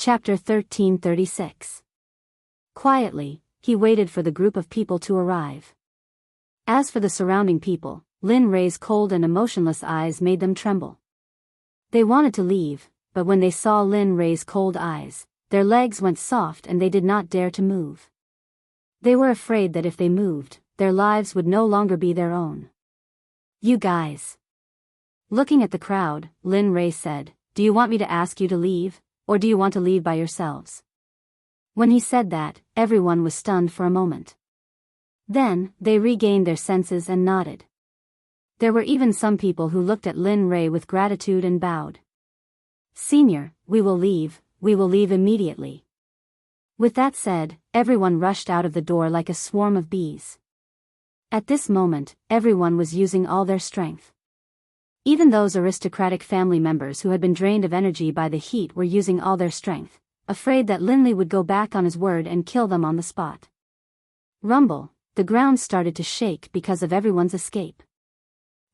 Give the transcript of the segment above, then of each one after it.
Chapter 1336. Quietly, he waited for the group of people to arrive. As for the surrounding people, Lin Rei's cold and emotionless eyes made them tremble. They wanted to leave, but when they saw Lin Rei's cold eyes, their legs went soft and they did not dare to move. They were afraid that if they moved, their lives would no longer be their own. "You guys." Looking at the crowd, Lin Rei said, "Do you want me to ask you to leave, or do you want to leave by yourselves?" When he said that, everyone was stunned for a moment. Then, they regained their senses and nodded. There were even some people who looked at Lin Rei with gratitude and bowed. "Senior, we will leave immediately." With that said, everyone rushed out of the door like a swarm of bees. At this moment, everyone was using all their strength. Even those aristocratic family members who had been drained of energy by the heat were using all their strength, afraid that Linley would go back on his word and kill them on the spot. Rumble, the ground started to shake because of everyone's escape.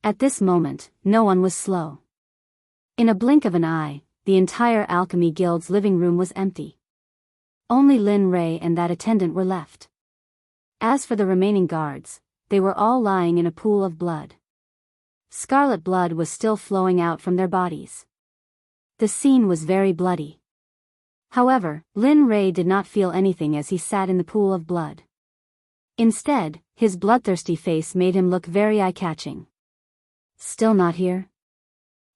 At this moment, no one was slow. In a blink of an eye, the entire Alchemy Guild's living room was empty. Only Lin Rei and that attendant were left. As for the remaining guards, they were all lying in a pool of blood. Scarlet blood was still flowing out from their bodies. The scene was very bloody. However, Lin Rei did not feel anything as he sat in the pool of blood. Instead, his bloodthirsty face made him look very eye-catching. Still not here?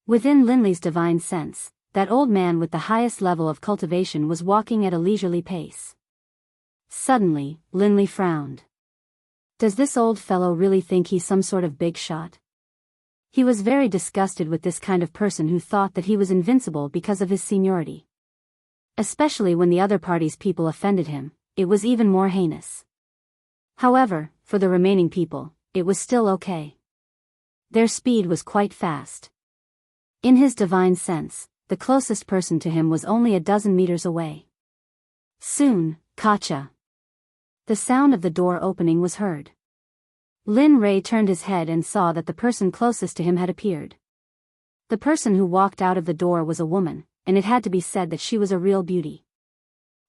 Within Linley's divine sense, that old man with the highest level of cultivation was walking at a leisurely pace. Suddenly, Linley frowned. Does this old fellow really think he's some sort of big shot? He was very disgusted with this kind of person who thought that he was invincible because of his seniority. Especially when the other party's people offended him, it was even more heinous. However, for the remaining people, it was still okay. Their speed was quite fast. In his divine sense, the closest person to him was only a dozen meters away. Soon, Kacha. The sound of the door opening was heard. Lin Rei turned his head and saw that the person closest to him had appeared. The person who walked out of the door was a woman, and it had to be said that she was a real beauty.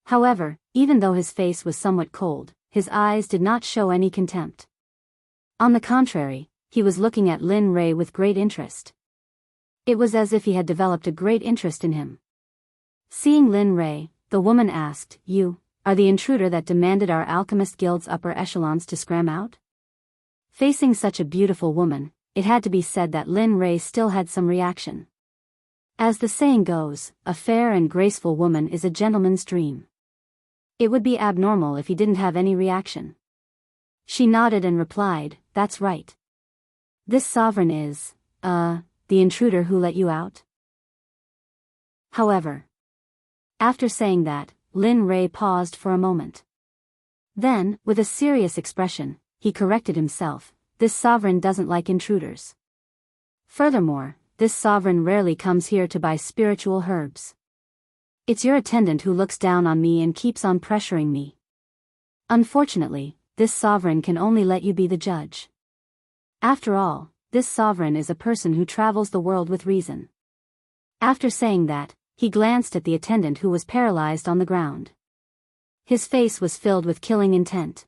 However, even though his face was somewhat cold, his eyes did not show any contempt. On the contrary, he was looking at Lin Rei with great interest. It was as if he had developed a great interest in him. Seeing Lin Rei, the woman asked, "You are the intruder that demanded our Alchemist Guild's upper echelons to scram out?" Facing such a beautiful woman, it had to be said that Lin Rei still had some reaction. As the saying goes, a fair and graceful woman is a gentleman's dream. It would be abnormal if he didn't have any reaction. She nodded and replied, "That's right. This sovereign is, the intruder who let you out?" However, after saying that, Lin Rei paused for a moment. Then, with a serious expression, he corrected himself, "This sovereign doesn't like intruders. Furthermore, this sovereign rarely comes here to buy spiritual herbs. It's your attendant who looks down on me and keeps on pressuring me. Unfortunately, this sovereign can only let you be the judge. After all, this sovereign is a person who travels the world with reason." After saying that, he glanced at the attendant who was paralyzed on the ground. His face was filled with killing intent.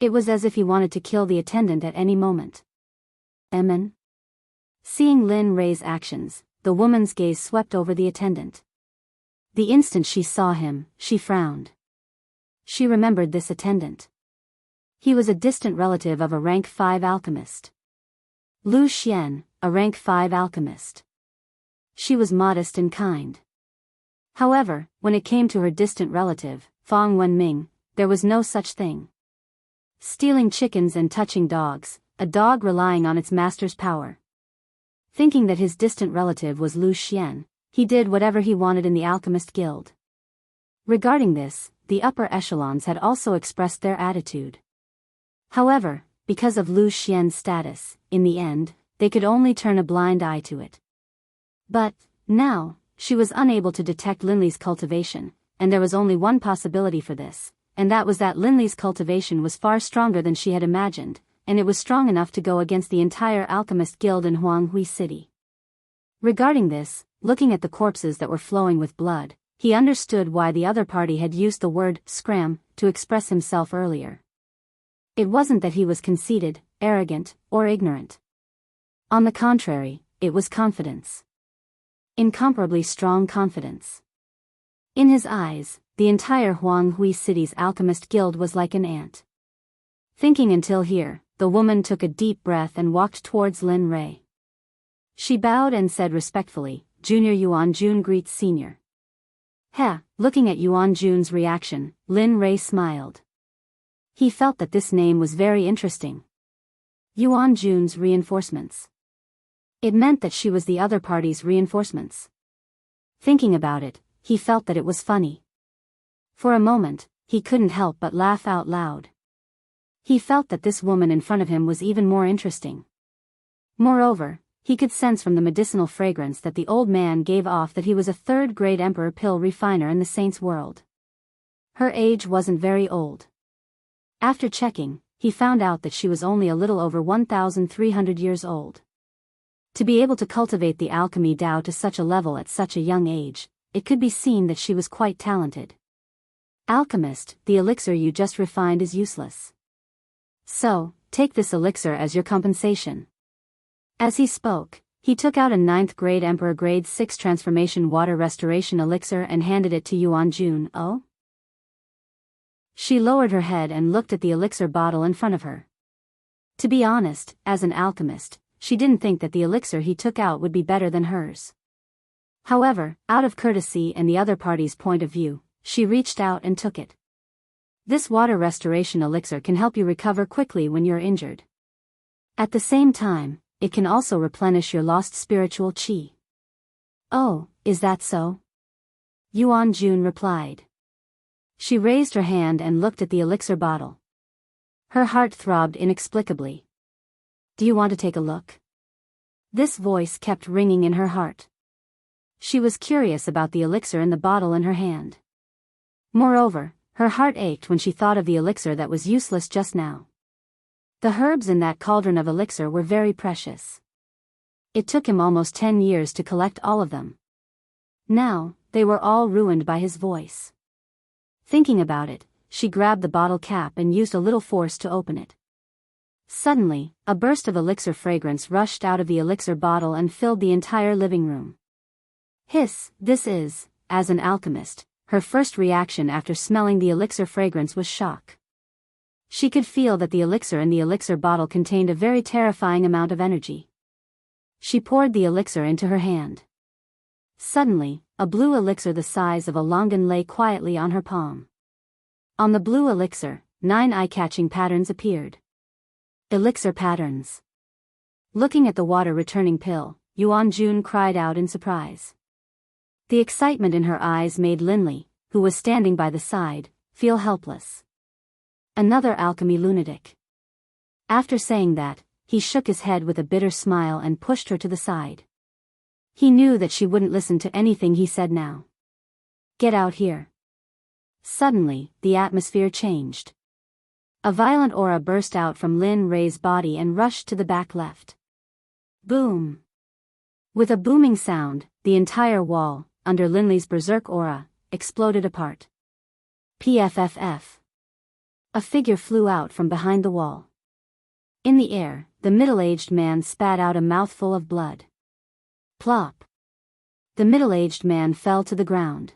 It was as if he wanted to kill the attendant at any moment. Emin? Seeing Lin Rei's actions, the woman's gaze swept over the attendant. The instant she saw him, she frowned. She remembered this attendant. He was a distant relative of a rank 5 alchemist. Lu Xian, a rank 5 alchemist. She was modest and kind. However, when it came to her distant relative, Fang Wenming, there was no such thing. Stealing chickens and touching dogs, a dog relying on its master's power. Thinking that his distant relative was Lu Xian, he did whatever he wanted in the Alchemist Guild. Regarding this, the upper echelons had also expressed their attitude. However, because of Lu Xian's status, in the end, they could only turn a blind eye to it. But, now, she was unable to detect Linley's cultivation, and there was only one possibility for this, and that was that Linley's cultivation was far stronger than she had imagined, and it was strong enough to go against the entire Alchemist Guild in Huanghui City. Regarding this, looking at the corpses that were flowing with blood, he understood why the other party had used the word scram to express himself earlier. It wasn't that he was conceited, arrogant, or ignorant. On the contrary, it was confidence. Incomparably strong confidence. In his eyes, the entire Jianghu city's alchemist guild was like an ant. Thinking until here, the woman took a deep breath and walked towards Lin Rei. She bowed and said respectfully, "Junior Yuan Jun greets Senior." Looking at Yuan Jun's reaction, Lin Rei smiled. He felt that this name was very interesting. Yuan Jun's reinforcements. It meant that she was the other party's reinforcements. Thinking about it, he felt that it was funny. For a moment, he couldn't help but laugh out loud. He felt that this woman in front of him was even more interesting. Moreover, he could sense from the medicinal fragrance that the old man gave off that he was a third-grade emperor pill refiner in the saint's world. Her age wasn't very old. After checking, he found out that she was only a little over 1,300 years old. To be able to cultivate the alchemy Dao to such a level at such a young age, it could be seen that she was quite talented. Alchemist, the elixir you just refined is useless. So, take this elixir as your compensation. As he spoke, he took out a 9th-grade Emperor Grade 6 Transformation Water Restoration Elixir and handed it to Yuan Jun. "Oh?" She lowered her head and looked at the elixir bottle in front of her. To be honest, as an alchemist, she didn't think that the elixir he took out would be better than hers. However, out of courtesy and the other party's point of view, she reached out and took it. This water restoration elixir can help you recover quickly when you're injured. At the same time, it can also replenish your lost spiritual qi. "Oh, is that so?" Yuan Jun replied. She raised her hand and looked at the elixir bottle. Her heart throbbed inexplicably. "Do you want to take a look?" This voice kept ringing in her heart. She was curious about the elixir in the bottle in her hand. Moreover, her heart ached when she thought of the elixir that was useless just now. The herbs in that cauldron of elixir were very precious. It took him almost 10 years to collect all of them. Now, they were all ruined by his voice. Thinking about it, she grabbed the bottle cap and used a little force to open it. Suddenly, a burst of elixir fragrance rushed out of the elixir bottle and filled the entire living room. This is, as an alchemist, her first reaction after smelling the elixir fragrance was shock. She could feel that the elixir in the elixir bottle contained a very terrifying amount of energy. She poured the elixir into her hand. Suddenly, a blue elixir the size of a longan lay quietly on her palm. On the blue elixir, 9 eye-catching patterns appeared. Elixir patterns. Looking at the water-returning pill, Yuan Jun cried out in surprise. The excitement in her eyes made Linley, who was standing by the side, feel helpless. Another alchemy lunatic. After saying that, he shook his head with a bitter smile and pushed her to the side. He knew that she wouldn't listen to anything he said now. "Get out here." Suddenly, the atmosphere changed. A violent aura burst out from Lin Rei's body and rushed to the back left. Boom! With a booming sound, the entire wall, under Linley's berserk aura, exploded apart. PFFF. A figure flew out from behind the wall. In the air, the middle-aged man spat out a mouthful of blood. Plop! The middle-aged man fell to the ground.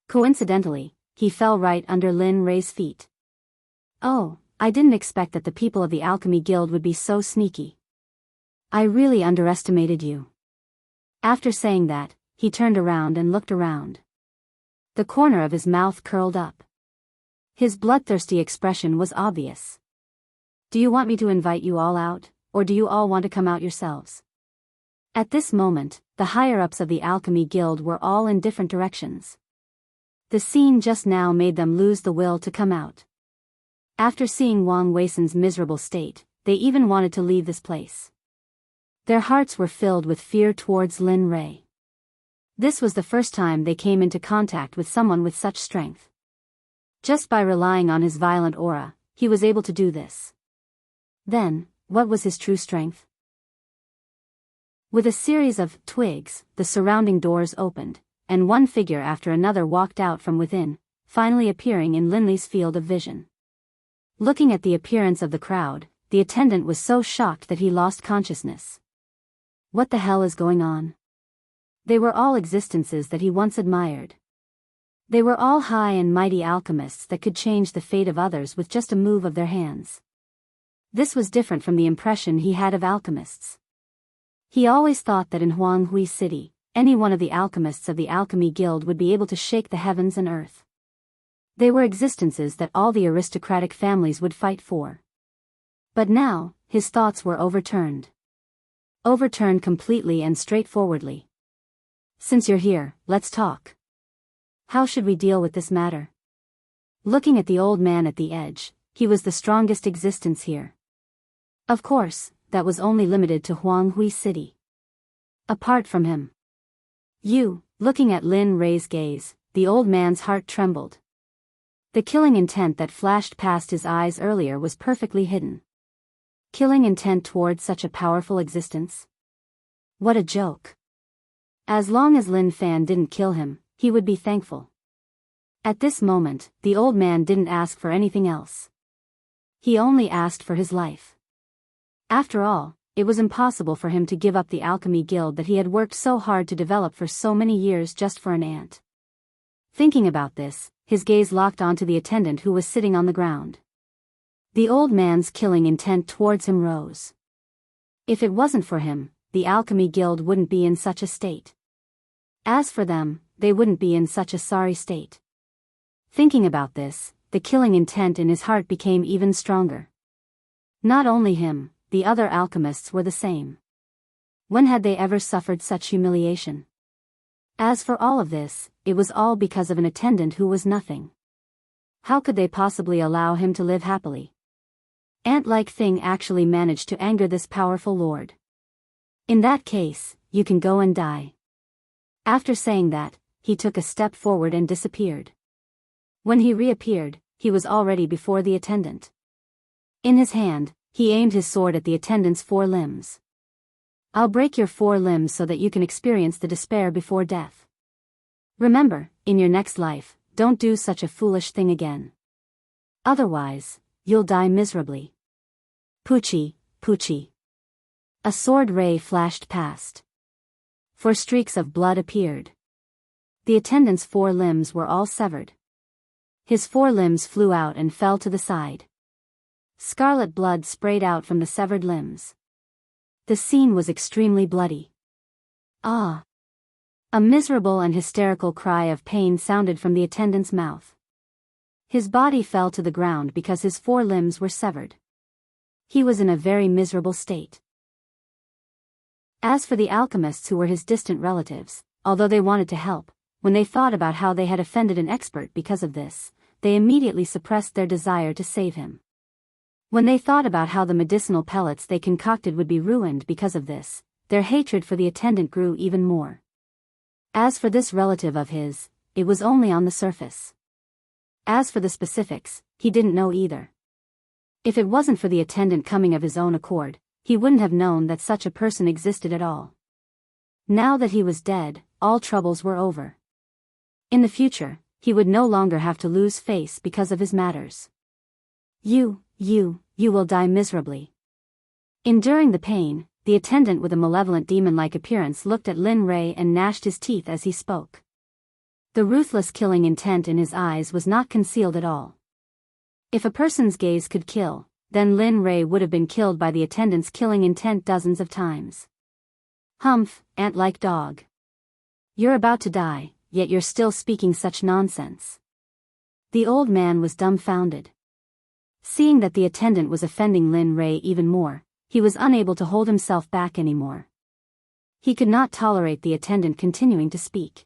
Coincidentally, he fell right under Lin Rei's feet. "Oh, I didn't expect that the people of the Alchemy Guild would be so sneaky. I really underestimated you." After saying that, he turned around and looked around. The corner of his mouth curled up. His bloodthirsty expression was obvious. "Do you want me to invite you all out, or do you all want to come out yourselves?" At this moment, the higher-ups of the Alchemy Guild were all in different directions. The scene just now made them lose the will to come out. After seeing Wang Weisen's miserable state, they even wanted to leave this place. Their hearts were filled with fear towards Lin Rei. This was the first time they came into contact with someone with such strength. Just by relying on his violent aura, he was able to do this. Then, what was his true strength? With a series of twigs, the surrounding doors opened, and one figure after another walked out from within, finally appearing in Linley's field of vision. Looking at the appearance of the crowd, the attendant was so shocked that he lost consciousness. What the hell is going on? They were all existences that he once admired. They were all high and mighty alchemists that could change the fate of others with just a move of their hands. This was different from the impression he had of alchemists. He always thought that in Jianghu City, any one of the alchemists of the Alchemy Guild would be able to shake the heavens and earth. They were existences that all the aristocratic families would fight for. But now, his thoughts were overturned. Overturned completely and straightforwardly. Since you're here, let's talk. How should we deal with this matter? Looking at the old man at the edge, he was the strongest existence here. Of course, that was only limited to Jianghu City. Apart from him. Looking at Lin Rei's gaze, the old man's heart trembled. The killing intent that flashed past his eyes earlier was perfectly hidden. Killing intent toward such a powerful existence? What a joke. As long as Lin Fan didn't kill him, he would be thankful. At this moment, the old man didn't ask for anything else. He only asked for his life. After all, it was impossible for him to give up the Alchemy Guild that he had worked so hard to develop for so many years just for an ant. Thinking about this, his gaze locked onto the attendant who was sitting on the ground. The old man's killing intent towards him rose. If it wasn't for him, the Alchemy Guild wouldn't be in such a state. As for them, they wouldn't be in such a sorry state. Thinking about this, the killing intent in his heart became even stronger. Not only him, the other alchemists were the same. When had they ever suffered such humiliation? As for all of this, it was all because of an attendant who was nothing. How could they possibly allow him to live happily? Ant-like thing actually managed to anger this powerful lord. In that case, you can go and die. After saying that, he took a step forward and disappeared. When he reappeared, he was already before the attendant. In his hand, he aimed his sword at the attendant's 4 limbs. I'll break your 4 limbs so that you can experience the despair before death. Remember, in your next life, don't do such a foolish thing again. Otherwise, you'll die miserably. Poochie, Poochie. A sword ray flashed past. 4 streaks of blood appeared. The attendant's 4 limbs were all severed. His 4 limbs flew out and fell to the side. Scarlet blood sprayed out from the severed limbs. The scene was extremely bloody. Ah! A miserable and hysterical cry of pain sounded from the attendant's mouth. His body fell to the ground because his 4 limbs were severed. He was in a very miserable state. As for the alchemists who were his distant relatives, although they wanted to help, when they thought about how they had offended an expert because of this, they immediately suppressed their desire to save him. When they thought about how the medicinal pellets they concocted would be ruined because of this, their hatred for the attendant grew even more. As for this relative of his, it was only on the surface. As for the specifics, he didn't know either. If it wasn't for the attendant coming of his own accord, he wouldn't have known that such a person existed at all. Now that he was dead, all troubles were over. In the future, he would no longer have to lose face because of his matters. You will die miserably. Enduring the pain, the attendant with a malevolent demon-like appearance looked at Lin Rei and gnashed his teeth as he spoke. The ruthless killing intent in his eyes was not concealed at all. If a person's gaze could kill, then Lin Rei would have been killed by the attendant's killing intent dozens of times. Humph, ant-like dog. You're about to die, yet you're still speaking such nonsense. The old man was dumbfounded. Seeing that the attendant was offending Lin Rei even more, he was unable to hold himself back anymore. He could not tolerate the attendant continuing to speak.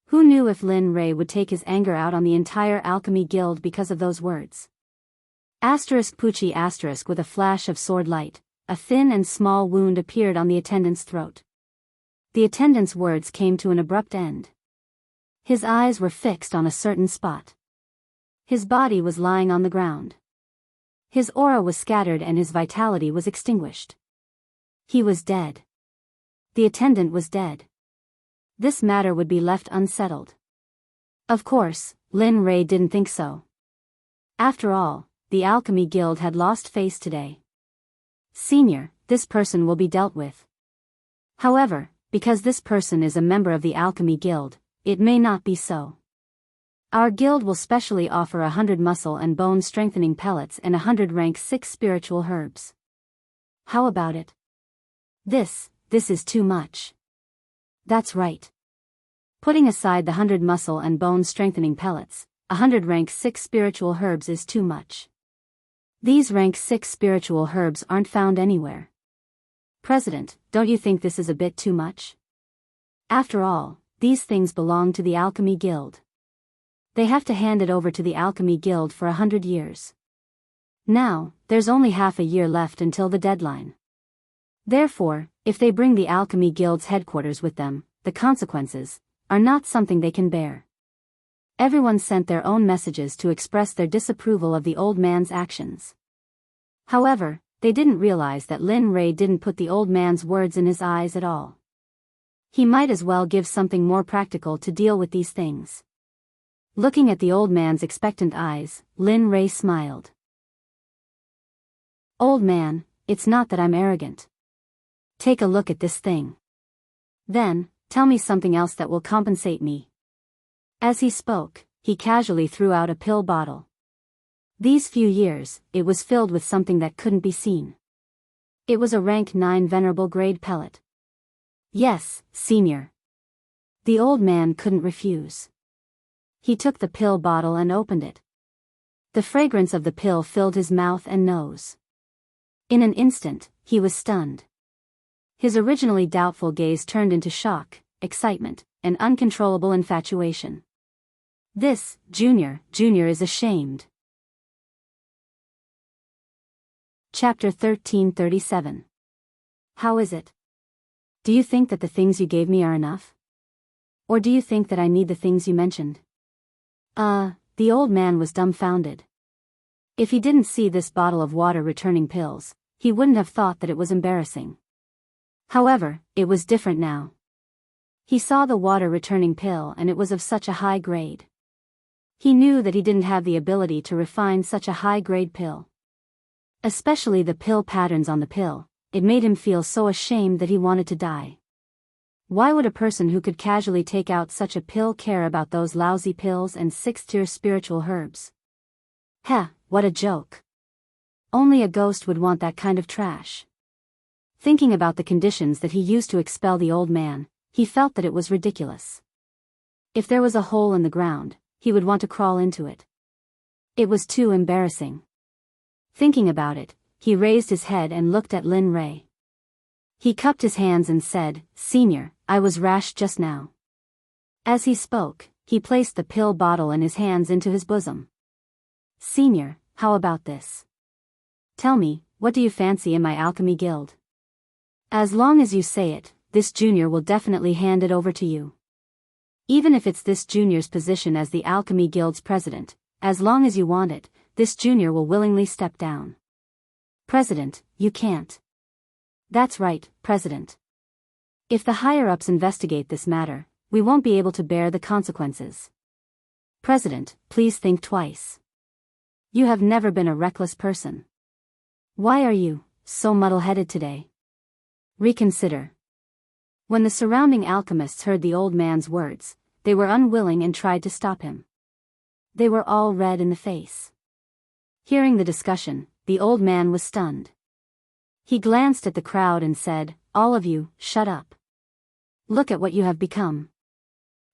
Who knew if Lin Rei would take his anger out on the entire Alchemy Guild because of those words? Poochie with a flash of sword light, a thin and small wound appeared on the attendant's throat. The attendant's words came to an abrupt end. His eyes were fixed on a certain spot. His body was lying on the ground. His aura was scattered and his vitality was extinguished. He was dead. The attendant was dead. this matter would be left unsettled. Of course, Lin Ray didn't think so. After all, the Alchemy Guild had lost face today. Senior, this person will be dealt with. However, because this person is a member of the Alchemy Guild, it may not be so. Our guild will specially offer 100 muscle and bone strengthening pellets and 100 rank 6 spiritual herbs. How about it? This is too much. That's right. Putting aside the 100 muscle and bone strengthening pellets, 100 rank 6 spiritual herbs is too much. These rank 6 spiritual herbs aren't found anywhere. President, don't you think this is a bit too much? After all, these things belong to the Alchemy Guild. They have to hand it over to the Alchemy Guild for 100 years. Now, there's only half a year left until the deadline. Therefore, if they bring the Alchemy Guild's headquarters with them, the consequences are not something they can bear. Everyone sent their own messages to express their disapproval of the old man's actions. However, they didn't realize that Lin Ray didn't put the old man's words in his eyes at all. He might as well give something more practical to deal with these things. Looking at the old man's expectant eyes, Lin Ray smiled. Old man, it's not that I'm arrogant. Take a look at this thing. Then, tell me something else that will compensate me. As he spoke, he casually threw out a pill bottle. These few years, it was filled with something that couldn't be seen. It was a rank 9 venerable grade pellet. Yes, senior. The old man couldn't refuse. He took the pill bottle and opened it. The fragrance of the pill filled his mouth and nose. In an instant, he was stunned. His originally doubtful gaze turned into shock, excitement, and uncontrollable infatuation. This, Junior is ashamed. Chapter 1337. How is it? Do you think that the things you gave me are enough? Or do you think that I need the things you mentioned? The old man was dumbfounded. If he didn't see this bottle of water-returning pills, he wouldn't have thought that it was embarrassing. However, it was different now. He saw the water-returning pill and it was of such a high grade. He knew that he didn't have the ability to refine such a high-grade pill. Especially the pill patterns on the pill, it made him feel so ashamed that he wanted to die. Why would a person who could casually take out such a pill care about those lousy pills and 6th-tier spiritual herbs? Heh, what a joke. Only a ghost would want that kind of trash. Thinking about the conditions that he used to expel the old man, he felt that it was ridiculous. If there was a hole in the ground, he would want to crawl into it. It was too embarrassing. Thinking about it, he raised his head and looked at Lin Ray. He cupped his hands and said, Senior, I was rash just now. As he spoke, he placed the pill bottle and his hands into his bosom. Senior, how about this? Tell me, what do you fancy in my alchemy guild? As long as you say it, this junior will definitely hand it over to you. Even if it's this junior's position as the alchemy guild's president, as long as you want it, this junior will willingly step down. President, you can't. That's right, President. If the higher-ups investigate this matter, we won't be able to bear the consequences. President, please think twice. You have never been a reckless person. Why are you so muddle-headed today? Reconsider. When the surrounding alchemists heard the old man's words, they were unwilling and tried to stop him. They were all red in the face. Hearing the discussion, the old man was stunned. He glanced at the crowd and said, All of you, shut up. Look at what you have become.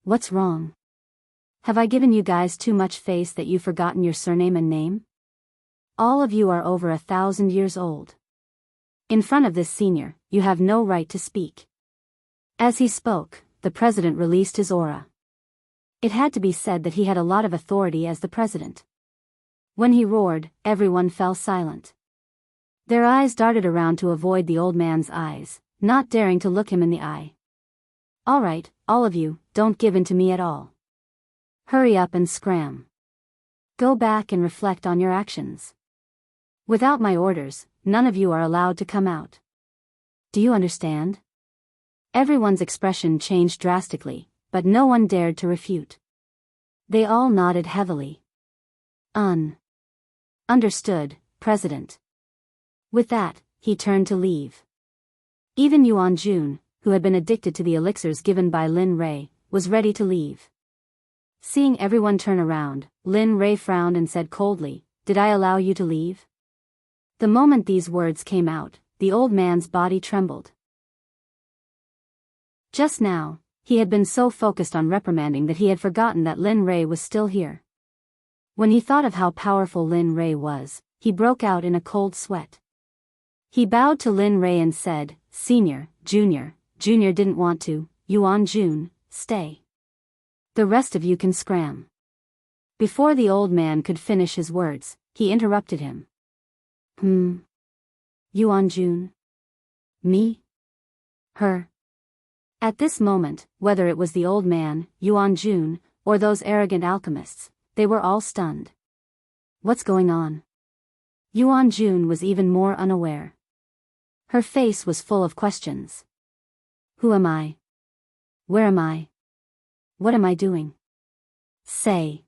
What's wrong? Have I given you guys too much face that you've forgotten your surname and name? All of you are over 1,000 years old. In front of this senior, you have no right to speak. As he spoke, the president released his aura. It had to be said that he had a lot of authority as the president. When he roared, everyone fell silent. Their eyes darted around to avoid the old man's eyes, not daring to look him in the eye. All right, all of you, don't give in to me at all. Hurry up and scram. Go back and reflect on your actions. Without my orders, none of you are allowed to come out. Do you understand? Everyone's expression changed drastically, but no one dared to refute. They all nodded heavily. Understood, President. With that, he turned to leave. Even Yuan Jun, who had been addicted to the elixirs given by Lin Rei, was ready to leave. Seeing everyone turn around, Lin Rei frowned and said coldly, "Did I allow you to leave?" The moment these words came out, the old man's body trembled. Just now, he had been so focused on reprimanding that he had forgotten that Lin Rei was still here. When he thought of how powerful Lin Rei was, he broke out in a cold sweat. He bowed to Lin Rei and said, "Senior, Junior didn't want to, Yuan Jun, stay. The rest of you can scram." Before the old man could finish his words, he interrupted him. Yuan Jun? Me? Her? At this moment, whether it was the old man, Yuan Jun, or those arrogant alchemists, they were all stunned. What's going on? Yuan Jun was even more unaware. Her face was full of questions. Who am I? Where am I? What am I doing? Say.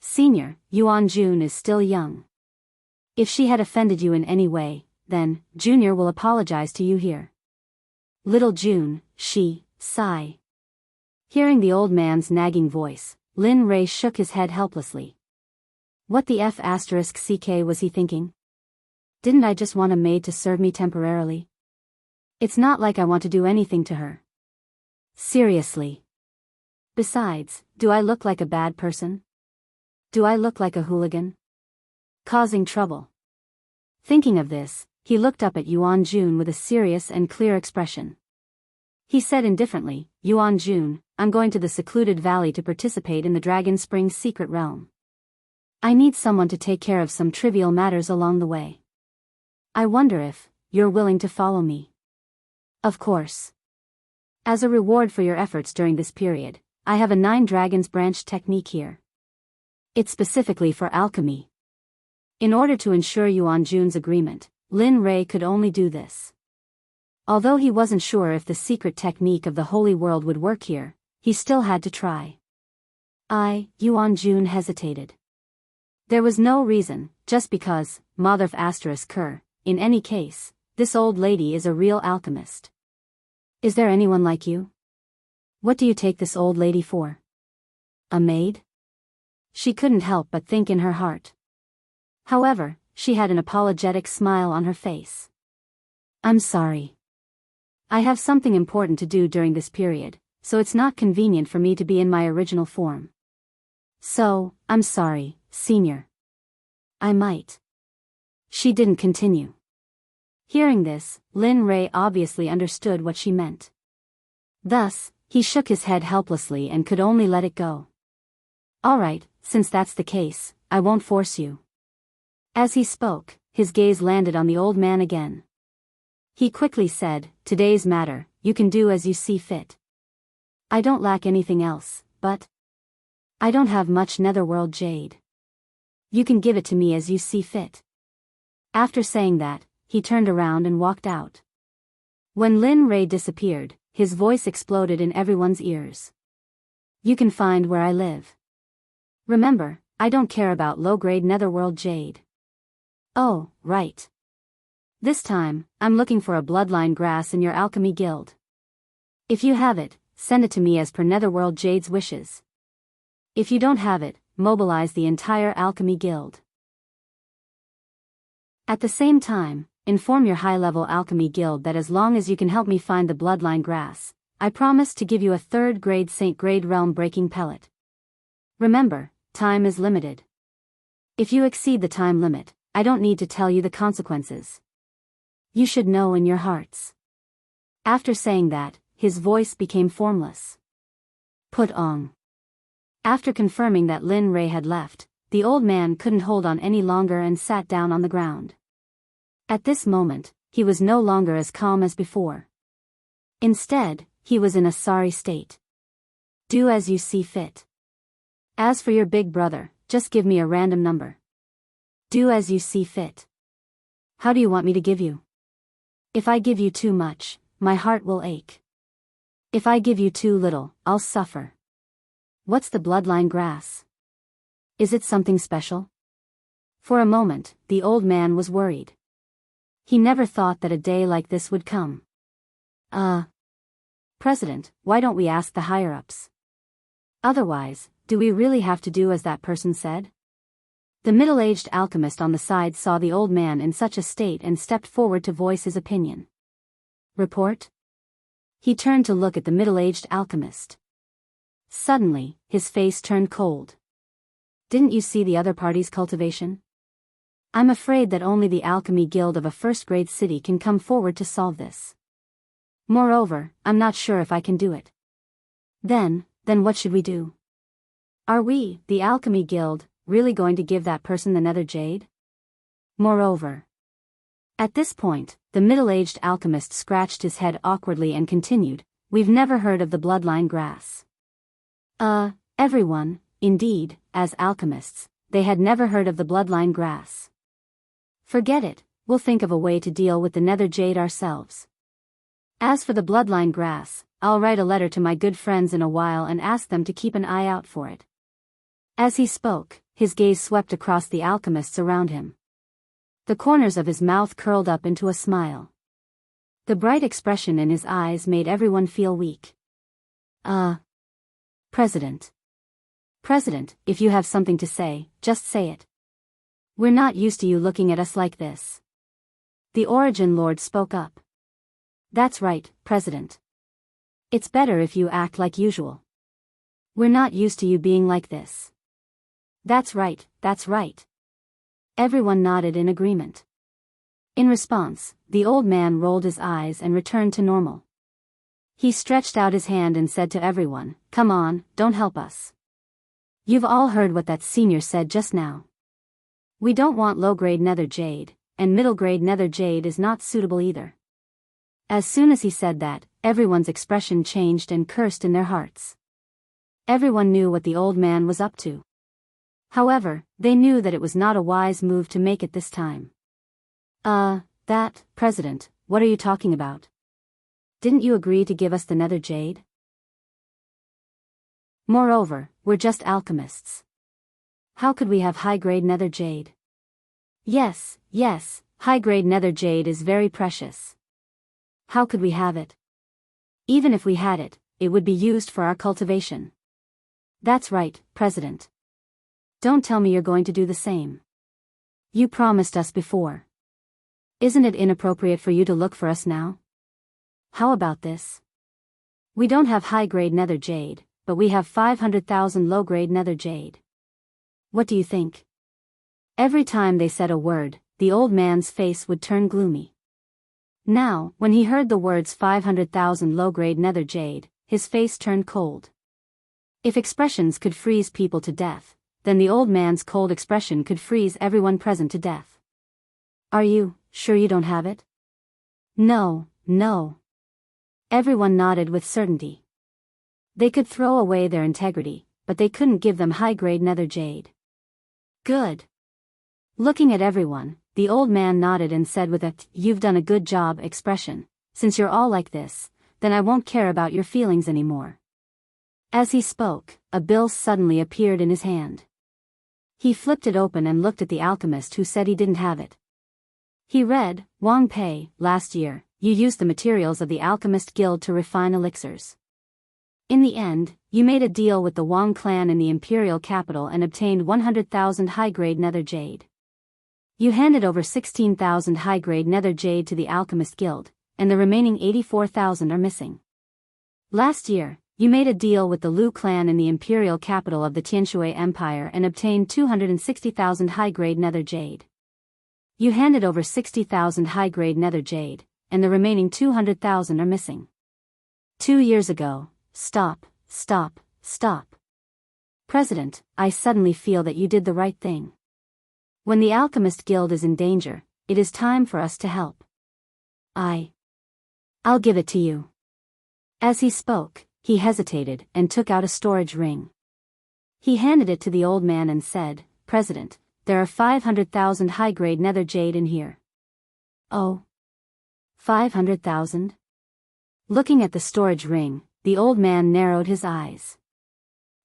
Senior, Yuan Jun is still young. If she had offended you in any way, then, Junior will apologize to you here. Little June, sigh. Hearing the old man's nagging voice, Lin Rei shook his head helplessly. What the F***ck was he thinking? Didn't I just want a maid to serve me temporarily? It's not like I want to do anything to her. Seriously. Besides, do I look like a bad person? Do I look like a hooligan? Causing trouble. Thinking of this, he looked up at Yuan Jun with a serious and clear expression. He said indifferently, "Yuan Jun, I'm going to the secluded valley to participate in the Dragon Spring's secret realm. I need someone to take care of some trivial matters along the way. I wonder if you're willing to follow me." Of course. As a reward for your efforts during this period, I have a 9 dragons branch technique here. It's specifically for alchemy. In order to ensure Yuan Jun's agreement, Lin Rei could only do this. Although he wasn't sure if the secret technique of the Holy World would work here, he still had to try. Yuan Jun hesitated. There was no reason, just because, in any case, this old lady is a real alchemist. Is there anyone like you? What do you take this old lady for? A maid? She couldn't help but think in her heart. However, she had an apologetic smile on her face. I'm sorry. I have something important to do during this period, so it's not convenient for me to be in my original form. So, I'm sorry, Senior. I might. She didn't continue. Hearing this, Lin Rei obviously understood what she meant. Thus, he shook his head helplessly and could only let it go. Alright, since that's the case, I won't force you. As he spoke, his gaze landed on the old man again. He quickly said, Today's matter, you can do as you see fit. I don't lack anything else, but I don't have much netherworld jade. You can give it to me as you see fit. After saying that, he turned around and walked out. When Lin Rei disappeared, his voice exploded in everyone's ears. You can find where I live. Remember, I don't care about low-grade netherworld jade. Oh, right. This time, I'm looking for a bloodline grass in your alchemy guild. If you have it, send it to me as per netherworld jade's wishes. If you don't have it, mobilize the entire alchemy guild. At the same time, inform your high-level alchemy guild that as long as you can help me find the bloodline grass, I promise to give you a 3rd grade Saint grade realm breaking pellet. Remember, time is limited. If you exceed the time limit, I don't need to tell you the consequences. You should know in your hearts. After saying that, his voice became formless. Put on. After confirming that Lin Rei had left, the old man couldn't hold on any longer and sat down on the ground. At this moment, he was no longer as calm as before. Instead, he was in a sorry state. Do as you see fit. As for your big brother, just give me a random number. Do as you see fit. How do you want me to give you? If I give you too much, my heart will ache. If I give you too little, I'll suffer. What's the bloodline grass? Is it something special? For a moment, the old man was worried. He never thought that a day like this would come. President, why don't we ask the higher-ups? Otherwise, do we really have to do as that person said? The middle-aged alchemist on the side saw the old man in such a state and stepped forward to voice his opinion. Report? He turned to look at the middle-aged alchemist. Suddenly, his face turned cold. Didn't you see the other party's cultivation? I'm afraid that only the alchemy guild of a first-grade city can come forward to solve this. Moreover, I'm not sure if I can do it. Then what should we do? Are we, the alchemy guild, really going to give that person the nether jade? Moreover. At this point, the middle-aged alchemist scratched his head awkwardly and continued, we've never heard of the bloodline grass. Everyone, indeed, as alchemists, they had never heard of the bloodline grass. Forget it, we'll think of a way to deal with the nether jade ourselves. As for the bloodline grass, I'll write a letter to my good friends in a while and ask them to keep an eye out for it. As he spoke, his gaze swept across the alchemists around him. The corners of his mouth curled up into a smile. The bright expression in his eyes made everyone feel weak. President. President, if you have something to say, just say it. We're not used to you looking at us like this. The Origin Lord spoke up. That's right, President. It's better if you act like usual. We're not used to you being like this. That's right, that's right. Everyone nodded in agreement. In response, the old man rolled his eyes and returned to normal. He stretched out his hand and said to everyone, come on, don't help us. You've all heard what that senior said just now. We don't want low-grade nether jade, and middle-grade nether jade is not suitable either. As soon as he said that, everyone's expression changed and cursed in their hearts. Everyone knew what the old man was up to. However, they knew that it was not a wise move to make it this time. President, what are you talking about? Didn't you agree to give us the nether jade? Moreover, we're just alchemists. How could we have high-grade nether jade? Yes, high-grade nether jade is very precious. How could we have it? Even if we had it, it would be used for our cultivation. That's right, President. Don't tell me you're going to do the same. You promised us before. Isn't it inappropriate for you to look for us now? How about this? We don't have high-grade nether jade, but we have 500,000 low-grade nether jade. What do you think? Every time they said a word, the old man's face would turn gloomy. Now, when he heard the words 500,000 low-grade nether jade, his face turned cold. If expressions could freeze people to death, then the old man's cold expression could freeze everyone present to death. Are you sure you don't have it? No. Everyone nodded with certainty. They could throw away their integrity, but they couldn't give them high-grade nether jade. Good. Looking at everyone, the old man nodded and said with a "you've done a good job" expression, since you're all like this, then I won't care about your feelings anymore. As he spoke, a bill suddenly appeared in his hand. He flipped it open and looked at the alchemist who said he didn't have it. He read, Wang Pei, last year, you used the materials of the Alchemist Guild to refine elixirs. In the end, you made a deal with the Wang clan in the imperial capital and obtained 100,000 high-grade nether jade. You handed over 16,000 high-grade nether jade to the Alchemist Guild, and the remaining 84,000 are missing. Last year, you made a deal with the Lu clan in the imperial capital of the Tianshui Empire and obtained 260,000 high-grade nether jade. You handed over 60,000 high-grade nether jade, and the remaining 200,000 are missing. 2 years ago, Stop. President, I suddenly feel that you did the right thing. When the Alchemist Guild is in danger, it is time for us to help. I'll give it to you. As he spoke, he hesitated and took out a storage ring. He handed it to the old man and said, President, there are 500,000 high-grade nether jade in here. Oh. 500,000? Looking at the storage ring, the old man narrowed his eyes.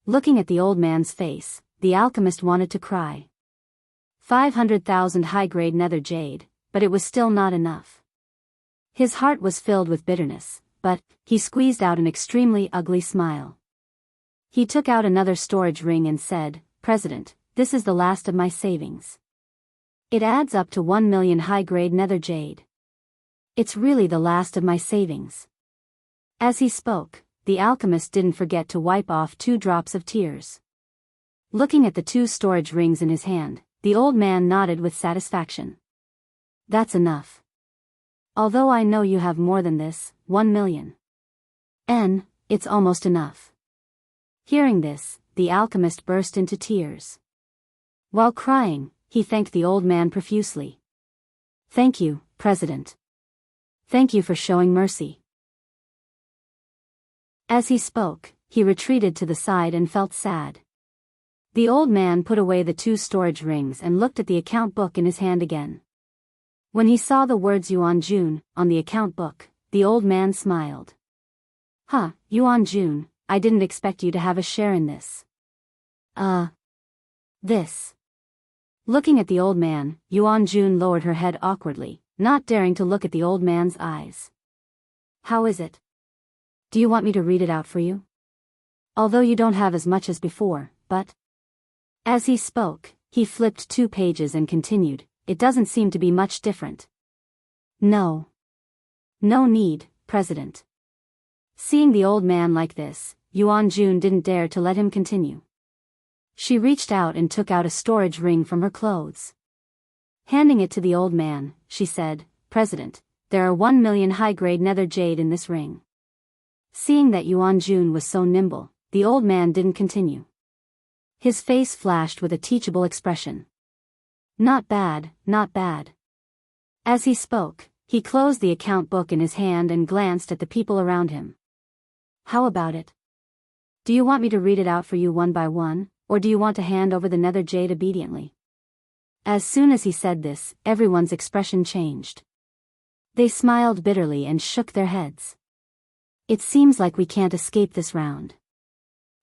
Looking at the old man's face, the alchemist wanted to cry. 500,000 high-grade nether jade, but it was still not enough. His heart was filled with bitterness, but he squeezed out an extremely ugly smile. He took out another storage ring and said, "President, this is the last of my savings. It adds up to 1 million high-grade nether jade. It's really the last of my savings." As he spoke, the alchemist didn't forget to wipe off 2 drops of tears. Looking at the 2 storage rings in his hand, the old man nodded with satisfaction. "That's enough. Although I know you have more than this, 1 million. It's almost enough." Hearing this, the alchemist burst into tears. While crying, he thanked the old man profusely. "Thank you, President. Thank you for showing mercy." As he spoke, he retreated to the side and felt sad. The old man put away the 2 storage rings and looked at the account book in his hand again. When he saw the words Yuan Jun on the account book, the old man smiled. Yuan Jun, I didn't expect you to have a share in this." This. Looking at the old man, Yuan Jun lowered her head awkwardly, not daring to look at the old man's eyes. "How is it? Do you want me to read it out for you? Although you don't have as much as before, but..." As he spoke, he flipped 2 pages and continued, "It doesn't seem to be much different." "No. No need, President." Seeing the old man like this, Yuan Jun didn't dare to let him continue. She reached out and took out a storage ring from her clothes. Handing it to the old man, she said, "President, there are 1 million high-grade nether jade in this ring." Seeing that Yuan Jun was so nimble, the old man didn't continue. His face flashed with a teachable expression. "Not bad, not bad." As he spoke, he closed the account book in his hand and glanced at the people around him. "How about it? Do you want me to read it out for you one by one, or do you want to hand over the nether jade obediently?" As soon as he said this, everyone's expression changed. They smiled bitterly and shook their heads. "It seems like we can't escape this round."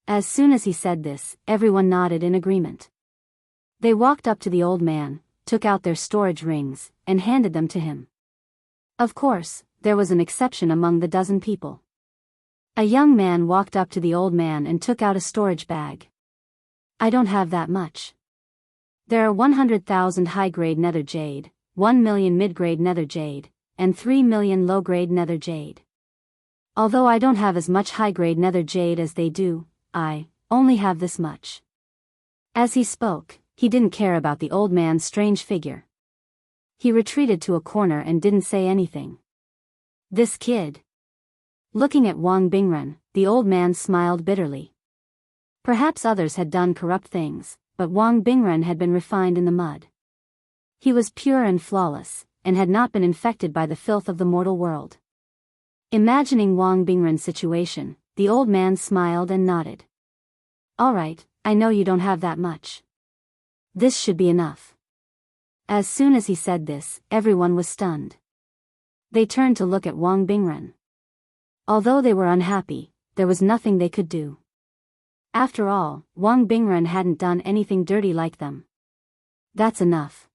As soon as he said this, everyone nodded in agreement. They walked up to the old man, took out their storage rings, and handed them to him. Of course, there was an exception among the dozen people. A young man walked up to the old man and took out a storage bag. "I don't have that much. There are 100,000 high-grade nether jade, 1 million mid-grade nether jade, and 3 million low-grade nether jade. Although I don't have as much high-grade nether jade as they do, I only have this much." As he spoke, he didn't care about the old man's strange figure. He retreated to a corner and didn't say anything. "This kid." Looking at Wang Bingren, the old man smiled bitterly. Perhaps others had done corrupt things, but Wang Bingren had been refined in the mud. He was pure and flawless, and had not been infected by the filth of the mortal world. Imagining Wang Bingren's situation, the old man smiled and nodded. "All right, I know you don't have that much. This should be enough." As soon as he said this, everyone was stunned. They turned to look at Wang Bingren. Although they were unhappy, there was nothing they could do. After all, Wang Bingren hadn't done anything dirty like them. "That's enough."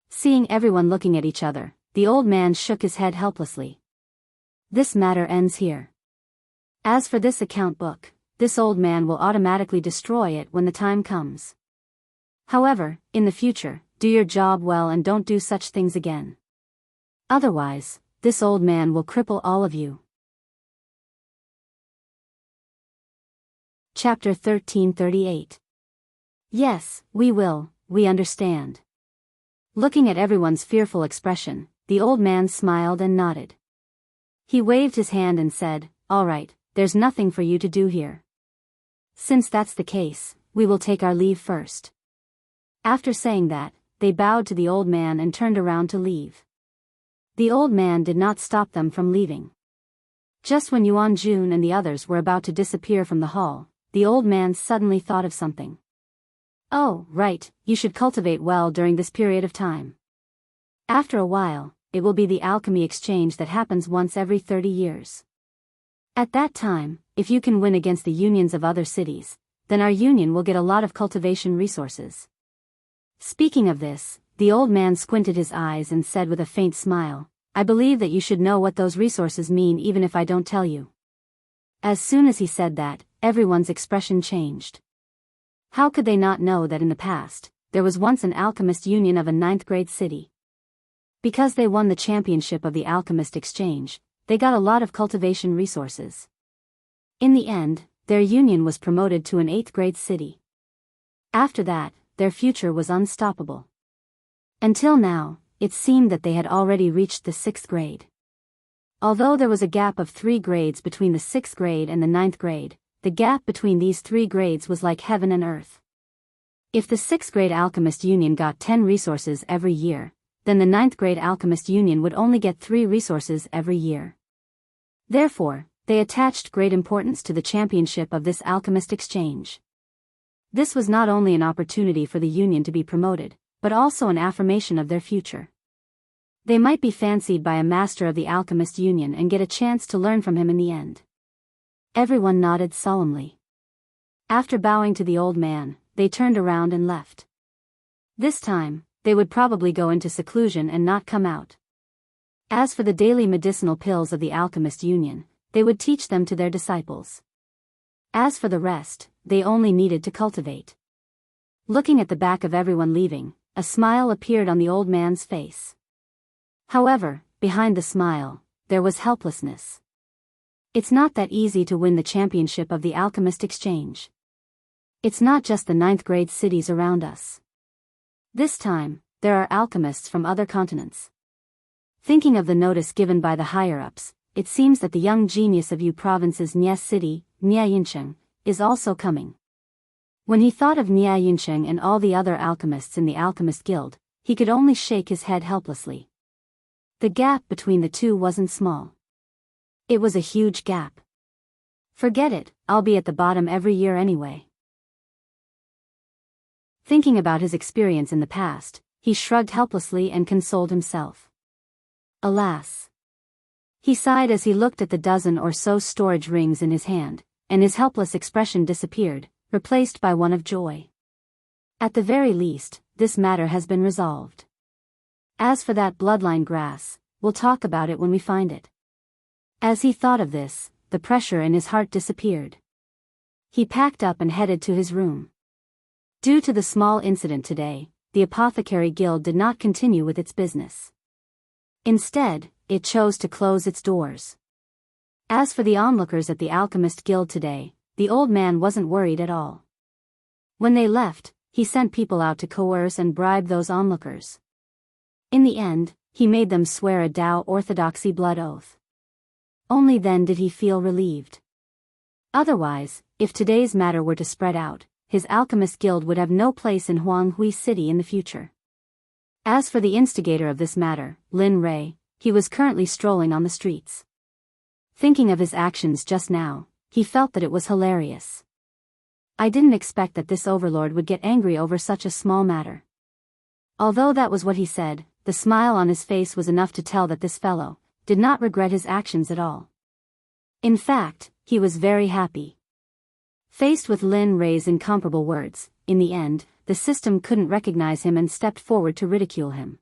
Seeing everyone looking at each other, the old man shook his head helplessly. "This matter ends here. As for this account book, this old man will automatically destroy it when the time comes. However, in the future, do your job well and don't do such things again. Otherwise, this old man will cripple all of you." Chapter 1338. "Yes, we will, we understand." Looking at everyone's fearful expression, the old man smiled and nodded. He waved his hand and said, "All right, there's nothing for you to do here. Since that's the case, we will take our leave first." After saying that, they bowed to the old man and turned around to leave. The old man did not stop them from leaving. Just when Yuan Jun and the others were about to disappear from the hall, the old man suddenly thought of something. "Oh, right, you should cultivate well during this period of time. After a while, it will be the alchemy exchange that happens once every 30 years. At that time, if you can win against the unions of other cities, then our union will get a lot of cultivation resources. Speaking of this, the old man squinted his eyes and said with a faint smile, I believe that you should know what those resources mean even if I don't tell you. As soon as he said that, everyone's expression changed. How could they not know that in the past, there was once an alchemist union of a 9th grade city? Because they won the championship of the alchemist exchange, they got a lot of cultivation resources. In the end, their union was promoted to an 8th grade city. After that, their future was unstoppable. Until now, it seemed that they had already reached the 6th grade. Although there was a gap of 3 grades between the 6th grade and the 9th grade, the gap between these 3 grades was like heaven and earth. If the 6th grade alchemist union got 10 resources every year, then the 9th grade alchemist union would only get 3 resources every year. Therefore, they attached great importance to the championship of this alchemist exchange. This was not only an opportunity for the union to be promoted, but also an affirmation of their future. They might be fancied by a master of the alchemist union and get a chance to learn from him in the end. Everyone nodded solemnly. After bowing to the old man, they turned around and left. This time, they would probably go into seclusion and not come out. As for the daily medicinal pills of the alchemist union, they would teach them to their disciples. As for the rest, they only needed to cultivate. Looking at the back of everyone leaving, a smile appeared on the old man's face. However, behind the smile, there was helplessness. It's not that easy to win the championship of the alchemist exchange. It's not just the 9th grade cities around us. This time, there are alchemists from other continents. Thinking of the notice given by the higher-ups, it seems that the young genius of Yu Province's Nye city, Nye Yincheng, is also coming. When he thought of Nye Yincheng and all the other alchemists in the Alchemist Guild, he could only shake his head helplessly. The gap between the two wasn't small. It was a huge gap. Forget it, I'll be at the bottom every year anyway. Thinking about his experience in the past, he shrugged helplessly and consoled himself. Alas! He sighed as he looked at the dozen or so storage rings in his hand, and his helpless expression disappeared, replaced by one of joy. At the very least, this matter has been resolved. As for that bloodline grass, we'll talk about it when we find it. As he thought of this, the pressure in his heart disappeared. He packed up and headed to his room. Due to the small incident today, the Apothecary Guild did not continue with its business. Instead, it chose to close its doors. As for the onlookers at the Alchemist Guild today, the old man wasn't worried at all. When they left, he sent people out to coerce and bribe those onlookers. In the end, he made them swear a Tao orthodoxy blood oath. Only then did he feel relieved. Otherwise, if today's matter were to spread out, his Alchemist Guild would have no place in Jianghu City in the future. As for the instigator of this matter, Lin Rei, he was currently strolling on the streets. Thinking of his actions just now, he felt that it was hilarious. I didn't expect that this overlord would get angry over such a small matter. Although that was what he said, the smile on his face was enough to tell that this fellow did not regret his actions at all. In fact, he was very happy. Faced with Lin Rei's incomparable words, in the end, the system couldn't recognize him and stepped forward to ridicule him.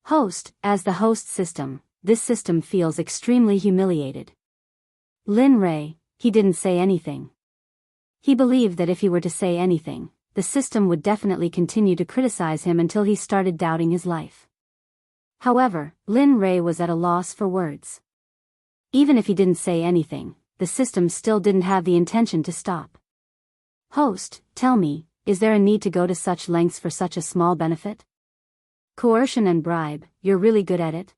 Host, as the host system, this system feels extremely humiliated. Lin Rei, he didn't say anything. He believed that if he were to say anything, the system would definitely continue to criticize him until he started doubting his life. However, Lin Rei was at a loss for words. Even if he didn't say anything, the system still didn't have the intention to stop. Host, tell me, is there a need to go to such lengths for such a small benefit? Coercion and bribe, you're really good at it?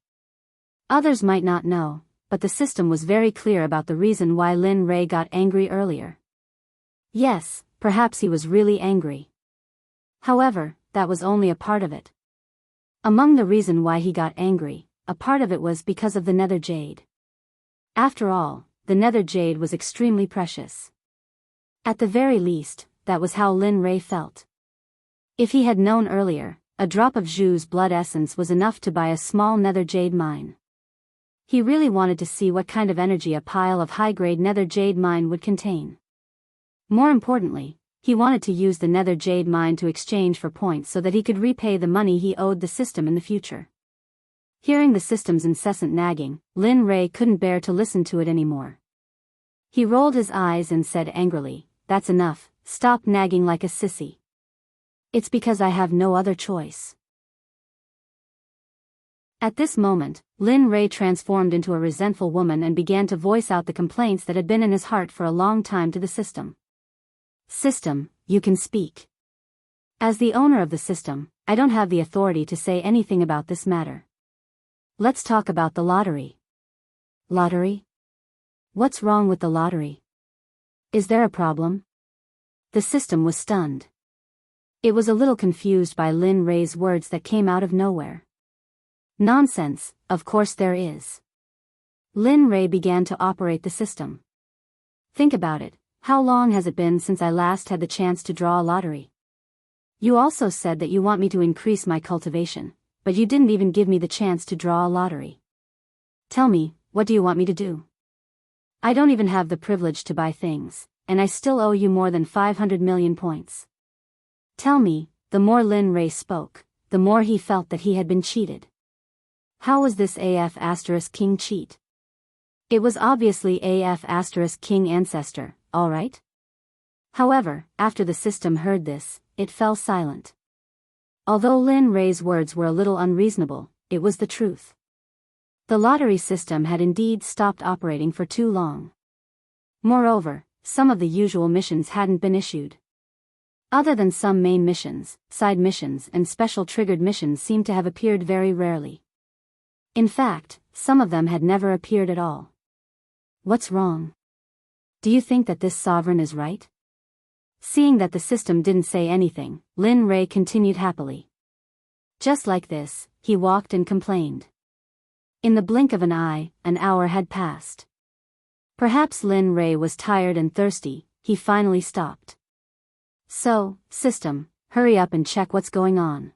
Others might not know, but the system was very clear about the reason why Lin Rei got angry earlier. Yes, perhaps he was really angry. However, that was only a part of it. Among the reason why he got angry, a part of it was because of the nether jade. After all, the nether jade was extremely precious. At the very least, that was how Lin Rei felt. If he had known earlier, a drop of Zhu's blood essence was enough to buy a small nether jade mine. He really wanted to see what kind of energy a pile of high-grade nether jade mine would contain. More importantly, he wanted to use the nether jade mine to exchange for points so that he could repay the money he owed the system in the future. Hearing the system's incessant nagging, Lin Rei couldn't bear to listen to it anymore. He rolled his eyes and said angrily, "That's enough, stop nagging like a sissy. It's because I have no other choice." At this moment, Lin Rei transformed into a resentful woman and began to voice out the complaints that had been in his heart for a long time to the system. "System, you can speak. As the owner of the system, I don't have the authority to say anything about this matter. Let's talk about the lottery." "Lottery? What's wrong with the lottery? Is there a problem?" The system was stunned. It was a little confused by Lin Rei's words that came out of nowhere. "Nonsense, of course there is." Lin Rei began to operate the system. "Think about it, how long has it been since I last had the chance to draw a lottery? You also said that you want me to increase my cultivation, but you didn't even give me the chance to draw a lottery. Tell me, what do you want me to do? I don't even have the privilege to buy things, and I still owe you more than 500 million points. Tell me." The more Lin Rei spoke, the more he felt that he had been cheated. How was this AF** King cheat? It was obviously AF** King ancestor, alright? However, after the system heard this, it fell silent. Although Lin Rei's words were a little unreasonable, it was the truth. The lottery system had indeed stopped operating for too long. Moreover, some of the usual missions hadn't been issued. Other than some main missions, side missions and special triggered missions seemed to have appeared very rarely. In fact, some of them had never appeared at all. What's wrong? Do you think that this sovereign is right? Seeing that the system didn't say anything, Lin Rei continued happily. Just like this, he walked and complained. In the blink of an eye, an hour had passed. Perhaps Lin Rei was tired and thirsty, he finally stopped. "So, system, hurry up and check what's going on.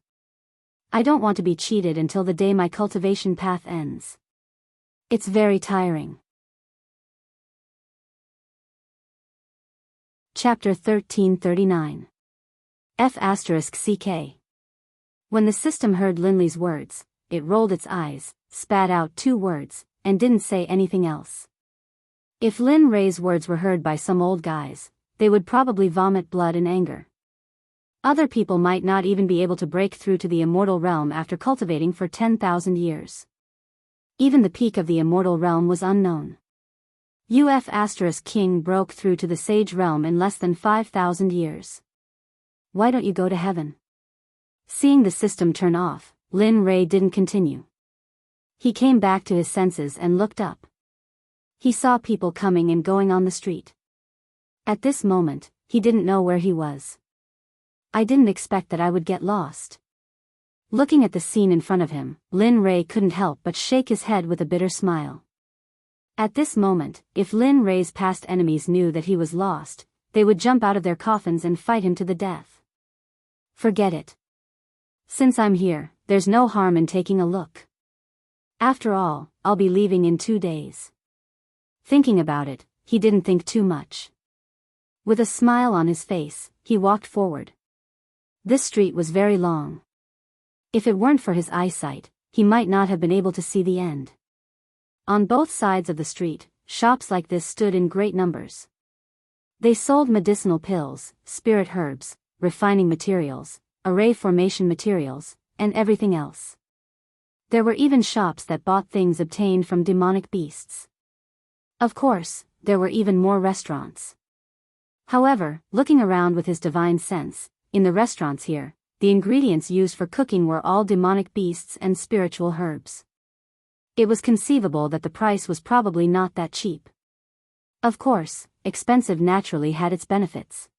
I don't want to be cheated until the day my cultivation path ends. It's very tiring." Chapter 1339. F***CK. When the system heard Linley's words, it rolled its eyes, spat out 2 words, and didn't say anything else. If Lin Rei's words were heard by some old guys, they would probably vomit blood in anger. Other people might not even be able to break through to the immortal realm after cultivating for 10,000 years. Even the peak of the immortal realm was unknown. UF** King broke through to the sage realm in less than 5,000 years. Why don't you go to heaven? Seeing the system turn off, Lin Rei didn't continue. He came back to his senses and looked up. He saw people coming and going on the street. At this moment, he didn't know where he was. I didn't expect that I would get lost. Looking at the scene in front of him, Lin Rei couldn't help but shake his head with a bitter smile. At this moment, if Lin Rei's past enemies knew that he was lost, they would jump out of their coffins and fight him to the death. Forget it. Since I'm here, there's no harm in taking a look. After all, I'll be leaving in 2 days. Thinking about it, he didn't think too much. With a smile on his face, he walked forward. This street was very long. If it weren't for his eyesight, he might not have been able to see the end. On both sides of the street, shops like this stood in great numbers. They sold medicinal pills, spirit herbs, refining materials, array formation materials, and everything else. There were even shops that bought things obtained from demonic beasts. Of course, there were even more restaurants. However, looking around with his divine sense, in the restaurants here, the ingredients used for cooking were all demonic beasts and spiritual herbs. It was conceivable that the price was probably not that cheap. Of course, expensive naturally had its benefits.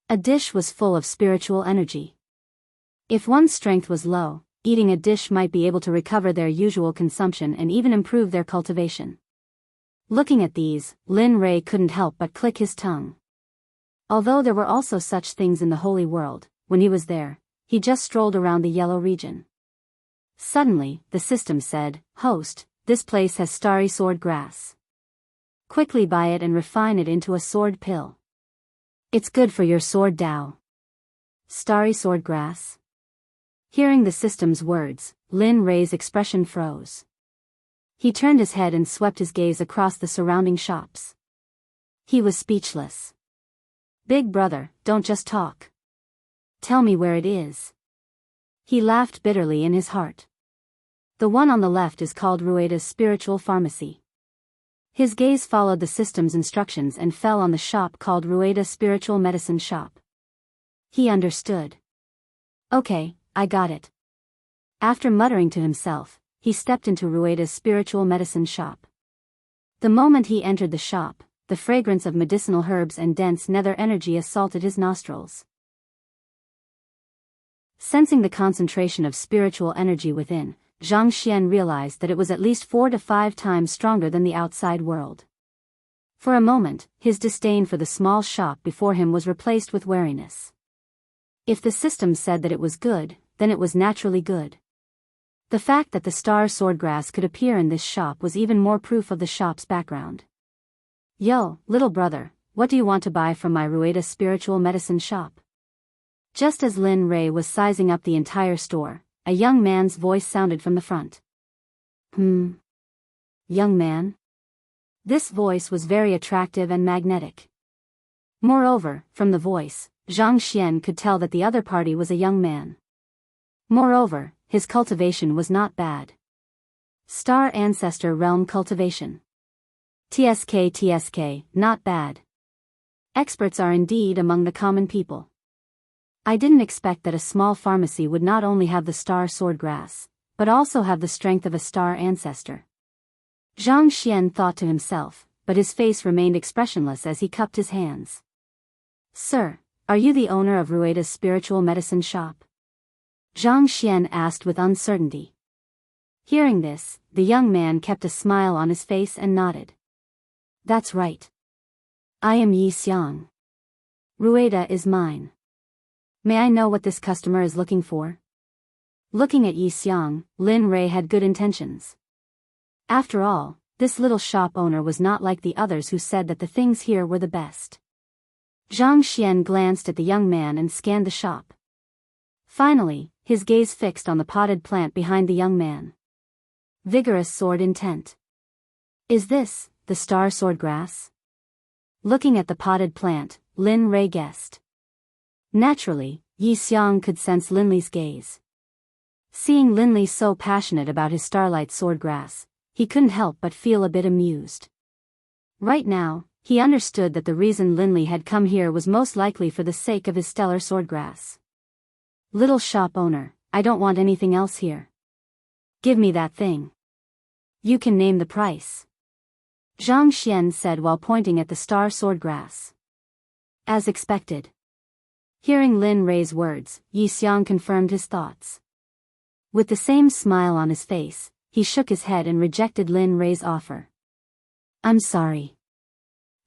A dish was full of spiritual energy. If one's strength was low, eating a dish might be able to recover their usual consumption and even improve their cultivation. Looking at these, Lin Rei couldn't help but click his tongue. Although there were also such things in the holy world, when he was there, he just strolled around the yellow region. Suddenly, the system said, "Host, this place has starry sword grass. Quickly buy it and refine it into a sword pill. It's good for your sword Dao. Starry sword grass? Hearing the system's words, Lin Rei's expression froze. He turned his head and swept his gaze across the surrounding shops. He was speechless. Big brother, don't just talk. Tell me where it is. He laughed bitterly in his heart. The one on the left is called Rueda's Spiritual Pharmacy. His gaze followed the system's instructions and fell on the shop called Rueda Spiritual Medicine Shop. He understood. Okay, I got it. After muttering to himself, he stepped into Rueda's Spiritual Medicine Shop. The moment he entered the shop, the fragrance of medicinal herbs and dense nether energy assaulted his nostrils. Sensing the concentration of spiritual energy within, Zhang Xian realized that it was at least 4 to 5 times stronger than the outside world. For a moment, his disdain for the small shop before him was replaced with wariness. If the system said that it was good, then it was naturally good. The fact that the star swordgrass could appear in this shop was even more proof of the shop's background. Yo, little brother, what do you want to buy from my Rueda Spiritual Medicine Shop? Just as Lin Rei was sizing up the entire store, a young man's voice sounded from the front. Young man? This voice was very attractive and magnetic. Moreover, from the voice, Zhang Xian could tell that the other party was a young man. Moreover, his cultivation was not bad. Star Ancestor Realm Cultivation. TSK, not bad. Experts are indeed among the common people. I didn't expect that a small pharmacy would not only have the star swordgrass, but also have the strength of a star ancestor. Zhang Xian thought to himself, but his face remained expressionless as he cupped his hands. Sir, are you the owner of Rueda's Spiritual Medicine Shop? Zhang Xian asked with uncertainty. Hearing this, the young man kept a smile on his face and nodded. That's right. I am Yi Xiang. Rueda is mine. May I know what this customer is looking for? Looking at Yi Xiang, Lin Rei had good intentions. After all, this little shop owner was not like the others who said that the things here were the best. Zhang Xian glanced at the young man and scanned the shop. Finally, his gaze fixed on the potted plant behind the young man. Vigorous sword intent. Is this the star swordgrass? Looking at the potted plant, Lin Rei guessed. Naturally, Yi Xiang could sense Linli's gaze. Seeing Linli so passionate about his starlight swordgrass, he couldn't help but feel a bit amused. Right now, he understood that the reason Linli had come here was most likely for the sake of his stellar swordgrass. Little shop owner, I don't want anything else here. Give me that thing. You can name the price. Zhang Xian said while pointing at the star swordgrass. As expected. Hearing Lin Rei's words, Yi Xiang confirmed his thoughts. With the same smile on his face, he shook his head and rejected Lin Rei's offer. I'm sorry.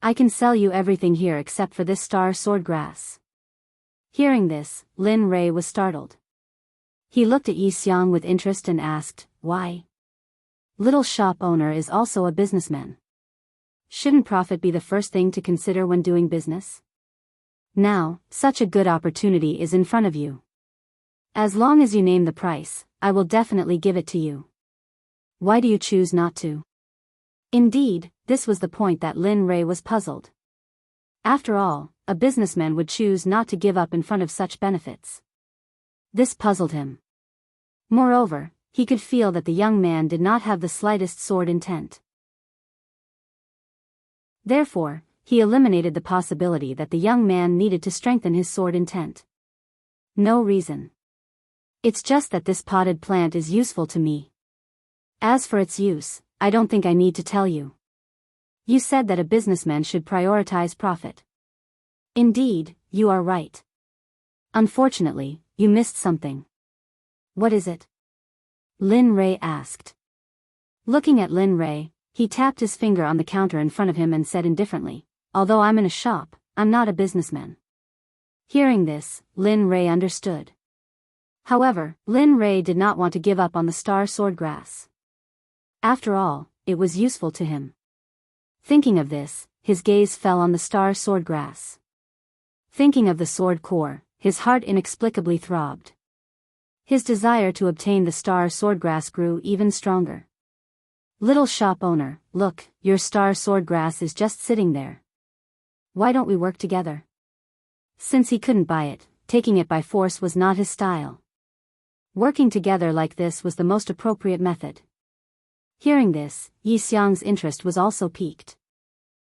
I can sell you everything here except for this star swordgrass. Hearing this, Lin Rei was startled. He looked at Yi Xiang with interest and asked, why? Little shop owner is also a businessman. Shouldn't profit be the first thing to consider when doing business? Now, such a good opportunity is in front of you. As long as you name the price, I will definitely give it to you. Why do you choose not to? Indeed, this was the point that Lin Rei was puzzled. After all, a businessman would choose not to give up in front of such benefits. This puzzled him. Moreover, he could feel that the young man did not have the slightest sword intent. Therefore, he eliminated the possibility that the young man needed to strengthen his sword intent. No reason. It's just that this potted plant is useful to me. As for its use, I don't think I need to tell you. You said that a businessman should prioritize profit. Indeed, you are right. Unfortunately, you missed something. What is it? Lin Rei asked. Looking at Lin Rei, he tapped his finger on the counter in front of him and said indifferently, although I'm in a shop, I'm not a businessman. Hearing this, Lin Rei understood. However, Lin Rei did not want to give up on the star swordgrass. After all, it was useful to him. Thinking of this, his gaze fell on the star swordgrass. Thinking of the sword core, his heart inexplicably throbbed. His desire to obtain the star swordgrass grew even stronger. Little shop owner, look, your star swordgrass is just sitting there. Why don't we work together? Since he couldn't buy it, taking it by force was not his style. Working together like this was the most appropriate method. Hearing this, Yi Xiang's interest was also piqued.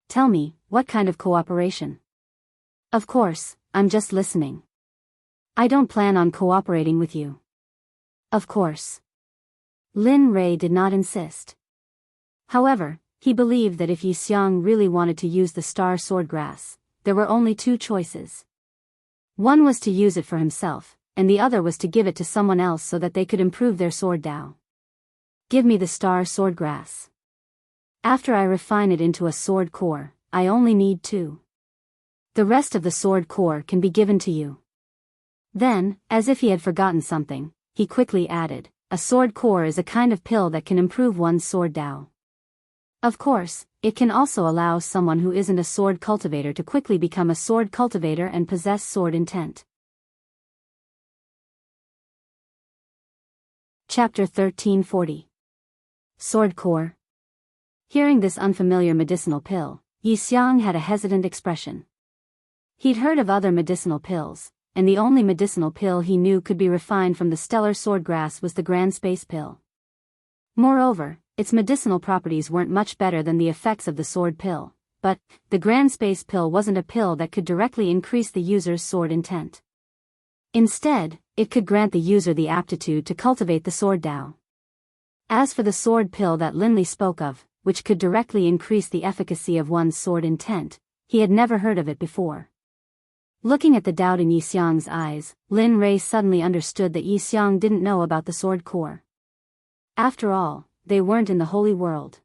Tell me, what kind of cooperation? Of course, I'm just listening. I don't plan on cooperating with you. Of course. Lin Rei did not insist. However, he believed that if Yi Xiang really wanted to use the star swordgrass, there were only two choices. One was to use it for himself, and the other was to give it to someone else so that they could improve their sword Dao. Give me the star swordgrass. After I refine it into a sword core, I only need 2. The rest of the sword core can be given to you. Then, as if he had forgotten something, he quickly added, a sword core is a kind of pill that can improve one's sword Dao. Of course, it can also allow someone who isn't a sword cultivator to quickly become a sword cultivator and possess sword intent. Chapter 1340. Sword Core. Hearing this unfamiliar medicinal pill, Yi Xiang had a hesitant expression. He'd heard of other medicinal pills, and the only medicinal pill he knew could be refined from the stellar swordgrass was the Grand Space Pill. Moreover, its medicinal properties weren't much better than the effects of the sword pill, but the Grand Space Pill wasn't a pill that could directly increase the user's sword intent. Instead, it could grant the user the aptitude to cultivate the sword Dao. As for the sword pill that Linley spoke of, which could directly increase the efficacy of one's sword intent, he had never heard of it before. Looking at the doubt in Yi Xiang's eyes, Lin Rei suddenly understood that Yi Xiang didn't know about the sword core. After all, they weren't in the Holy World.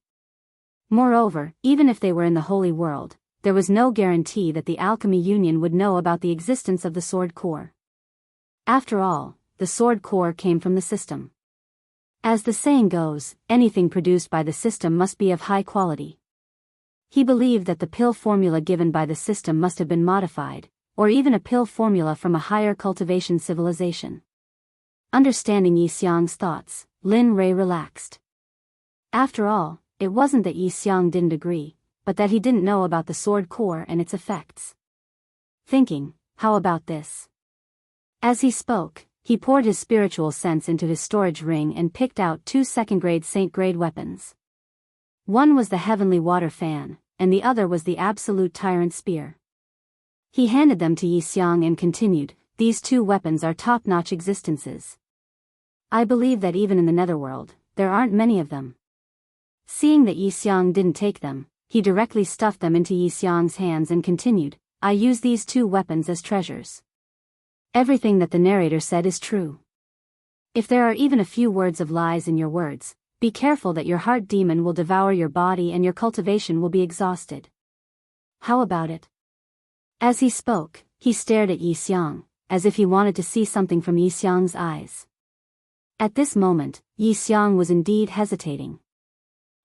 Moreover, even if they were in the Holy World, there was no guarantee that the Alchemy Union would know about the existence of the sword core. After all, the sword core came from the system. As the saying goes, anything produced by the system must be of high quality. He believed that the pill formula given by the system must have been modified, or even a pill formula from a higher cultivation civilization. Understanding Yi Xiang's thoughts, Lin Rei relaxed. After all, it wasn't that Yi Xiang didn't agree, but that he didn't know about the sword core and its effects. Thinking, how about this? As he spoke, he poured his spiritual sense into his storage ring and picked out 2 second-grade saint-grade weapons. One was the heavenly water fan, and the other was the absolute tyrant spear. He handed them to Yi Xiang and continued, these 2 weapons are top-notch existences. I believe that even in the netherworld, there aren't many of them. Seeing that Yi Xiang didn't take them, he directly stuffed them into Yi Xiang's hands and continued, I use these 2 weapons as treasures. Everything that the narrator said is true. If there are even a few words of lies in your words, be careful that your heart demon will devour your body and your cultivation will be exhausted. How about it? As he spoke, he stared at Yi Xiang, as if he wanted to see something from Yi Xiang's eyes. At this moment, Yi Xiang was indeed hesitating.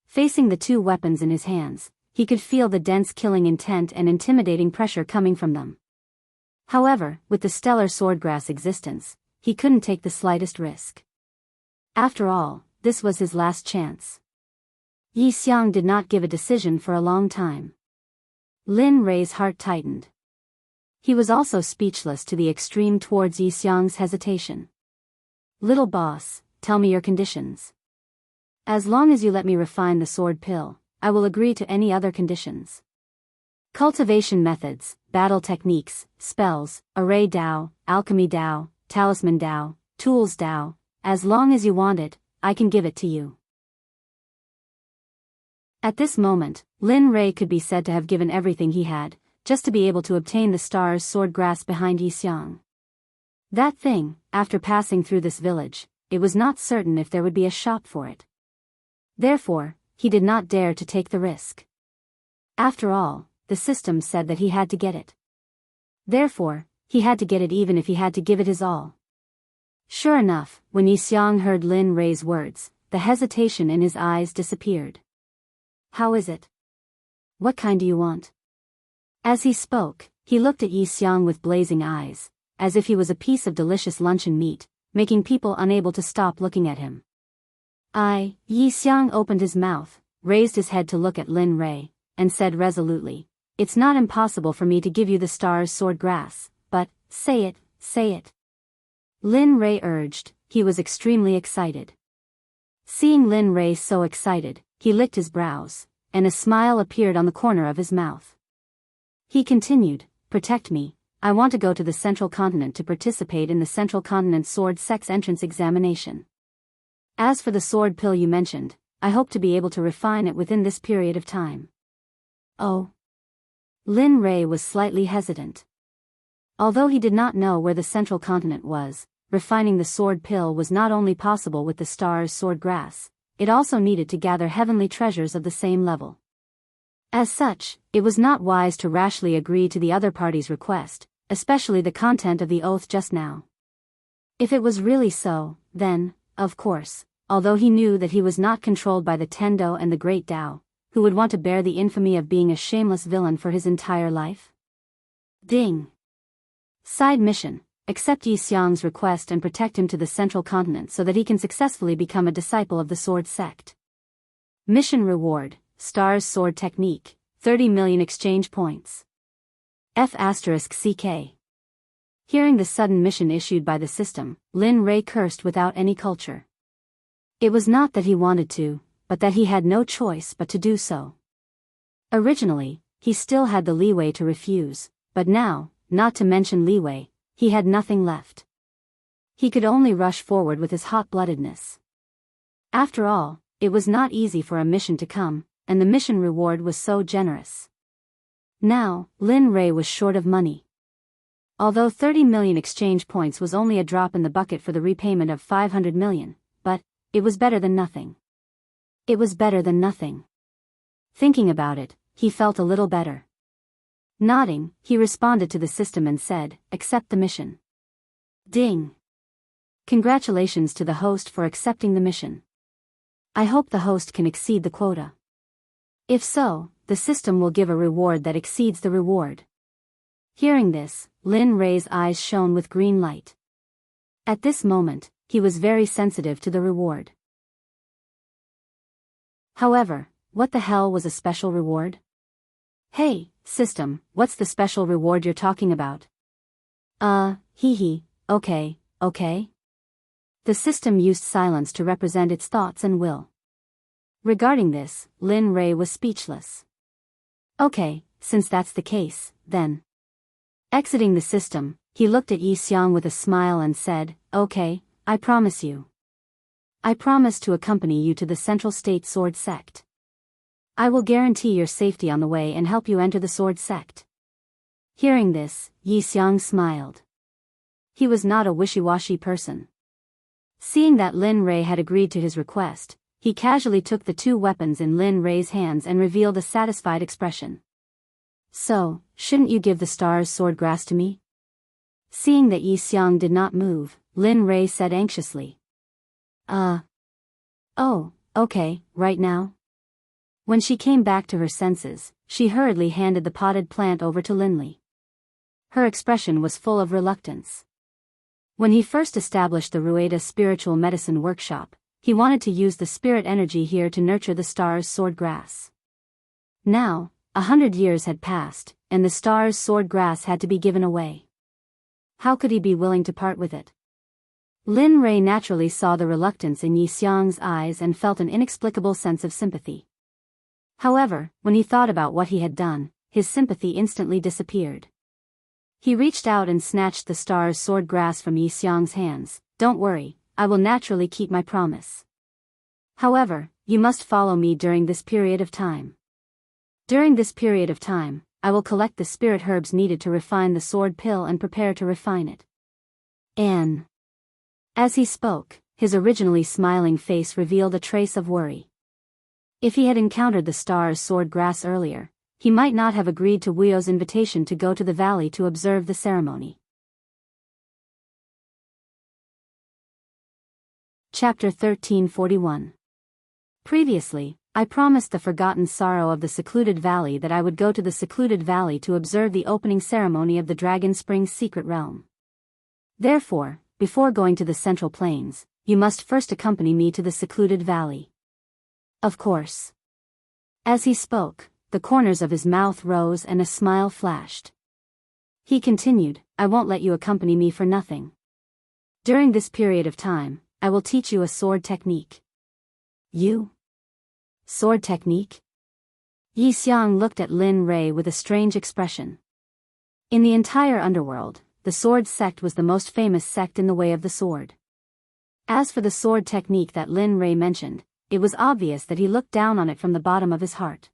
Facing the 2 weapons in his hands, he could feel the dense killing intent and intimidating pressure coming from them. However, with the stellar swordgrass existence, he couldn't take the slightest risk. After all, this was his last chance. Yi Xiang did not give a decision for a long time. Lin Rei's heart tightened. He was also speechless to the extreme towards Yi Xiang's hesitation. Little boss, tell me your conditions. As long as you let me refine the sword pill, I will agree to any other conditions. Cultivation methods, battle techniques, spells, array Dao, alchemy Dao, talisman Dao, tools Dao, as long as you want it, I can give it to you. At this moment, Lin Rei could be said to have given everything he had, just to be able to obtain the star's sword grasp behind Yi Xiang. That thing, after passing through this village, it was not certain if there would be a shop for it. Therefore, he did not dare to take the risk. After all, the system said that he had to get it. Therefore, he had to get it even if he had to give it his all. Sure enough, when Yi Xiang heard Lin Rei's words, the hesitation in his eyes disappeared. How is it? What kind do you want? As he spoke, he looked at Yi Xiang with blazing eyes, as if he was a piece of delicious luncheon meat, making people unable to stop looking at him. Yi Xiang opened his mouth, raised his head to look at Lin Rei, and said resolutely, "It's not impossible for me to give you the star's sword grass, but, say it, say it." Lin Rei urged. He was extremely excited. Seeing Lin Rei so excited, he licked his brows, and a smile appeared on the corner of his mouth. He continued, "Protect me, I want to go to the Central Continent to participate in the Central Continent Sword Sect's entrance examination. As for the sword pill you mentioned, I hope to be able to refine it within this period of time." Oh. Lin Rei was slightly hesitant. Although he did not know where the Central Continent was, refining the sword pill was not only possible with the star's sword grass, it also needed to gather heavenly treasures of the same level. As such, it was not wise to rashly agree to the other party's request, especially the content of the oath just now. If it was really so, then, of course, although he knew that he was not controlled by the Tendo and the Great Tao, who would want to bear the infamy of being a shameless villain for his entire life? Ding. Side mission. Accept Yi Xiang's request and protect him to the Central Continent so that he can successfully become a disciple of the Sword Sect. Mission reward, Star's Sword Technique, 30 million exchange points. F***CK. Hearing the sudden mission issued by the system, Lin Rei cursed without any culture. It was not that he wanted to, but that he had no choice but to do so. Originally, he still had the leeway to refuse, but now, not to mention leeway, he had nothing left. He could only rush forward with his hot-bloodedness. After all, it was not easy for a mission to come, and the mission reward was so generous. Now, Lin Rei was short of money. Although 30 million exchange points was only a drop in the bucket for the repayment of 500 million, but it was better than nothing. It was better than nothing. Thinking about it, he felt a little better. Nodding, he responded to the system and said, "Accept the mission." Ding. Congratulations to the host for accepting the mission. I hope the host can exceed the quota. If so, the system will give a reward that exceeds the reward. Hearing this, Lin Rei's eyes shone with green light. At this moment, he was very sensitive to the reward. However, what the hell was a special reward? Hey, system, what's the special reward you're talking about? Okay. The system used silence to represent its thoughts and will. Regarding this, Lin Rei was speechless. Okay, since that's the case, then. Exiting the system, he looked at Yi Xiang with a smile and said, "Okay, I promise you. I promise to accompany you to the Central State Sword Sect. I will guarantee your safety on the way and help you enter the Sword Sect." Hearing this, Yi Xiang smiled. He was not a wishy-washy person. Seeing that Lin Rei had agreed to his request, he casually took the two weapons in Lin Rei's hands and revealed a satisfied expression. "So, shouldn't you give the star's sword grass to me?" Seeing that Yi Xiang did not move, Lin Rei said anxiously. Oh, okay, right now?" When she came back to her senses, she hurriedly handed the potted plant over to Linley. Her expression was full of reluctance. When he first established the Rueda Spiritual Medicine Workshop, he wanted to use the spirit energy here to nurture the star's sword grass. Now, 100 years had passed, and the star's sword grass had to be given away. How could he be willing to part with it? Lin Rei naturally saw the reluctance in Yi Xiang's eyes and felt an inexplicable sense of sympathy. However, when he thought about what he had done, his sympathy instantly disappeared. He reached out and snatched the star's sword grass from Yi Xiang's hands. "Don't worry, I will naturally keep my promise. However, you must follow me during this period of time. During this period of time, I will collect the spirit herbs needed to refine the sword pill and prepare to refine it." As he spoke, his originally smiling face revealed a trace of worry. If he had encountered the star's sword grass earlier, he might not have agreed to Wuyo's invitation to go to the valley to observe the ceremony. Chapter 1341. Previously, I promised the forgotten sorrow of the secluded valley that I would go to the secluded valley to observe the opening ceremony of the Dragon Spring's secret realm. Therefore, before going to the Central Plains, you must first accompany me to the secluded valley. Of course. As he spoke, the corners of his mouth rose and a smile flashed. He continued, I won't let you accompany me for nothing. During this period of time, I will teach you a sword technique. You? Sword technique? Yi Xiang looked at Lin Rei with a strange expression. In the entire underworld, the sword sect was the most famous sect in the way of the sword. As for the sword technique that Lin Rei mentioned, it was obvious that he looked down on it from the bottom of his heart.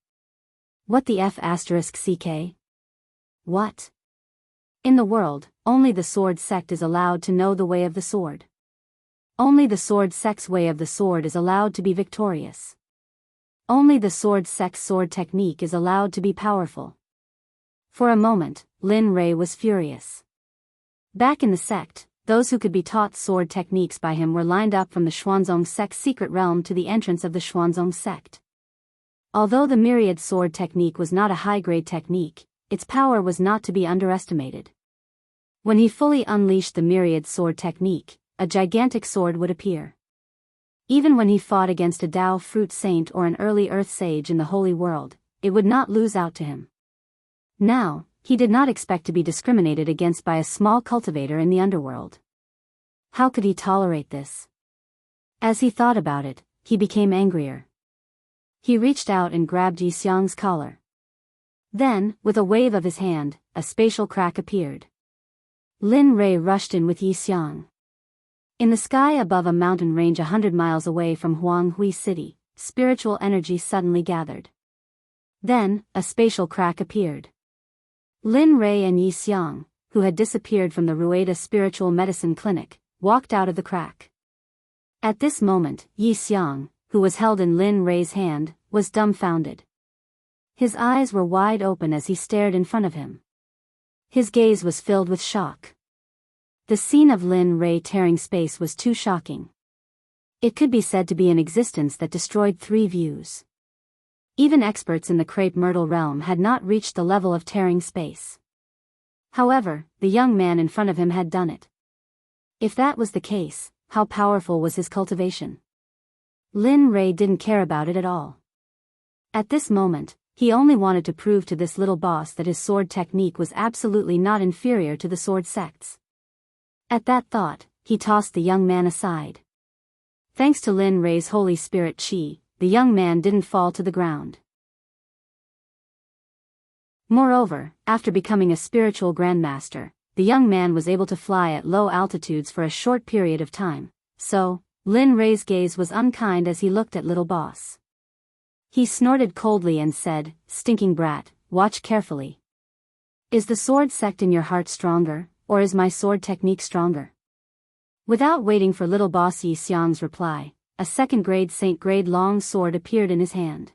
What the F***ck? What? In the world, only the sword sect is allowed to know the way of the sword. Only the sword sect's way of the sword is allowed to be victorious. Only the sword sect's sword technique is allowed to be powerful. For a moment, Lin Rei was furious. Back in the sect, those who could be taught sword techniques by him were lined up from the Xuanzong sect's secret realm to the entrance of the Xuanzong sect. Although the myriad sword technique was not a high-grade technique, its power was not to be underestimated. When he fully unleashed the myriad sword technique, a gigantic sword would appear. Even when he fought against a Dao fruit saint or an early earth sage in the holy world, it would not lose out to him. Now, he did not expect to be discriminated against by a small cultivator in the underworld. How could he tolerate this? As he thought about it, he became angrier. He reached out and grabbed Yi Xiang's collar. Then, with a wave of his hand, a spatial crack appeared. Lin Rei rushed in with Yi Xiang. In the sky above a mountain range 100 miles away from Huanghui City, spiritual energy suddenly gathered. Then, a spatial crack appeared. Lin Rei and Yi Xiang, who had disappeared from the Rueda Spiritual Medicine Clinic, walked out of the crack. At this moment, Yi Xiang, who was held in Lin Rei's hand, was dumbfounded. His eyes were wide open as he stared in front of him. His gaze was filled with shock. The scene of Lin Rei tearing space was too shocking. It could be said to be an existence that destroyed 3 views. Even experts in the crepe myrtle realm had not reached the level of tearing space. However, the young man in front of him had done it. If that was the case, how powerful was his cultivation? Lin Rei didn't care about it at all. At this moment, he only wanted to prove to this little boss that his sword technique was absolutely not inferior to the sword sect's. At that thought, he tossed the young man aside. Thanks to Lin Rei's Holy Spirit Qi, the young man didn't fall to the ground. Moreover, after becoming a spiritual grandmaster, the young man was able to fly at low altitudes for a short period of time, so, Lin Rei's gaze was unkind as he looked at little boss. He snorted coldly and said, "Stinking brat, watch carefully. Is the sword sect in your heart stronger, or is my sword technique stronger?" Without waiting for little boss Yi Xiang's reply, a second-grade saint-grade long sword appeared in his hand.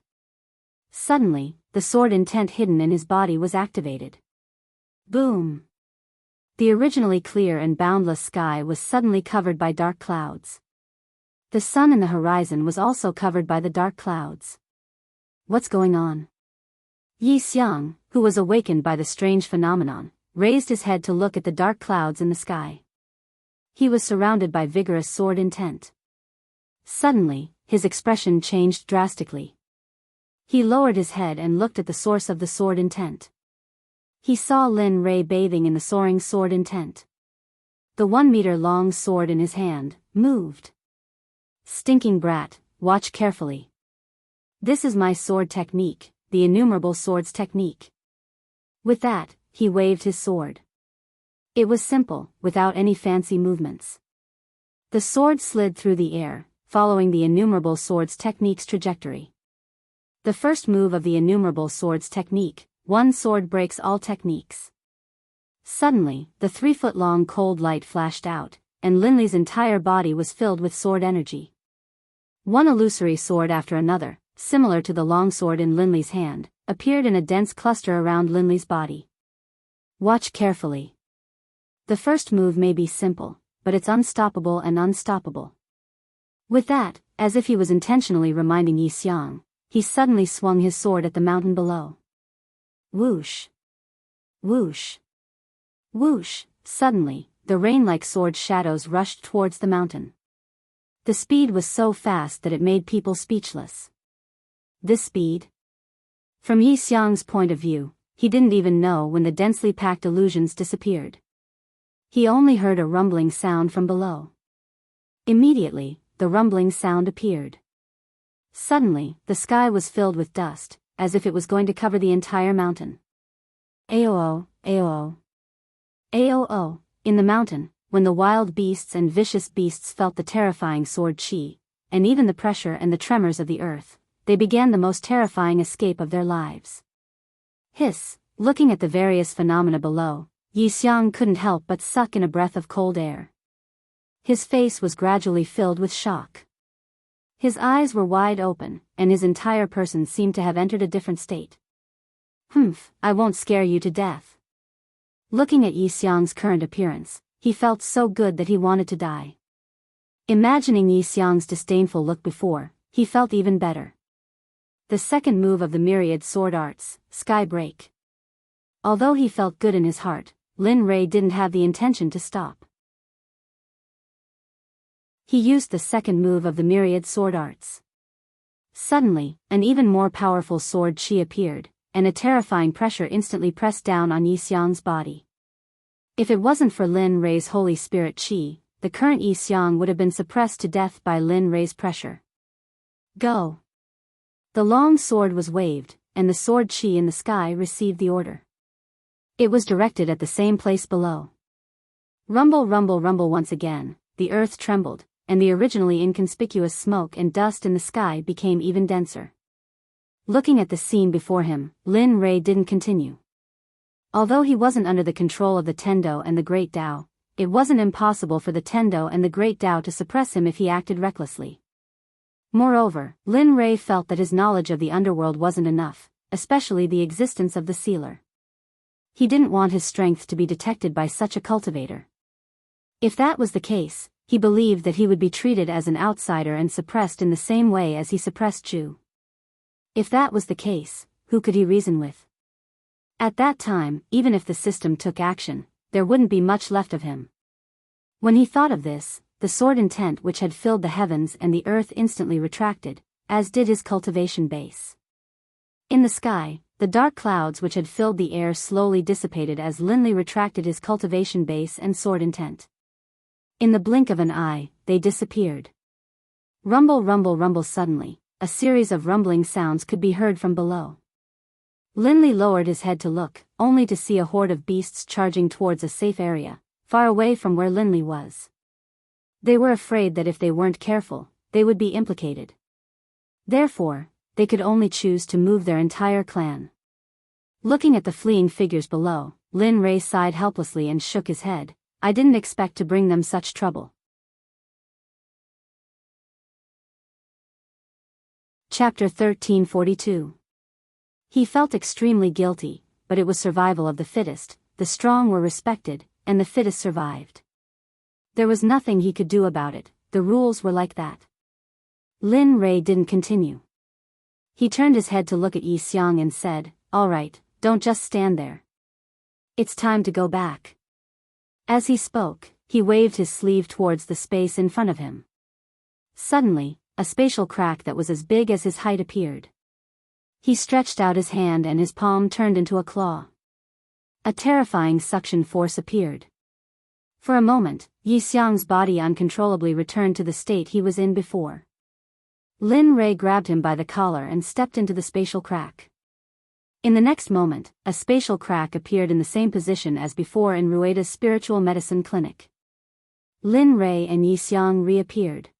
Suddenly, the sword intent hidden in his body was activated. Boom! The originally clear and boundless sky was suddenly covered by dark clouds. The sun in the horizon was also covered by the dark clouds. What's going on? Yi Xiang, who was awakened by the strange phenomenon, raised his head to look at the dark clouds in the sky. He was surrounded by vigorous sword intent. Suddenly, his expression changed drastically. He lowered his head and looked at the source of the sword intent. He saw Lin Rei bathing in the soaring sword intent. The 1-meter-long sword in his hand moved. "Stinking brat, watch carefully. This is my sword technique, the innumerable swords technique." With that, he waved his sword. It was simple, without any fancy movements. The sword slid through the air, following the innumerable swords technique's trajectory. The first move of the innumerable swords technique, one sword breaks all techniques. Suddenly, the 3-foot-long cold light flashed out, and Linley's entire body was filled with sword energy. One illusory sword after another, similar to the longsword in Linley's hand, appeared in a dense cluster around Linley's body. Watch carefully. The first move may be simple, but it's unstoppable and unstoppable. With that, as if he was intentionally reminding Yi Xiang, he suddenly swung his sword at the mountain below. Whoosh! Whoosh! Whoosh! Suddenly, the rain-like sword shadows rushed towards the mountain. The speed was so fast that it made people speechless. This speed? From Yi Xiang's point of view, he didn't even know when the densely packed illusions disappeared. He only heard a rumbling sound from below. Immediately, the rumbling sound appeared. Suddenly, the sky was filled with dust, as if it was going to cover the entire mountain. Aoo, aoo. Aoo, in the mountain, when the wild beasts and vicious beasts felt the terrifying sword chi, and even the pressure and the tremors of the earth, they began the most terrifying escape of their lives. Hiss, looking at the various phenomena below, Yi Xiang couldn't help but suck in a breath of cold air. His face was gradually filled with shock. His eyes were wide open, and his entire person seemed to have entered a different state. Humph, I won't scare you to death. Looking at Yi Xiang's current appearance, he felt so good that he wanted to die. Imagining Yi Xiang's disdainful look before, he felt even better. The second move of the myriad sword arts, Sky Break. Although he felt good in his heart, Lin Rei didn't have the intention to stop. He used the second move of the myriad sword arts. Suddenly, an even more powerful sword chi appeared, and a terrifying pressure instantly pressed down on Yi Xiang's body. If it wasn't for Lin Rei's Holy Spirit chi, the current Yi Xiang would have been suppressed to death by Lin Rei's pressure. Go! The long sword was waved, and the sword chi in the sky received the order. It was directed at the same place below. Rumble, rumble, rumble once again, the earth trembled, and the originally inconspicuous smoke and dust in the sky became even denser. Looking at the scene before him, Lin Rei didn't continue. Although he wasn't under the control of the Tendo and the Great Tao, it wasn't impossible for the Tendo and the Great Tao to suppress him if he acted recklessly. Moreover, Lin Rei felt that his knowledge of the underworld wasn't enough, especially the existence of the sealer. He didn't want his strength to be detected by such a cultivator. If that was the case, he believed that he would be treated as an outsider and suppressed in the same way as he suppressed Zhu. If that was the case, who could he reason with? At that time, even if the system took action, there wouldn't be much left of him. When he thought of this, the sword intent which had filled the heavens and the earth instantly retracted, as did his cultivation base. In the sky, the dark clouds which had filled the air slowly dissipated as Lin Rei retracted his cultivation base and sword intent. In the blink of an eye, they disappeared. Rumble, rumble, rumble. Suddenly, a series of rumbling sounds could be heard from below. Lin Rei lowered his head to look, only to see a horde of beasts charging towards a safe area, far away from where Lin Rei was. They were afraid that if they weren't careful, they would be implicated. Therefore, they could only choose to move their entire clan. Looking at the fleeing figures below, Lin Rei sighed helplessly and shook his head. I didn't expect to bring them such trouble. Chapter 1342. He felt extremely guilty, but it was survival of the fittest, the strong were respected, and the fittest survived. There was nothing he could do about it, the rules were like that. Lin Rei didn't continue. He turned his head to look at Yi Xiang and said, "All right, don't just stand there. It's time to go back." As he spoke, he waved his sleeve towards the space in front of him. Suddenly, a spatial crack that was as big as his height appeared. He stretched out his hand and his palm turned into a claw. A terrifying suction force appeared. For a moment, Yi Xiang's body uncontrollably returned to the state he was in before. Lin Rei grabbed him by the collar and stepped into the spatial crack. In the next moment, a spatial crack appeared in the same position as before in Rueda's spiritual medicine clinic. Lin Rei and Yi Xiang reappeared.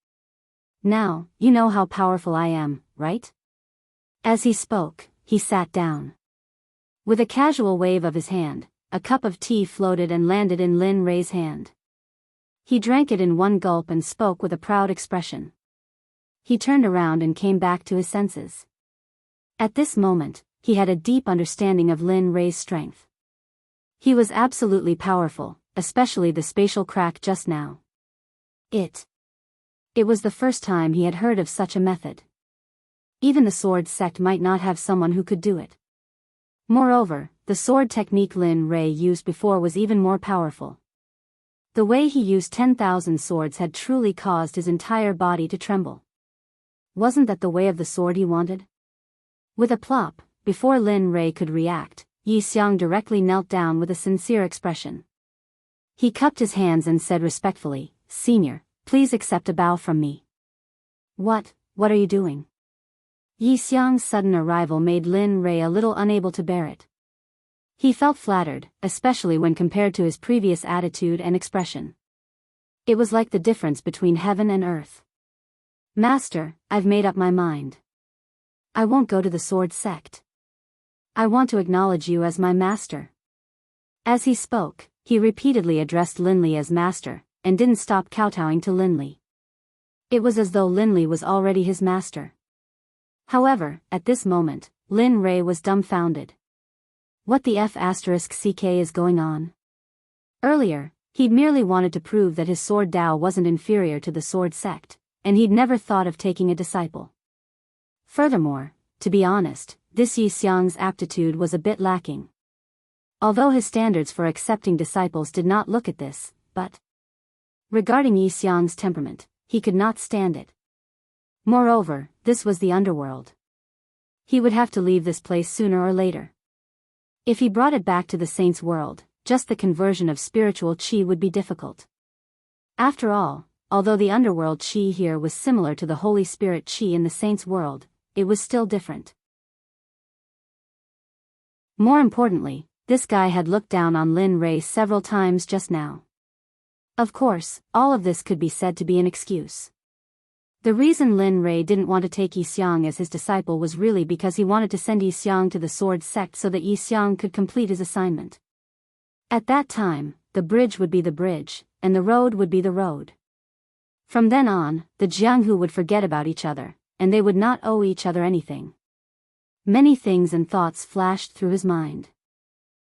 "Now, you know how powerful I am, right?" As he spoke, he sat down. With a casual wave of his hand, a cup of tea floated and landed in Lin Rei's hand. He drank it in one gulp and spoke with a proud expression. He turned around and came back to his senses. At this moment, he had a deep understanding of Lin Rei's strength. He was absolutely powerful, especially the spatial crack just now. It It was the first time he had heard of such a method. Even the sword sect might not have someone who could do it. Moreover, the sword technique Lin Rei used before was even more powerful. The way he used 10,000 swords had truly caused his entire body to tremble. Wasn't that the way of the sword he wanted? With a plop, before Lin Rei could react, Yi Xiang directly knelt down with a sincere expression. He cupped his hands and said respectfully, "Senior, please accept a bow from me." What are you doing?" Yi Xiang's sudden arrival made Lin Rei a little unable to bear it. He felt flattered, especially when compared to his previous attitude and expression. It was like the difference between heaven and earth. "Master, I've made up my mind. I won't go to the sword sect. I want to acknowledge you as my master." As he spoke, he repeatedly addressed Linli as master, and didn't stop kowtowing to Linli. It was as though Linli was already his master. However, at this moment, Lin Rei was dumbfounded. What the F***ck is going on? Earlier, he'd merely wanted to prove that his sword Dao wasn't inferior to the sword sect, and he'd never thought of taking a disciple. Furthermore, to be honest, this Yi Xiang's aptitude was a bit lacking. Although his standards for accepting disciples did not look at this, but regarding Yi Xiang's temperament, he could not stand it. Moreover, this was the underworld. He would have to leave this place sooner or later. If he brought it back to the saints' world, just the conversion of spiritual qi would be difficult. After all, although the underworld qi here was similar to the Holy Spirit qi in the saints' world, it was still different. More importantly, this guy had looked down on Lin Rei several times just now. Of course, all of this could be said to be an excuse. The reason Lin Rei didn't want to take Yi Xiang as his disciple was really because he wanted to send Yi Xiang to the sword sect so that Yi Xiang could complete his assignment. At that time, the bridge would be the bridge, and the road would be the road. From then on, the Jianghu would forget about each other, and they would not owe each other anything. Many things and thoughts flashed through his mind.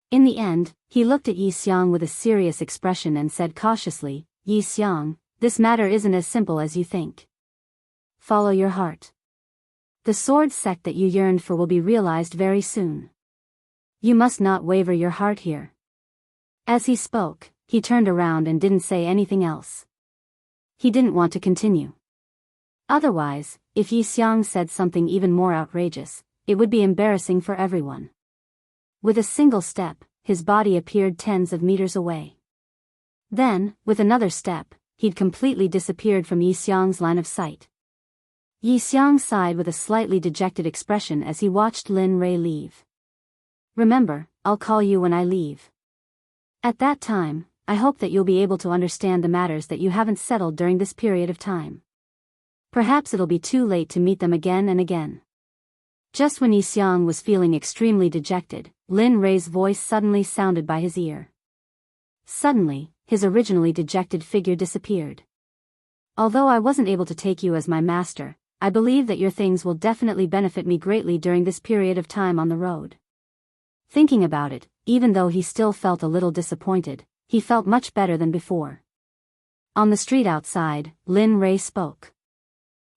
In the end, he looked at Yi Xiang with a serious expression and said cautiously, "Yi Xiang, this matter isn't as simple as you think. Follow your heart. The sword sect that you yearned for will be realized very soon. You must not waver your heart here." As he spoke, he turned around and didn't say anything else. He didn't want to continue. Otherwise, if Yi Xiang said something even more outrageous, it would be embarrassing for everyone. With a single step, his body appeared tens of meters away. Then, with another step, he'd completely disappeared from Yi Xiang's line of sight. Yi Xiang sighed with a slightly dejected expression as he watched Lin Rei leave. "Remember, I'll call you when I leave. At that time, I hope that you'll be able to understand the matters that you haven't settled during this period of time. Perhaps it'll be too late to meet them again and again." Just when Yi Xiang was feeling extremely dejected, Lin Rei's voice suddenly sounded by his ear. Suddenly, his originally dejected figure disappeared. "Although I wasn't able to take you as my master, I believe that your things will definitely benefit me greatly during this period of time on the road." Thinking about it, even though he still felt a little disappointed, he felt much better than before. On the street outside, Lin Rei spoke.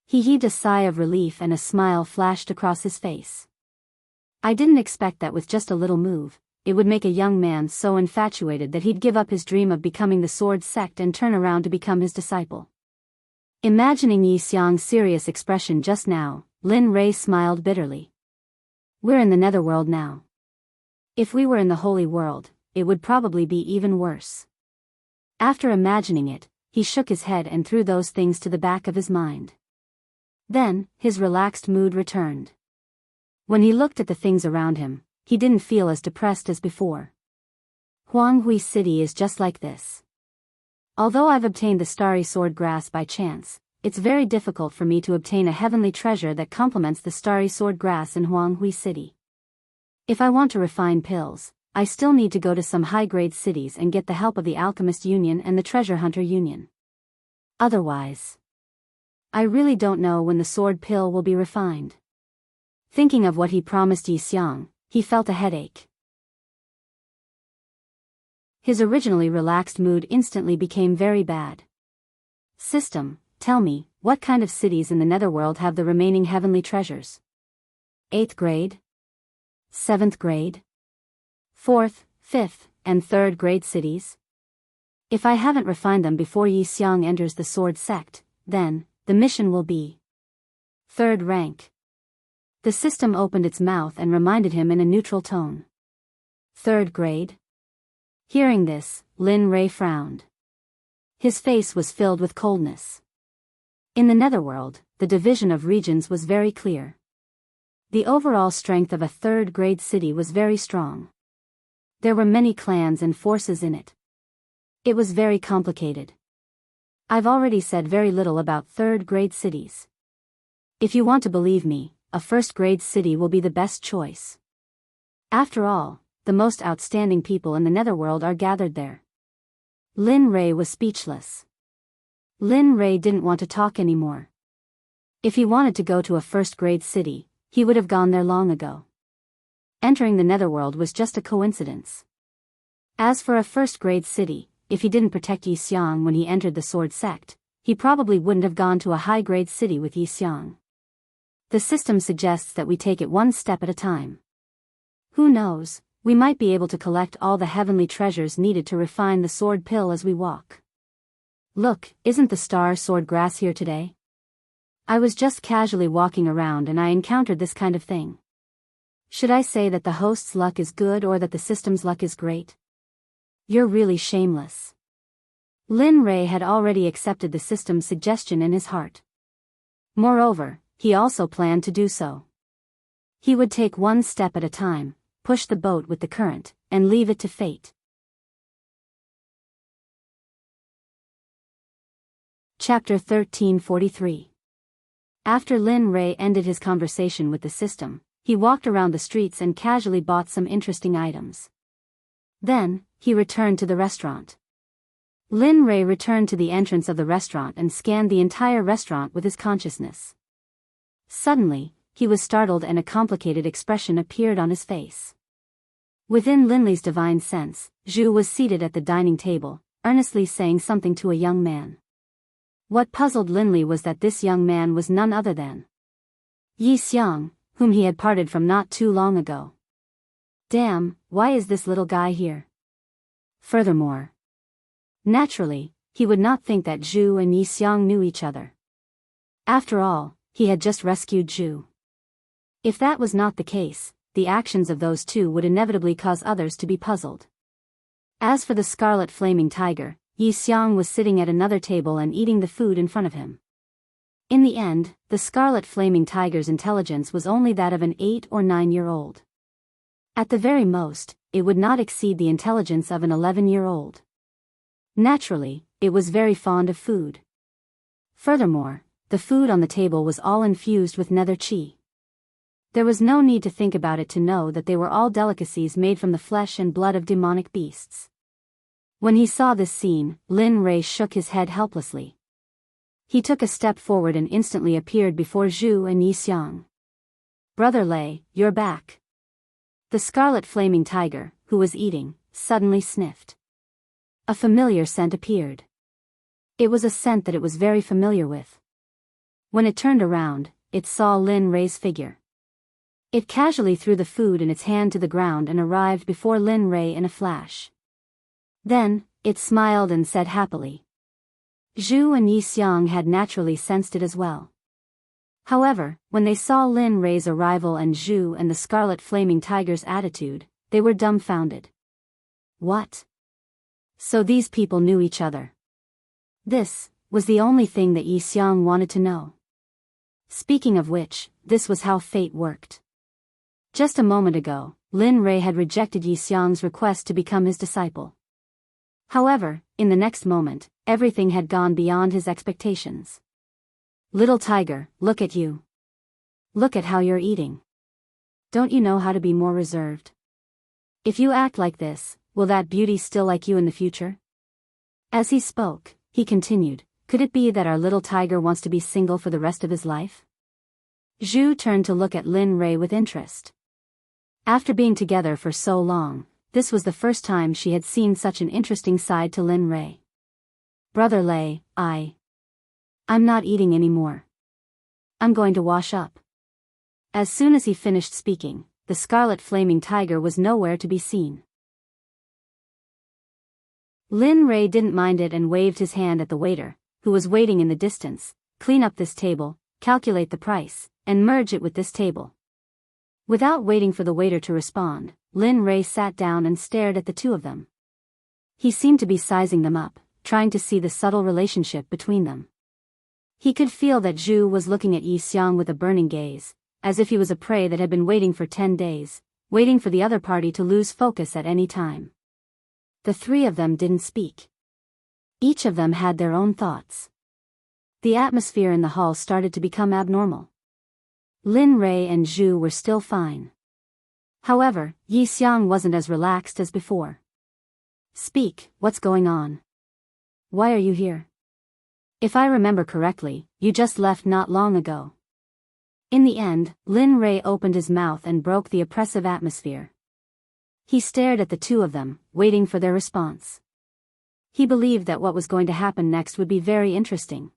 He heaved a sigh of relief and a smile flashed across his face. "I didn't expect that with just a little move, it would make a young man so infatuated that he'd give up his dream of becoming the sword sect and turn around to become his disciple." Imagining Yi Xiang's serious expression just now, Lin Rei smiled bitterly. "We're in the netherworld now. If we were in the holy world, it would probably be even worse." After imagining it, he shook his head and threw those things to the back of his mind. Then, his relaxed mood returned. When he looked at the things around him, he didn't feel as depressed as before. Jianghu City is just like this. Although I've obtained the starry sword grass by chance, it's very difficult for me to obtain a heavenly treasure that complements the starry sword grass in Jianghu City. If I want to refine pills, I still need to go to some high-grade cities and get the help of the Alchemist Union and the Treasure Hunter Union. Otherwise, I really don't know when the sword pill will be refined. Thinking of what he promised Yi Xiang, he felt a headache. His originally relaxed mood instantly became very bad. "System, tell me, what kind of cities in the netherworld have the remaining heavenly treasures? 8th grade? 7th grade? 4th, 5th, and 3rd grade cities? If I haven't refined them before Yi Xiang enters the sword sect, then, the mission will be 3rd rank. The system opened its mouth and reminded him in a neutral tone. 3rd grade? Hearing this, Lin Rei frowned. His face was filled with coldness. In the netherworld, the division of regions was very clear. The overall strength of a 3rd grade city was very strong. There were many clans and forces in it. It was very complicated. I've already said very little about 3rd grade cities. If you want to believe me, a 1st grade city will be the best choice. After all, the most outstanding people in the netherworld are gathered there. Lin Rei was speechless. Lin Rei didn't want to talk anymore. If he wanted to go to a 1st grade city, he would have gone there long ago. Entering the netherworld was just a coincidence. As for a 1st grade city, if he didn't protect Yi Xiang when he entered the sword sect, he probably wouldn't have gone to a high grade city with Yi Xiang. The system suggests that we take it one step at a time. Who knows, we might be able to collect all the heavenly treasures needed to refine the sword pill as we walk. Look, isn't the star sword grass here today? I was just casually walking around and I encountered this kind of thing. Should I say that the host's luck is good or that the system's luck is great? You're really shameless. Lin Rei had already accepted the system's suggestion in his heart. Moreover, he also planned to do so. He would take one step at a time, push the boat with the current, and leave it to fate. Chapter 1343. After Lin Rei ended his conversation with the system, he walked around the streets and casually bought some interesting items. Then, he returned to the restaurant. Lin Rei returned to the entrance of the restaurant and scanned the entire restaurant with his consciousness. Suddenly, he was startled and a complicated expression appeared on his face. Within Linley's divine sense, Zhu was seated at the dining table, earnestly saying something to a young man. What puzzled Linley was that this young man was none other than Yi Xiang, whom he had parted from not too long ago. Damn, why is this little guy here? Furthermore, naturally, he would not think that Zhu and Yi Xiang knew each other. After all, he had just rescued Zhu. If that was not the case, the actions of those two would inevitably cause others to be puzzled. As for the scarlet flaming tiger, Yi Xiang was sitting at another table and eating the food in front of him. In the end, the scarlet flaming tiger's intelligence was only that of an 8 or 9-year-old. At the very most, it would not exceed the intelligence of an 11-year-old. Naturally, it was very fond of food. Furthermore, the food on the table was all infused with nether qi. There was no need to think about it to know that they were all delicacies made from the flesh and blood of demonic beasts. When he saw this scene, Lin Rei shook his head helplessly. He took a step forward and instantly appeared before Zhu and Yi Xiang. Brother Lei, you're back. The scarlet flaming tiger, who was eating, suddenly sniffed. A familiar scent appeared. It was a scent that it was very familiar with. When it turned around, it saw Lin Rei's figure. It casually threw the food in its hand to the ground and arrived before Lin Rei in a flash. Then, it smiled and said happily. Zhu and Yi Xiang had naturally sensed it as well. However, when they saw Lin Rei's arrival and Zhu and the scarlet flaming tiger's attitude, they were dumbfounded. What? So these people knew each other. This was the only thing that Yi Xiang wanted to know. Speaking of which, this was how fate worked. Just a moment ago, Lin Rei had rejected Yi Xiang's request to become his disciple. However, in the next moment, everything had gone beyond his expectations. Little tiger, look at you. Look at how you're eating. Don't you know how to be more reserved? If you act like this, will that beauty still like you in the future? As he spoke, he continued, could it be that our little tiger wants to be single for the rest of his life? Zhu turned to look at Lin Rei with interest. After being together for so long, this was the first time she had seen such an interesting side to Lin Rei. Brother Lei, I I'm not eating anymore. I'm going to wash up. As soon as he finished speaking, the scarlet flaming tiger was nowhere to be seen. Lin Rei didn't mind it and waved his hand at the waiter, who was waiting in the distance. Clean up this table, calculate the price, and merge it with this table. Without waiting for the waiter to respond, Lin Rei sat down and stared at the two of them. He seemed to be sizing them up, trying to see the subtle relationship between them. He could feel that Zhu was looking at Yi Xiang with a burning gaze, as if he was a prey that had been waiting for 10 days, waiting for the other party to lose focus at any time. The three of them didn't speak. Each of them had their own thoughts. The atmosphere in the hall started to become abnormal. Lin Rei and Zhu were still fine. However, Yi Xiang wasn't as relaxed as before. Speak, what's going on? Why are you here? If I remember correctly, you just left not long ago. In the end, Lin Rei opened his mouth and broke the oppressive atmosphere. He stared at the two of them, waiting for their response. He believed that what was going to happen next would be very interesting.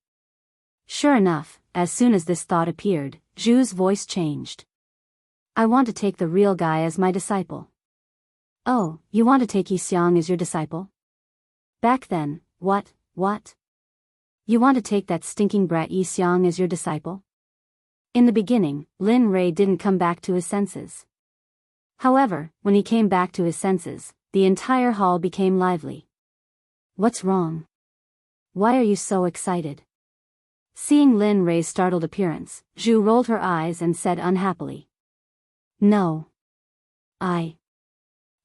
Sure enough, as soon as this thought appeared, Zhu's voice changed. I want to take the real guy as my disciple. Oh, you want to take Yi Xiang as your disciple? Back then, what? You want to take that stinking brat Yi Xiang as your disciple? In the beginning, Lin Rei didn't come back to his senses. However, when he came back to his senses, the entire hall became lively. What's wrong? Why are you so excited? Seeing Lin Rei's startled appearance, Zhu rolled her eyes and said unhappily. No.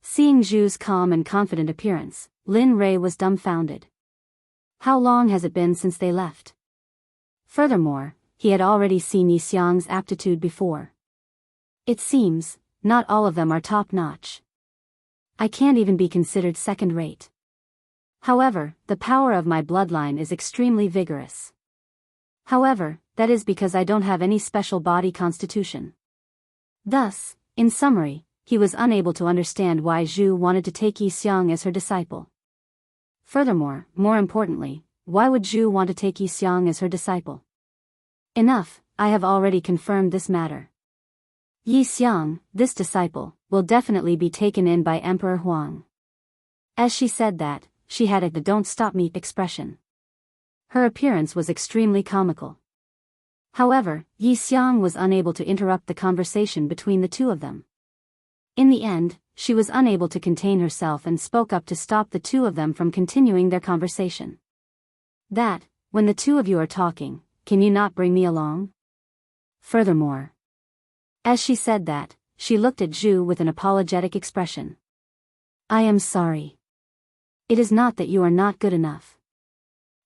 Seeing Zhu's calm and confident appearance, Lin Rei was dumbfounded. How long has it been since they left? Furthermore, he had already seen Yi Xiang's aptitude before. It seems, not all of them are top-notch. I can't even be considered second-rate. However, the power of my bloodline is extremely vigorous. However, that is because I don't have any special body constitution. Thus, in summary, he was unable to understand why Zhu wanted to take Yi Xiang as her disciple. Furthermore, more importantly, why would Zhu want to take Yi Xiang as her disciple? Enough, I have already confirmed this matter. Yi Xiang, this disciple, will definitely be taken in by Emperor Huang. As she said that, she had a "don't stop me" expression. Her appearance was extremely comical. However, Yi Xiang was unable to interrupt the conversation between the two of them. In the end, she was unable to contain herself and spoke up to stop the two of them from continuing their conversation. When the two of you are talking, can you not bring me along? Furthermore. As she said that, she looked at Zhu with an apologetic expression. I am sorry. It is not that you are not good enough.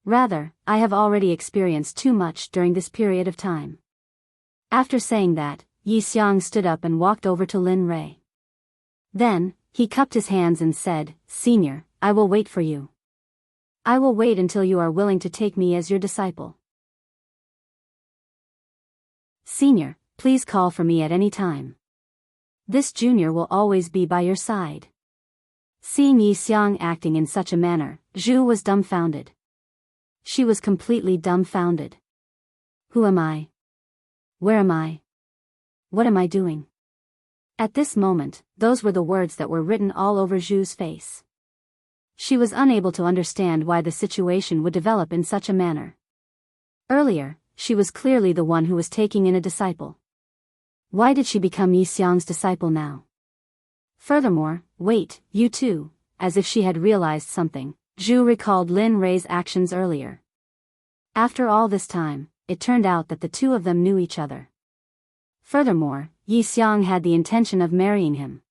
Rather, I have already experienced too much during this period of time. After saying that, Yi Xiang stood up and walked over to Lin Rei. Then, he cupped his hands and said, Senior, I will wait for you. I will wait until you are willing to take me as your disciple. Senior, please call for me at any time. This junior will always be by your side. Seeing Yi Xiang acting in such a manner, Zhu was dumbfounded. She was completely dumbfounded. Who am I? Where am I? What am I doing? At this moment, those were the words that were written all over Zhu's face. She was unable to understand why the situation would develop in such a manner. Earlier, she was clearly the one who was taking in a disciple. Why did she become Yi Xiang's disciple now? Furthermore, wait, you too, as if she had realized something, Zhu recalled Lin Rei's actions earlier. After all this time, it turned out that the two of them knew each other. Furthermore, Yi Xiang had the intention of marrying him.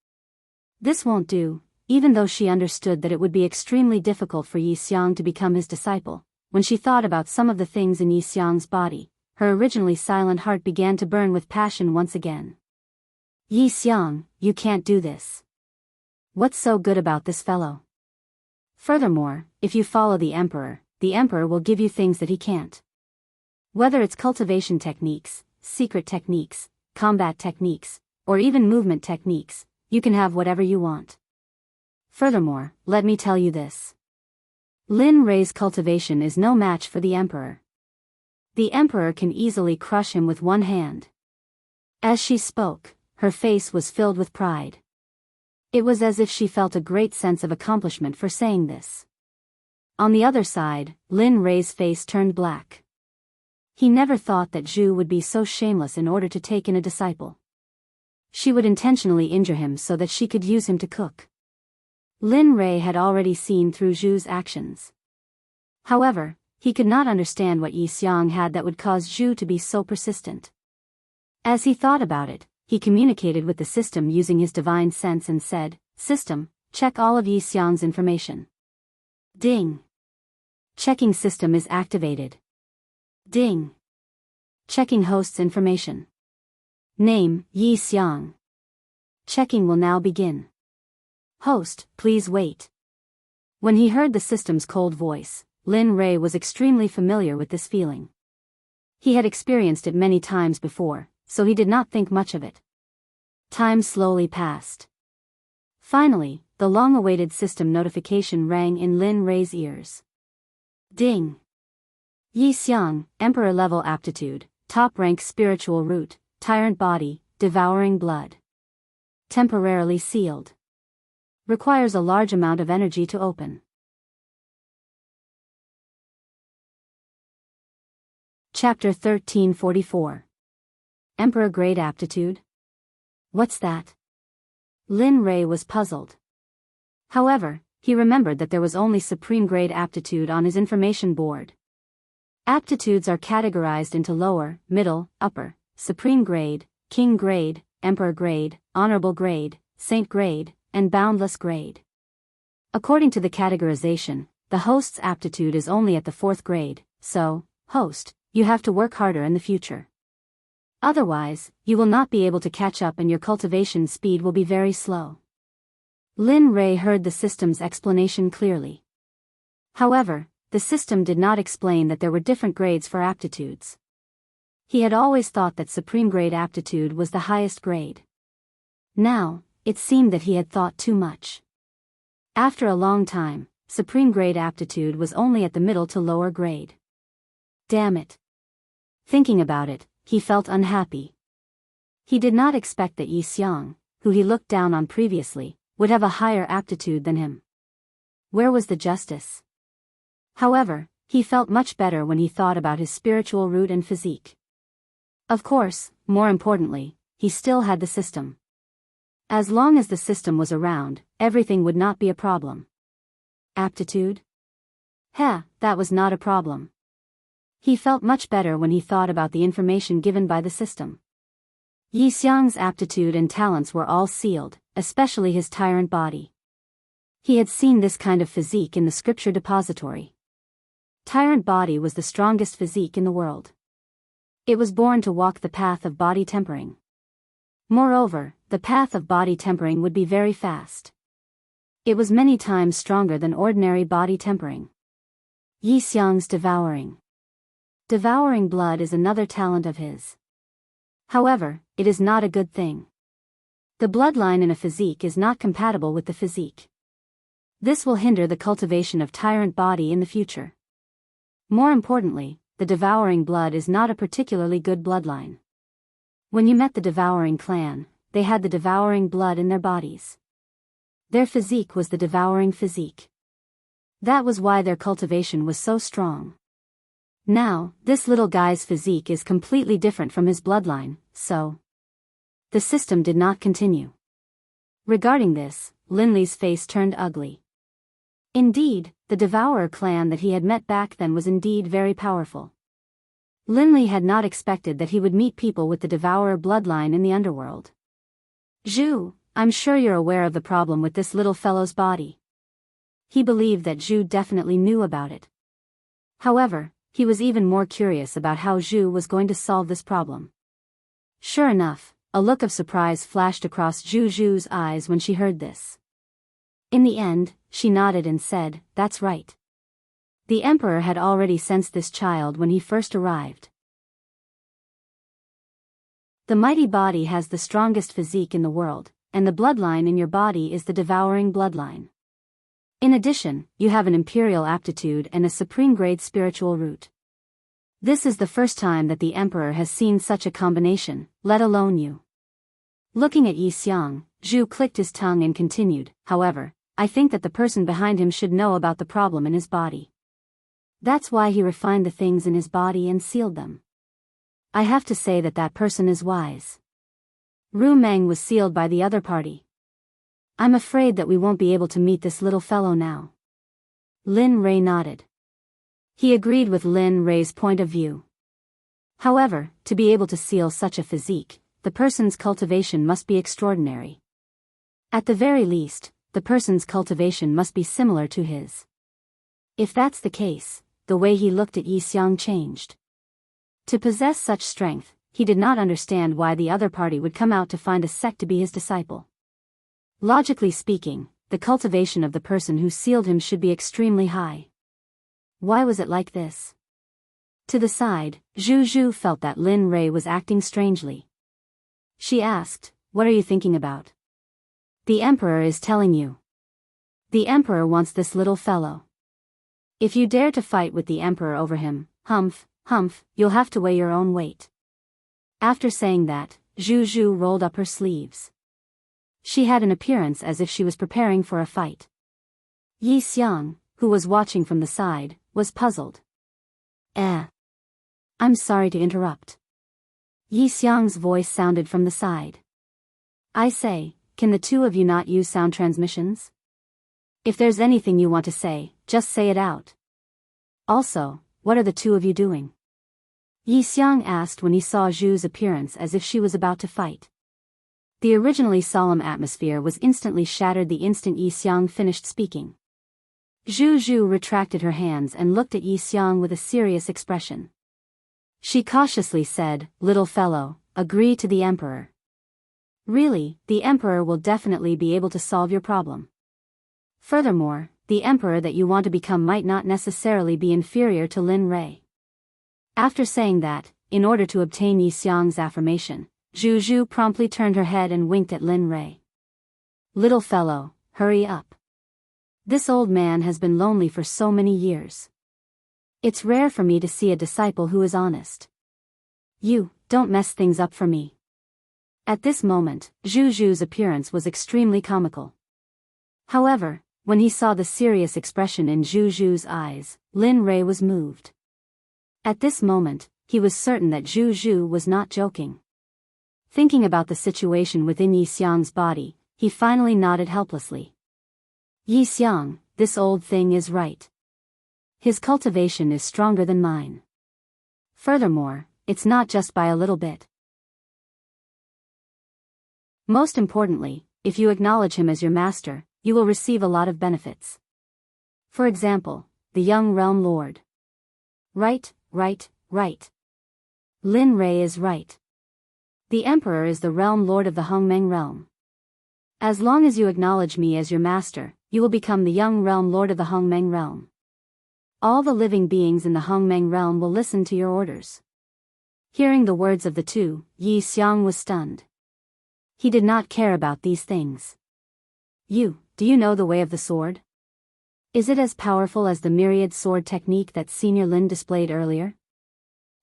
This won't do, even though she understood that it would be extremely difficult for Yi Xiang to become his disciple. When she thought about some of the things in Yi Xiang's body, her originally silent heart began to burn with passion once again. Yi Xiang, you can't do this. What's so good about this fellow? Furthermore, if you follow the Emperor will give you things that he can't. Whether it's cultivation techniques, secret techniques, combat techniques, or even movement techniques, you can have whatever you want. Furthermore, let me tell you this. Lin Rei's cultivation is no match for the Emperor. The emperor can easily crush him with one hand. As she spoke, her face was filled with pride. It was as if she felt a great sense of accomplishment for saying this. On the other side, Lin Rei's face turned black. He never thought that Zhu would be so shameless in order to take in a disciple. She would intentionally injure him so that she could use him to cook. Lin Rei had already seen through Zhu's actions. However, he could not understand what Yi Xiang had that would cause Zhu to be so persistent. As he thought about it, he communicated with the system using his divine sense and said, "System, check all of Yi Xiang's information." Ding. Checking system is activated. Ding. Checking host's information. Name, Yi Xiang. Checking will now begin. Host, please wait. When he heard the system's cold voice, Lin Rei was extremely familiar with this feeling. He had experienced it many times before, so he did not think much of it. Time slowly passed. Finally, the long-awaited system notification rang in Lin Rei's ears. Ding. Yi Xiang, Emperor-level aptitude, top-rank spiritual root, tyrant body, devouring blood. Temporarily sealed. Requires a large amount of energy to open. Chapter 1344. Emperor-grade aptitude? What's that? Lin Rei was puzzled. However, he remembered that there was only supreme-grade aptitude on his information board. Aptitudes are categorized into lower, middle, upper, supreme grade, king grade, emperor grade, honorable grade, saint grade, and boundless grade. According to the categorization, the host's aptitude is only at the 4th grade, so, host, you have to work harder in the future. Otherwise, you will not be able to catch up and your cultivation speed will be very slow. Lin Rei heard the system's explanation clearly. However, the system did not explain that there were different grades for aptitudes. He had always thought that supreme grade aptitude was the highest grade. Now, it seemed that he had thought too much. After a long time, supreme grade aptitude was only at the middle to lower grade. Damn it. Thinking about it, he felt unhappy. He did not expect that Yi Xiang, who he looked down on previously, would have a higher aptitude than him. Where was the justice? However, he felt much better when he thought about his spiritual root and physique. Of course, more importantly, he still had the system. As long as the system was around, everything would not be a problem. Aptitude? That was not a problem. He felt much better when he thought about the information given by the system. Yi Xiang's aptitude and talents were all sealed, especially his tyrant body. He had seen this kind of physique in the scripture depository. Tyrant body was the strongest physique in the world. It was born to walk the path of body tempering. Moreover, the path of body tempering would be very fast. It was many times stronger than ordinary body tempering. Yi Xiang's devouring. Devouring blood is another talent of his. However, it is not a good thing. The bloodline in a physique is not compatible with the physique. This will hinder the cultivation of tyrant body in the future. More importantly, the devouring blood is not a particularly good bloodline. When you met the devouring clan, they had the devouring blood in their bodies. Their physique was the devouring physique. That was why their cultivation was so strong. Now, this little guy's physique is completely different from his bloodline, so the system did not continue. Regarding this, Linley's face turned ugly. Indeed, the Devourer clan that he had met back then was indeed very powerful. Linley had not expected that he would meet people with the Devourer bloodline in the underworld. Zhu, I'm sure you're aware of the problem with this little fellow's body. He believed that Zhu definitely knew about it. However, he was even more curious about how Zhu was going to solve this problem. Sure enough, a look of surprise flashed across Zhu's eyes when she heard this. In the end, she nodded and said, "That's right." The Emperor had already sensed this child when he first arrived. The mighty body has the strongest physique in the world, and the bloodline in your body is the devouring bloodline. In addition, you have an imperial aptitude and a supreme grade spiritual root. This is the first time that the emperor has seen such a combination, let alone you. Looking at Yi Xiang, Zhu clicked his tongue and continued, however, I think that the person behind him should know about the problem in his body. That's why he refined the things in his body and sealed them. I have to say that that person is wise. Ru Meng was sealed by the other party. I'm afraid that we won't be able to meet this little fellow now. Lin Rei nodded. He agreed with Lin Rei's point of view. However, to be able to seal such a physique, the person's cultivation must be extraordinary. At the very least, the person's cultivation must be similar to his. If that's the case, the way he looked at Yi Xiang changed. To possess such strength, he did not understand why the other party would come out to find a sect to be his disciple. Logically speaking, the cultivation of the person who sealed him should be extremely high. Why was it like this? To the side, Zhu felt that Lin Rei was acting strangely. She asked, what are you thinking about? The emperor is telling you. The emperor wants this little fellow. If you dare to fight with the emperor over him, humph, you'll have to weigh your own weight. After saying that, Zhu rolled up her sleeves. She had an appearance as if she was preparing for a fight. Yi Xiang, who was watching from the side, was puzzled. I'm sorry to interrupt. Yi Xiang's voice sounded from the side. I say, can the two of you not use sound transmissions? If there's anything you want to say, just say it out. Also, what are the two of you doing? Yi Xiang asked when he saw Zhu's appearance as if she was about to fight. The originally solemn atmosphere was instantly shattered the instant Yi Xiang finished speaking. Zhu retracted her hands and looked at Yi Xiang with a serious expression. She cautiously said, little fellow, agree to the emperor. Really, the emperor will definitely be able to solve your problem. Furthermore, the emperor that you want to become might not necessarily be inferior to Lin Rei. After saying that, in order to obtain Yi Xiang's affirmation, Zhu promptly turned her head and winked at Lin Rei. Little fellow, hurry up. This old man has been lonely for so many years. It's rare for me to see a disciple who is honest. You, don't mess things up for me. At this moment, Zhu's appearance was extremely comical. However, when he saw the serious expression in Zhu's eyes, Lin Rei was moved. At this moment, he was certain that Zhu was not joking. Thinking about the situation within Yi Xiang's body, he finally nodded helplessly. Yi Xiang, this old thing is right. His cultivation is stronger than mine. Furthermore, it's not just by a little bit. Most importantly, if you acknowledge him as your master, you will receive a lot of benefits. For example, the young realm lord. Right. Lin Rei is right. The emperor is the realm lord of the Hongmeng realm. As long as you acknowledge me as your master, you will become the young realm lord of the Hongmeng realm. All the living beings in the Hongmeng realm will listen to your orders. Hearing the words of the two, Yi Xiang was stunned. He did not care about these things. Do you know the way of the sword? Is it as powerful as the myriad sword technique that Senior Lin displayed earlier?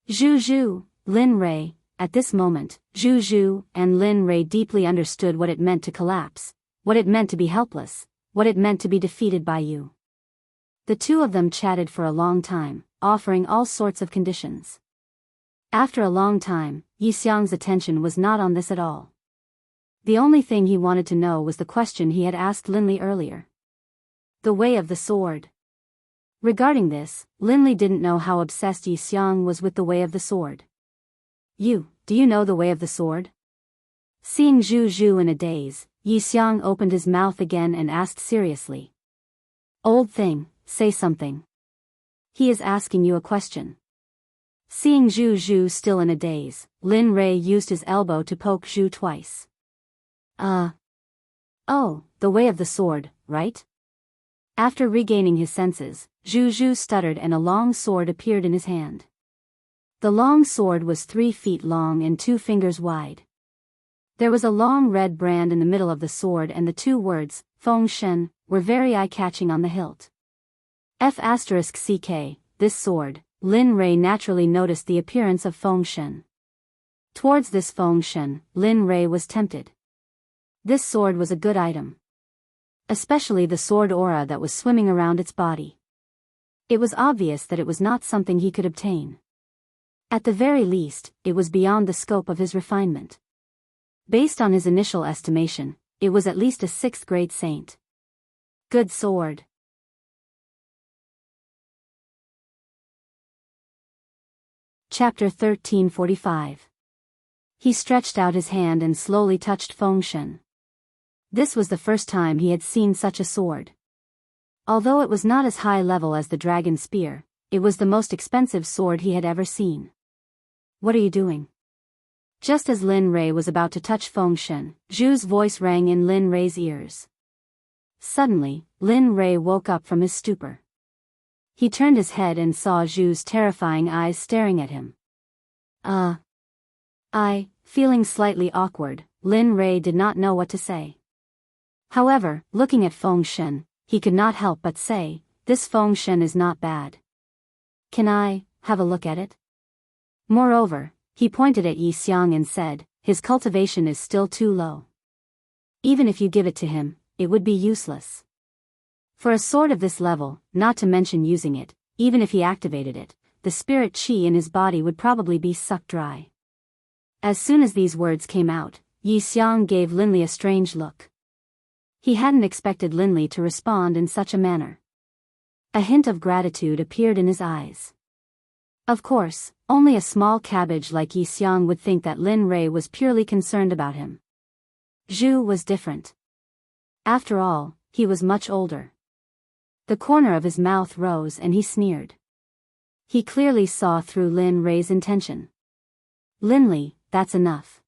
Zhu, Lin Rei, at this moment, Zhu and Lin Rei deeply understood what it meant to collapse, what it meant to be helpless, what it meant to be defeated by you. The two of them chatted for a long time, offering all sorts of conditions. After a long time, Yi Xiang's attention was not on this at all. The only thing he wanted to know was the question he had asked Linli earlier. The way of the sword. Regarding this, Linli didn't know how obsessed Yi Xiang was with the way of the sword. Do you know the way of the sword? Seeing Zhu in a daze, Yi Xiang opened his mouth again and asked seriously. Old thing, say something. He is asking you a question. Seeing Zhu still in a daze, Lin Rei used his elbow to poke Zhu twice. Oh, the way of the sword, right? After regaining his senses, Zhu stuttered and a long sword appeared in his hand. The long sword was 3 feet long and 2 fingers wide. There was a long red brand in the middle of the sword and the 2 words, Feng Shen, were very eye-catching on the hilt. F*CK, this sword, Lin Rei naturally noticed the appearance of Feng Shen. Towards this Feng Shen, Lin Rei was tempted. This sword was a good item. Especially the sword aura that was swimming around its body. It was obvious that it was not something he could obtain. At the very least, it was beyond the scope of his refinement. Based on his initial estimation, it was at least a 6th grade saint. Good sword. Chapter 1345. He stretched out his hand and slowly touched Feng Shen. This was the first time he had seen such a sword. Although it was not as high level as the dragon spear, it was the most expensive sword he had ever seen. What are you doing? Just as Lin Rei was about to touch Feng Shen, Zhu's voice rang in Lin Rei's ears. Suddenly, Lin Rei woke up from his stupor. He turned his head and saw Zhu's terrifying eyes staring at him. Feeling slightly awkward, Lin Rei did not know what to say. However, looking at Feng Shen, he could not help but say, "This Feng Shen is not bad. Can I have a look at it?" Moreover, he pointed at Yi Xiang and said, "His cultivation is still too low. Even if you give it to him, it would be useless. For a sword of this level, not to mention using it, even if he activated it, the spirit qi in his body would probably be sucked dry." As soon as these words came out, Yi Xiang gave Linli a strange look. He hadn't expected Linli to respond in such a manner. A hint of gratitude appeared in his eyes. Of course, only a small cabbage like Yi Xiang would think that Lin Rei was purely concerned about him. Zhu was different. After all, he was much older. The corner of his mouth rose and he sneered. He clearly saw through Lin Rei's intention. "Linli, that's enough.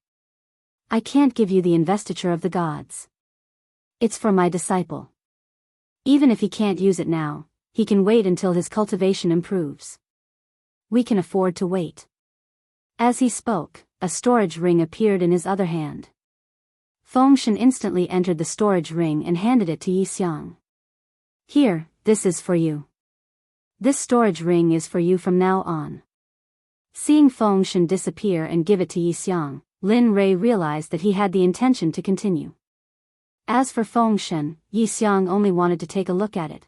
I can't give you the investiture of the gods. It's for my disciple. Even if he can't use it now, he can wait until his cultivation improves. We can afford to wait." As he spoke, a storage ring appeared in his other hand. Feng Shen instantly entered the storage ring and handed it to Yi Xiang. "Here, this is for you. This storage ring is for you from now on." Seeing Feng Shen disappear and give it to Yi Xiang, Lin Rei realized that he had the intention to continue. As for Feng Shen, Yi Xiang only wanted to take a look at it.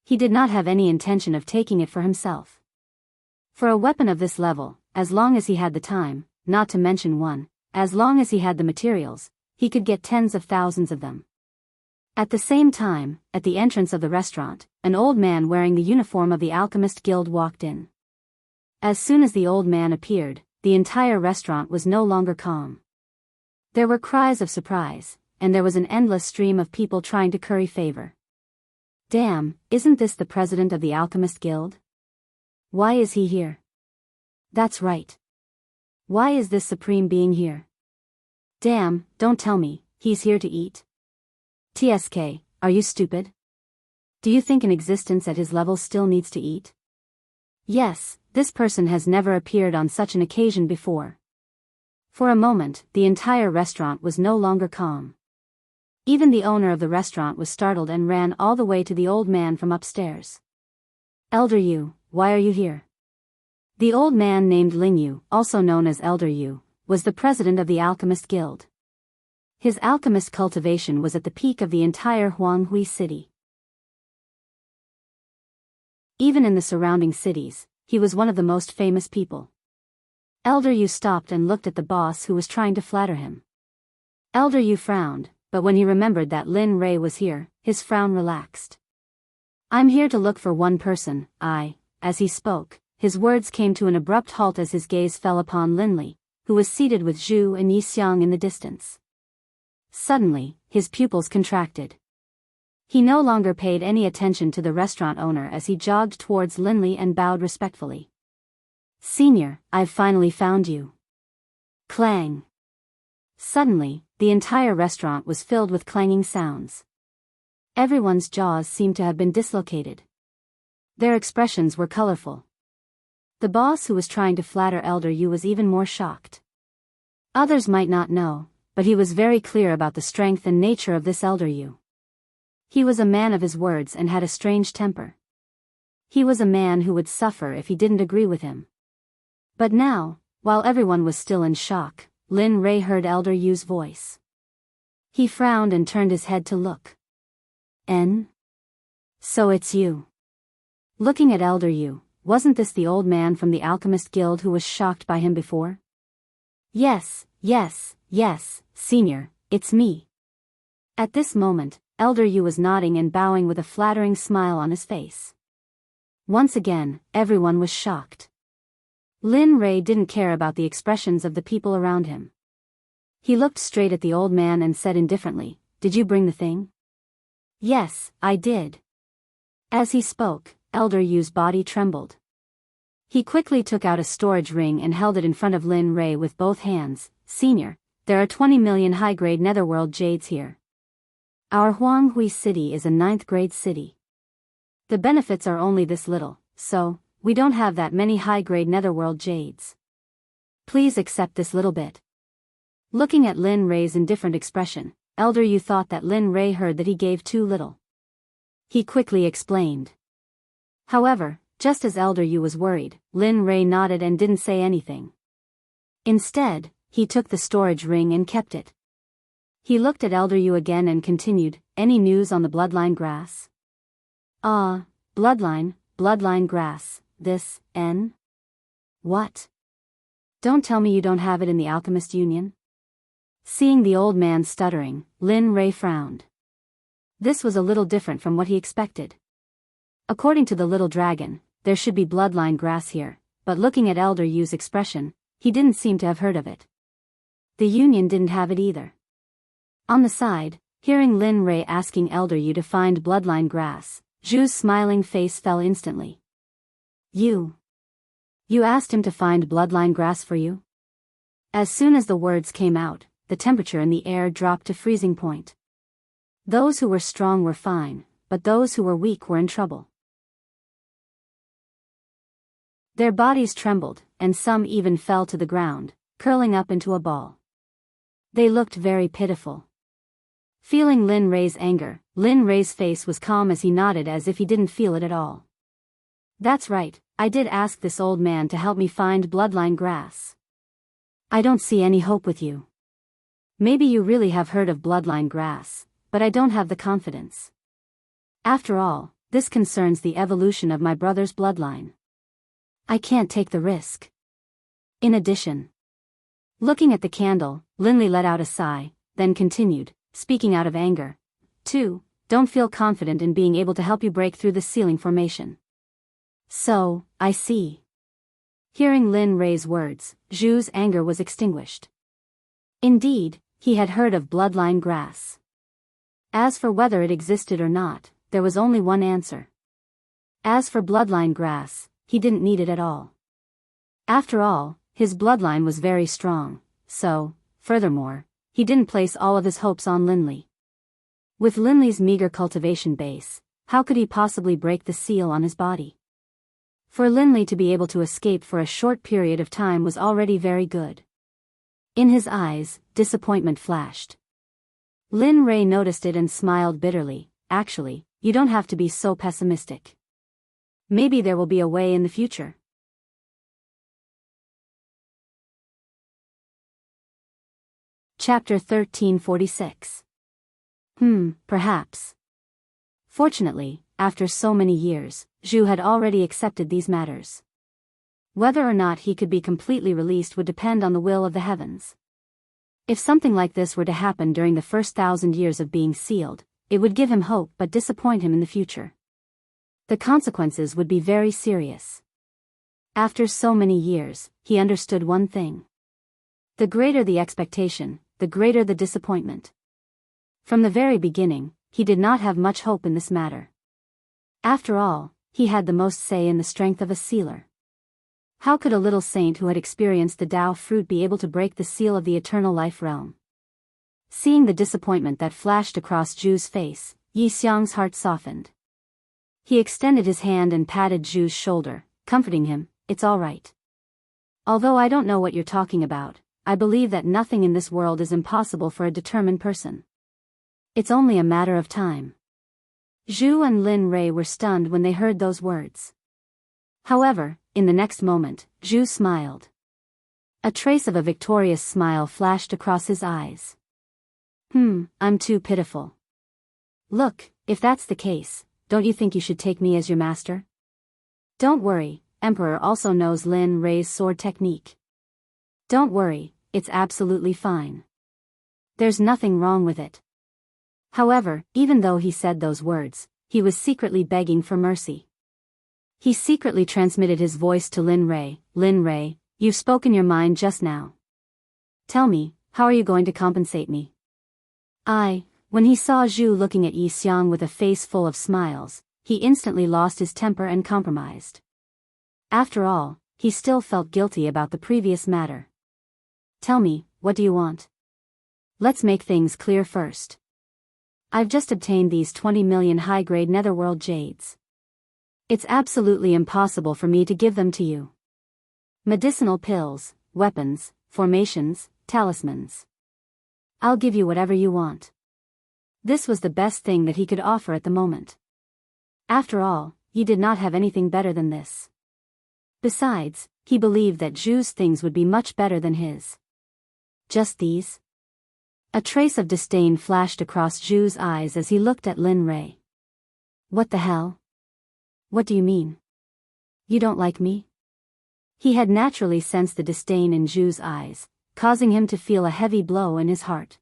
He did not have any intention of taking it for himself. For a weapon of this level, as long as he had the time, not to mention one, as long as he had the materials, he could get tens of thousands of them. At the same time, at the entrance of the restaurant, an old man wearing the uniform of the Alchemist Guild walked in. As soon as the old man appeared, the entire restaurant was no longer calm. There were cries of surprise, and there was an endless stream of people trying to curry favor. "Damn, isn't this the president of the Alchemist Guild? Why is he here? That's right. Why is this supreme being here? Damn, don't tell me, he's here to eat. TSK, are you stupid? Do you think an existence at his level still needs to eat?" Yes, this person has never appeared on such an occasion before. For a moment, the entire restaurant was no longer calm. Even the owner of the restaurant was startled and ran all the way to the old man from upstairs. "Elder Yu, why are you here?" The old man named Ling Yu, also known as Elder Yu, was the president of the Alchemist Guild. His alchemist cultivation was at the peak of the entire Huanghui city. Even in the surrounding cities, he was one of the most famous people. Elder Yu stopped and looked at the boss who was trying to flatter him. Elder Yu frowned, but when he remembered that Lin Rei was here, his frown relaxed. "I'm here to look for one person, As he spoke, his words came to an abrupt halt as his gaze fell upon Linli, who was seated with Zhu and Yi Xiang in the distance. Suddenly, his pupils contracted. He no longer paid any attention to the restaurant owner as he jogged towards Linli and bowed respectfully. "Senior, I've finally found you." Clang. Suddenly, the entire restaurant was filled with clanging sounds. Everyone's jaws seemed to have been dislocated. Their expressions were colorful. The boss who was trying to flatter Elder Yu was even more shocked. Others might not know, but he was very clear about the strength and nature of this Elder Yu. He was a man of his words and had a strange temper. He was a man who would suffer if he didn't agree with him. But now, while everyone was still in shock, Lin Rei heard Elder Yu's voice. He frowned and turned his head to look. "En? So it's you." Looking at Elder Yu, wasn't this the old man from the Alchemist Guild who was shocked by him before? Yes, senior, it's me." At this moment, Elder Yu was nodding and bowing with a flattering smile on his face. Once again, everyone was shocked. Lin Rei didn't care about the expressions of the people around him. He looked straight at the old man and said indifferently, "Did you bring the thing?" "Yes, I did." As he spoke, Elder Yu's body trembled. He quickly took out a storage ring and held it in front of Lin Rei with both hands. "Senior, there are 20 million high-grade netherworld jades here. Our Jianghu city is a 9th-grade city. The benefits are only this little, so we don't have that many high-grade netherworld jades. Please accept this little bit." Looking at Lin Rei's indifferent expression, Elder Yu thought that Lin Rei heard that he gave too little. He quickly explained. However, just as Elder Yu was worried, Lin Rei nodded and didn't say anything. Instead, he took the storage ring and kept it. He looked at Elder Yu again and continued, "Any news on the bloodline grass?" Bloodline grass, this, N? What? Don't tell me you don't have it in the Alchemist Union?" Seeing the old man stuttering, Lin Rei frowned. This was a little different from what he expected. According to the little dragon, there should be bloodline grass here, but looking at Elder Yu's expression, he didn't seem to have heard of it. The Union didn't have it either. On the side, hearing Lin Rei asking Elder Yu to find bloodline grass, Zhu's smiling face fell instantly. You asked him to find bloodline grass for you?" As soon as the words came out, the temperature in the air dropped to freezing point. Those who were strong were fine, but those who were weak were in trouble. Their bodies trembled, and some even fell to the ground, curling up into a ball. They looked very pitiful. Feeling Lin Rei's anger, Lin Rei's face was calm as he nodded as if he didn't feel it at all. "That's right, I did ask this old man to help me find bloodline grass. I don't see any hope with you. Maybe you really have heard of bloodline grass, but I don't have the confidence. After all, this concerns the evolution of my brother's bloodline. I can't take the risk. In addition..." Looking at the candle, Linley let out a sigh, then continued, speaking out of anger. "2. Don't feel confident in being able to help you break through the ceiling formation." "So, I see." Hearing Lin Rei's words, Zhu's anger was extinguished. Indeed, he had heard of bloodline grass. As for whether it existed or not, there was only one answer. As for bloodline grass, he didn't need it at all. After all, his bloodline was very strong, so, furthermore, he didn't place all of his hopes on Linley. With Linley's meager cultivation base, how could he possibly break the seal on his body? For Linley to be able to escape for a short period of time was already very good. In his eyes, disappointment flashed. Lin Rei noticed it and smiled bitterly. "Actually, you don't have to be so pessimistic. Maybe there will be a way in the future." Chapter 1346. Perhaps. Fortunately, after so many years, Zhu had already accepted these matters. Whether or not he could be completely released would depend on the will of the heavens. If something like this were to happen during the first 1,000 years of being sealed, it would give him hope but disappoint him in the future. The consequences would be very serious. After so many years, he understood one thing. The greater the expectation, the greater the disappointment. From the very beginning, he did not have much hope in this matter. After all, he had the most say in the strength of a sealer. How could a little saint who had experienced the Tao fruit be able to break the seal of the eternal life realm? Seeing the disappointment that flashed across Zhu's face, Yi Xiang's heart softened. He extended his hand and patted Zhu's shoulder, comforting him. "It's all right. Although I don't know what you're talking about, I believe that nothing in this world is impossible for a determined person. It's only a matter of time." Zhu and Lin Rei were stunned when they heard those words. However, in the next moment, Zhu smiled. A trace of a victorious smile flashed across his eyes. I'm too pitiful. Look, if that's the case, don't you think you should take me as your master? Don't worry, Emperor also knows Lin Rei's sword technique. Don't worry, it's absolutely fine. There's nothing wrong with it. However, even though he said those words, he was secretly begging for mercy. He secretly transmitted his voice to Lin Rei. Lin Rei, you've spoken your mind just now. Tell me, how are you going to compensate me? When he saw Zhu looking at Yi Xiang with a face full of smiles, he instantly lost his temper and compromised. After all, he still felt guilty about the previous matter. Tell me, what do you want? Let's make things clear first. I've just obtained these 20 million high-grade netherworld jades. It's absolutely impossible for me to give them to you. Medicinal pills, weapons, formations, talismans. I'll give you whatever you want. This was the best thing that he could offer at the moment. After all, he did not have anything better than this. Besides, he believed that Zhu's things would be much better than his. Just these? A trace of disdain flashed across Zhu's eyes as he looked at Lin Rei. What the hell? What do you mean? You don't like me? He had naturally sensed the disdain in Zhu's eyes, causing him to feel a heavy blow in his heart.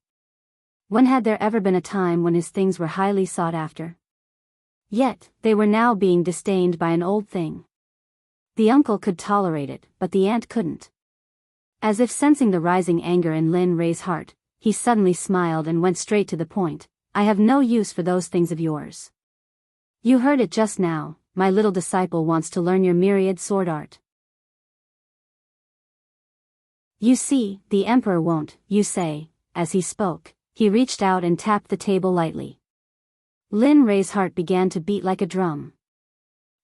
When had there ever been a time when his things were highly sought after? Yet, they were now being disdained by an old thing. The uncle could tolerate it, but the aunt couldn't. As if sensing the rising anger in Lin Rei's heart, he suddenly smiled and went straight to the point. I have no use for those things of yours. You heard it just now, my little disciple wants to learn your myriad sword art. You see, the emperor won't, you say. As he spoke, he reached out and tapped the table lightly. Lin Rei's heart began to beat like a drum.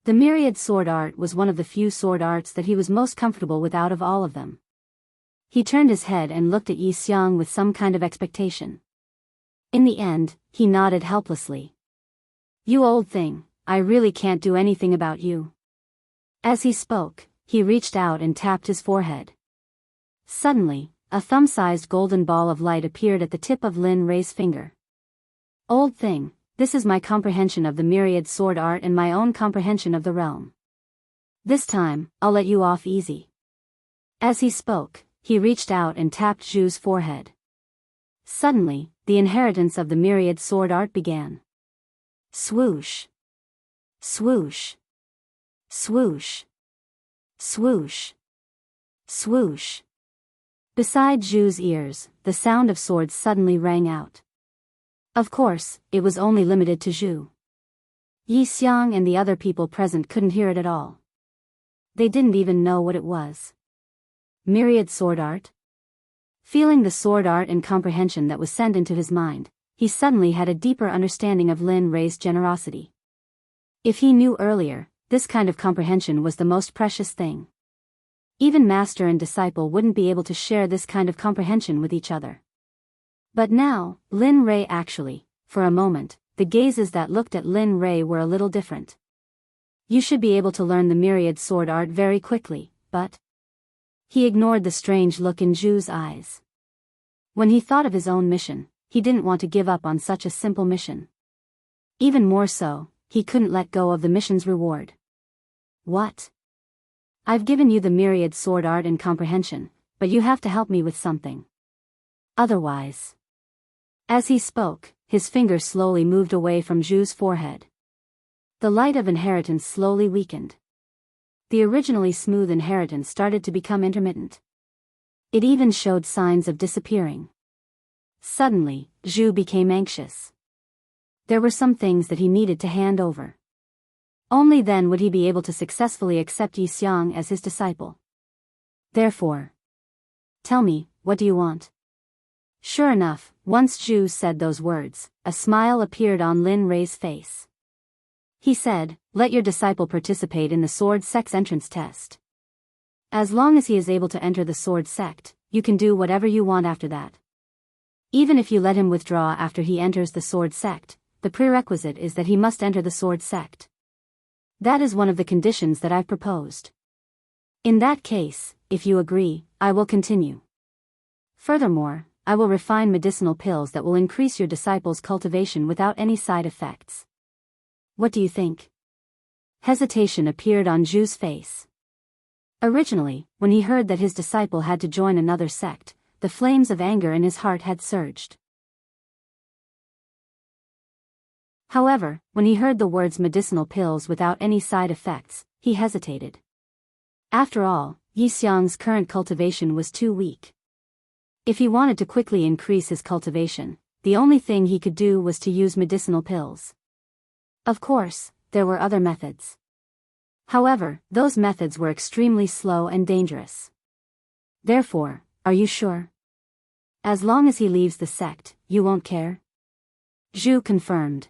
The myriad sword art was one of the few sword arts that he was most comfortable with out of all of them. He turned his head and looked at Yi Xiang with some kind of expectation. In the end, he nodded helplessly. You old thing, I really can't do anything about you. As he spoke, he reached out and tapped his forehead. Suddenly, a thumb-sized golden ball of light appeared at the tip of Lin Rei's finger. Old thing, this is my comprehension of the myriad sword art and my own comprehension of the realm. This time, I'll let you off easy. As he spoke, he reached out and tapped Zhu's forehead. Suddenly, the inheritance of the myriad sword art began. Swoosh. Swoosh. Swoosh. Swoosh. Swoosh. Beside Zhu's ears, the sound of swords suddenly rang out. Of course, it was only limited to Zhu. Yi Xiang and the other people present couldn't hear it at all. They didn't even know what it was. Myriad sword art? Feeling the sword art and comprehension that was sent into his mind, he suddenly had a deeper understanding of Lin Rei's generosity. If he knew earlier, this kind of comprehension was the most precious thing. Even master and disciple wouldn't be able to share this kind of comprehension with each other. But now, Lin Rei actually, for a moment, the gazes that looked at Lin Rei were a little different. You should be able to learn the myriad sword art very quickly, but... He ignored the strange look in Zhu's eyes. When he thought of his own mission, he didn't want to give up on such a simple mission. Even more so, he couldn't let go of the mission's reward. What? I've given you the myriad sword art and comprehension, but you have to help me with something. Otherwise. As he spoke, his fingers slowly moved away from Zhu's forehead. The light of inheritance slowly weakened. The originally smooth inheritance started to become intermittent. It even showed signs of disappearing. Suddenly, Zhu became anxious. There were some things that he needed to hand over. Only then would he be able to successfully accept Yi Xiang as his disciple. Therefore, tell me, what do you want? Sure enough, once Zhu said those words, a smile appeared on Lin Rei's face. He said, let your disciple participate in the Sword Sect's entrance test. As long as he is able to enter the Sword Sect, you can do whatever you want after that. Even if you let him withdraw after he enters the Sword Sect, the prerequisite is that he must enter the Sword Sect. That is one of the conditions that I've proposed. In that case, if you agree, I will continue. Furthermore, I will refine medicinal pills that will increase your disciples' cultivation without any side effects. What do you think? Hesitation appeared on Zhu's face. Originally, when he heard that his disciple had to join another sect, the flames of anger in his heart had surged. However, when he heard the words medicinal pills without any side effects, he hesitated. After all, Yixiang's current cultivation was too weak. If he wanted to quickly increase his cultivation, the only thing he could do was to use medicinal pills. Of course, there were other methods. However, those methods were extremely slow and dangerous. Therefore, are you sure? As long as he leaves the sect, you won't care? Zhu confirmed.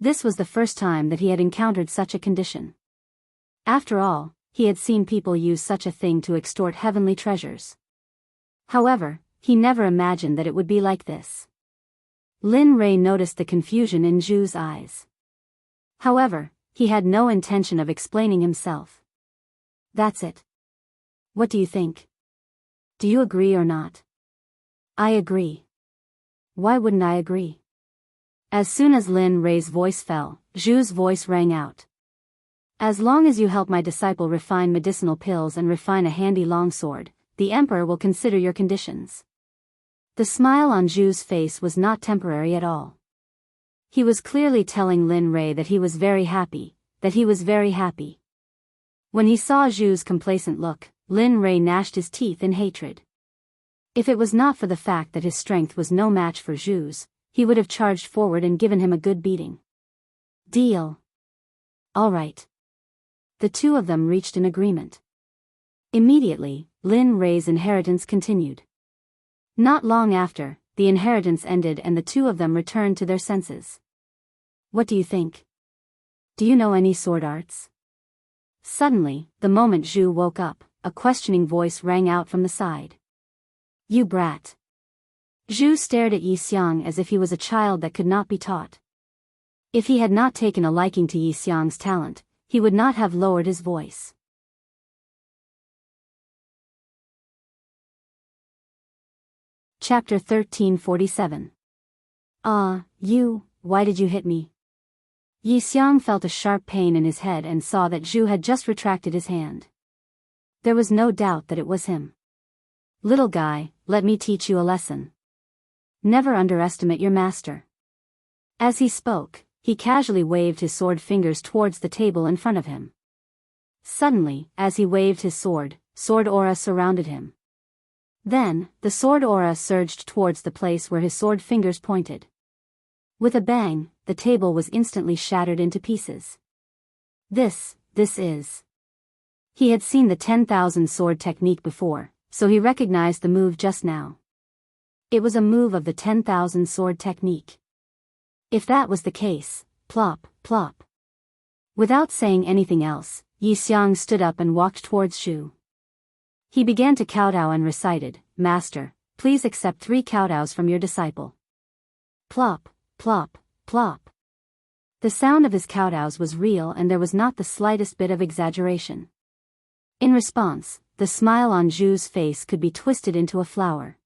This was the first time that he had encountered such a condition. After all, he had seen people use such a thing to extort heavenly treasures. However, he never imagined that it would be like this. Lin Rei noticed the confusion in Zhu's eyes. However, he had no intention of explaining himself. That's it. What do you think? Do you agree or not? I agree. Why wouldn't I agree? As soon as Lin Rei's voice fell, Zhu's voice rang out. As long as you help my disciple refine medicinal pills and refine a handy longsword, the emperor will consider your conditions. The smile on Zhu's face was not temporary at all. He was clearly telling Lin Rei that he was very happy, When he saw Zhu's complacent look, Lin Rei gnashed his teeth in hatred. If it was not for the fact that his strength was no match for Zhu's, he would have charged forward and given him a good beating. Deal. All right. The two of them reached an agreement. Immediately, Lin Rei's inheritance continued. Not long after, the inheritance ended and the two of them returned to their senses. What do you think? Do you know any sword arts? Suddenly, the moment Zhu woke up, a questioning voice rang out from the side. You brat. Zhu stared at Yixiang as if he was a child that could not be taught. If he had not taken a liking to Yixiang's talent, he would not have lowered his voice. Chapter 1347. Why did you hit me? Yixiang felt a sharp pain in his head and saw that Zhu had just retracted his hand. There was no doubt that it was him. Little guy, let me teach you a lesson. Never underestimate your master. As he spoke, he casually waved his sword fingers towards the table in front of him. Suddenly, as he waved his sword aura surrounded him. Then, the sword aura surged towards the place where his sword fingers pointed. With a bang, the table was instantly shattered into pieces. This is. He had seen the 10,000 sword technique before, so he recognized the move just now. It was a move of the 10,000 sword technique. If that was the case, plop, plop. Without saying anything else, Yixiang stood up and walked towards Zhu. He began to kowtow and recited, Master, please accept 3 kowtows from your disciple. Plop, plop, plop. The sound of his kowtows was real and there was not the slightest bit of exaggeration. In response, the smile on Zhu's face could be twisted into a flower.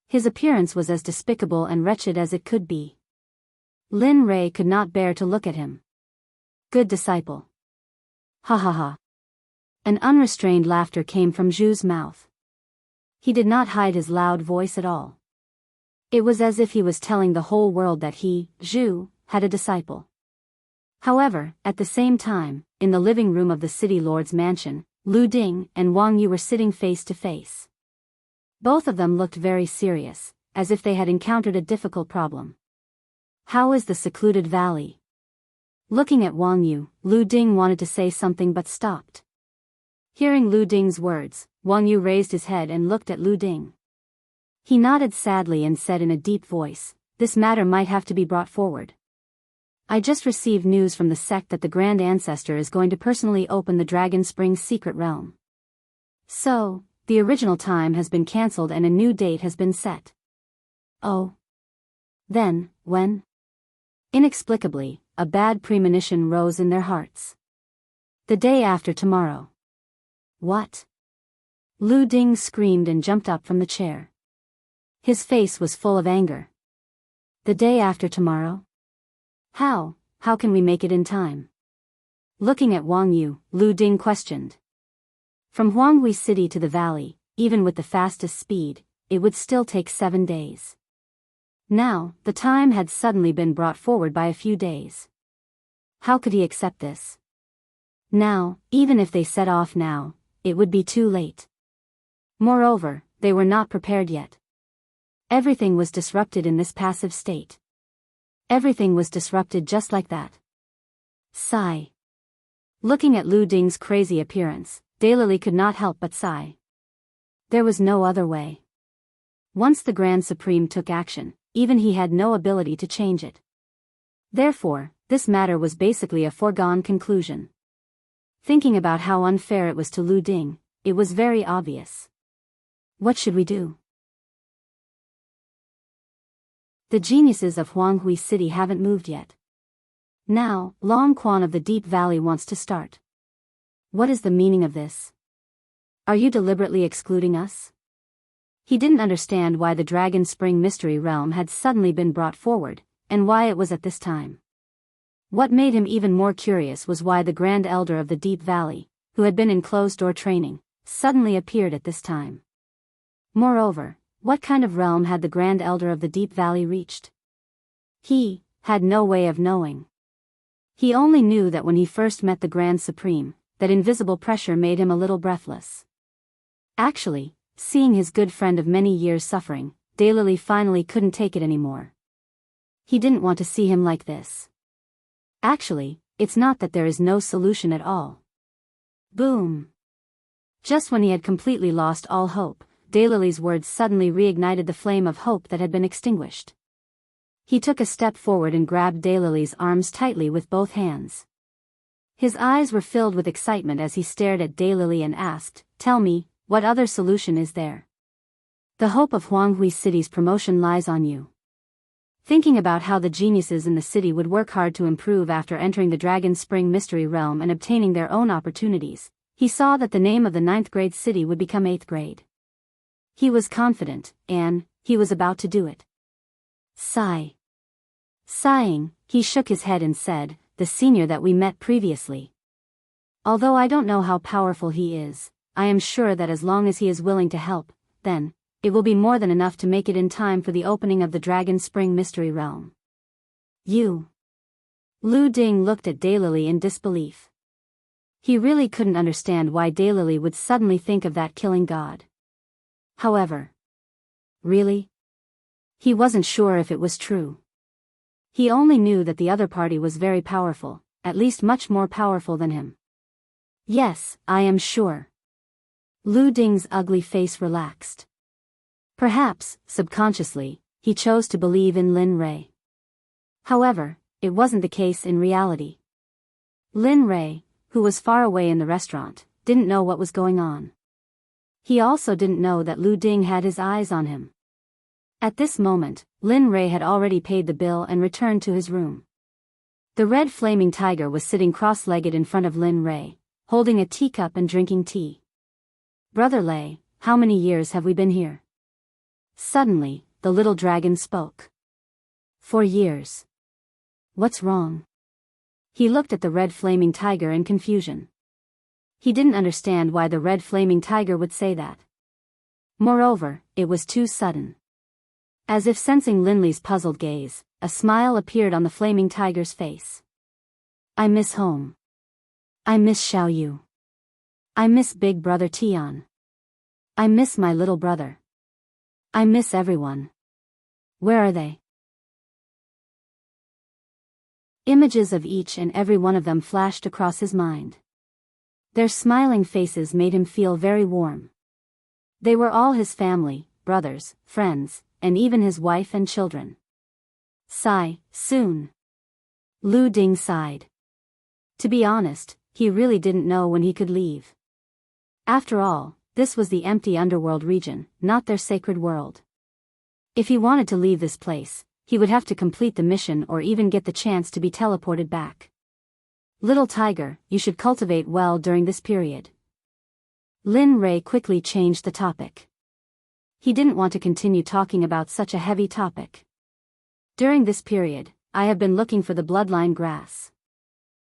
His appearance was as despicable and wretched as it could be. Lin Rei could not bear to look at him. Good disciple. Ha ha ha. An unrestrained laughter came from Zhu's mouth. He did not hide his loud voice at all. It was as if he was telling the whole world that he, Zhu, had a disciple. However, at the same time, in the living room of the city lord's mansion, Lu Ding and Wang Yu were sitting face to face. Both of them looked very serious, as if they had encountered a difficult problem. How is the secluded valley? Looking at Wang Yu, Lu Ding wanted to say something but stopped. Hearing Lu Ding's words, Wang Yu raised his head and looked at Lu Ding. He nodded sadly and said in a deep voice, this matter might have to be brought forward. I just received news from the sect that the Grand Ancestor is going to personally open the Dragon Springs secret realm. So, the original time has been cancelled and a new date has been set. Oh. Then, when? Inexplicably, a bad premonition rose in their hearts. The day after tomorrow. What? Lu Ding screamed and jumped up from the chair. His face was full of anger. The day after tomorrow? How can we make it in time? Looking at Wang Yu, Lu Ding questioned. From Huanghui City to the valley, even with the fastest speed, it would still take 7 days. Now, the time had suddenly been brought forward by a few days. How could he accept this? Now, even if they set off now, it would be too late. Moreover, they were not prepared yet. Everything was disrupted in this passive state. Everything was disrupted just like that. Sigh. Looking at Lu Ding's crazy appearance, Daylily could not help but sigh. There was no other way. Once the Grand Supreme took action, even he had no ability to change it. Therefore, this matter was basically a foregone conclusion. Thinking about how unfair it was to Lu Ding, it was very obvious. What should we do? The geniuses of Huanghui City haven't moved yet. Now, Long Quan of the Deep Valley wants to start. What is the meaning of this? Are you deliberately excluding us? He didn't understand why the Dragon Spring Mystery Realm had suddenly been brought forward, and why it was at this time. What made him even more curious was why the Grand Elder of the Deep Valley, who had been in closed-door training, suddenly appeared at this time. Moreover, what kind of realm had the Grand Elder of the Deep Valley reached? He had no way of knowing. He only knew that when he first met the Grand Supreme, that invisible pressure made him a little breathless. Actually, seeing his good friend of many years suffering, Daylily finally couldn't take it anymore. He didn't want to see him like this. Actually, it's not that there is no solution at all. Boom! Just when he had completely lost all hope, Daylily's words suddenly reignited the flame of hope that had been extinguished. He took a step forward and grabbed Daylily's arms tightly with both hands. His eyes were filled with excitement as he stared at Daylily and asked, "Tell me, what other solution is there? The hope of Huanghui City's promotion lies on you." Thinking about how the geniuses in the city would work hard to improve after entering the Dragon Spring Mystery Realm and obtaining their own opportunities, he saw that the name of the 9th grade city would become 8th grade. He was confident, and he was about to do it. Sigh. Sighing, he shook his head and said, "The senior that we met previously. Although I don't know how powerful he is, I am sure that as long as he is willing to help, then it will be more than enough to make it in time for the opening of the Dragon Spring Mystery Realm." You. Lu Ding looked at Daylily in disbelief. He really couldn't understand why Daylily would suddenly think of that killing god. However. Really? He wasn't sure if it was true. He only knew that the other party was very powerful, at least much more powerful than him. Yes, I am sure. Lu Ding's ugly face relaxed. Perhaps, subconsciously, he chose to believe in Lin Rei. However, it wasn't the case in reality. Lin Rei, who was far away in the restaurant, didn't know what was going on. He also didn't know that Lu Ding had his eyes on him. At this moment, Lin Rei had already paid the bill and returned to his room. The red flaming tiger was sitting cross-legged in front of Lin Rei, holding a teacup and drinking tea. "Brother Lei, how many years have we been here?" Suddenly, the little dragon spoke. 4 years. What's wrong? He looked at the red flaming tiger in confusion. He didn't understand why the red flaming tiger would say that. Moreover, it was too sudden. As if sensing Linley's puzzled gaze, a smile appeared on the flaming tiger's face. "I miss home. I miss Xiao Yu. I miss big brother Tian. I miss my little brother. I miss everyone. Where are they?" Images of each and every one of them flashed across his mind. Their smiling faces made him feel very warm. They were all his family, brothers, friends, and even his wife and children. Sigh, soon. Lu Ding sighed. To be honest, he really didn't know when he could leave. After all, this was the empty underworld region, not their sacred world. If he wanted to leave this place, he would have to complete the mission or even get the chance to be teleported back. Little tiger, you should cultivate well during this period. Lin Rei quickly changed the topic. He didn't want to continue talking about such a heavy topic. During this period, I have been looking for the bloodline grass.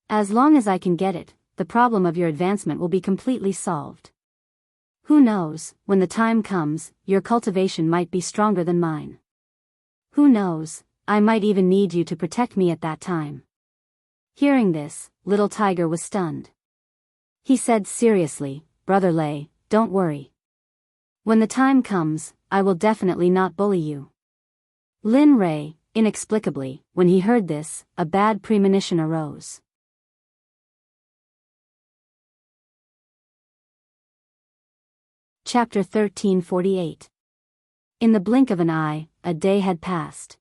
As long as I can get it, the problem of your advancement will be completely solved. Who knows, when the time comes, your cultivation might be stronger than mine. Who knows, I might even need you to protect me at that time. Hearing this, little tiger was stunned. He said seriously, Brother Lei, don't worry. When the time comes, I will definitely not bully you. Lin Rei, inexplicably, when he heard this, a bad premonition arose. Chapter 1348. In the blink of an eye, a day had passed.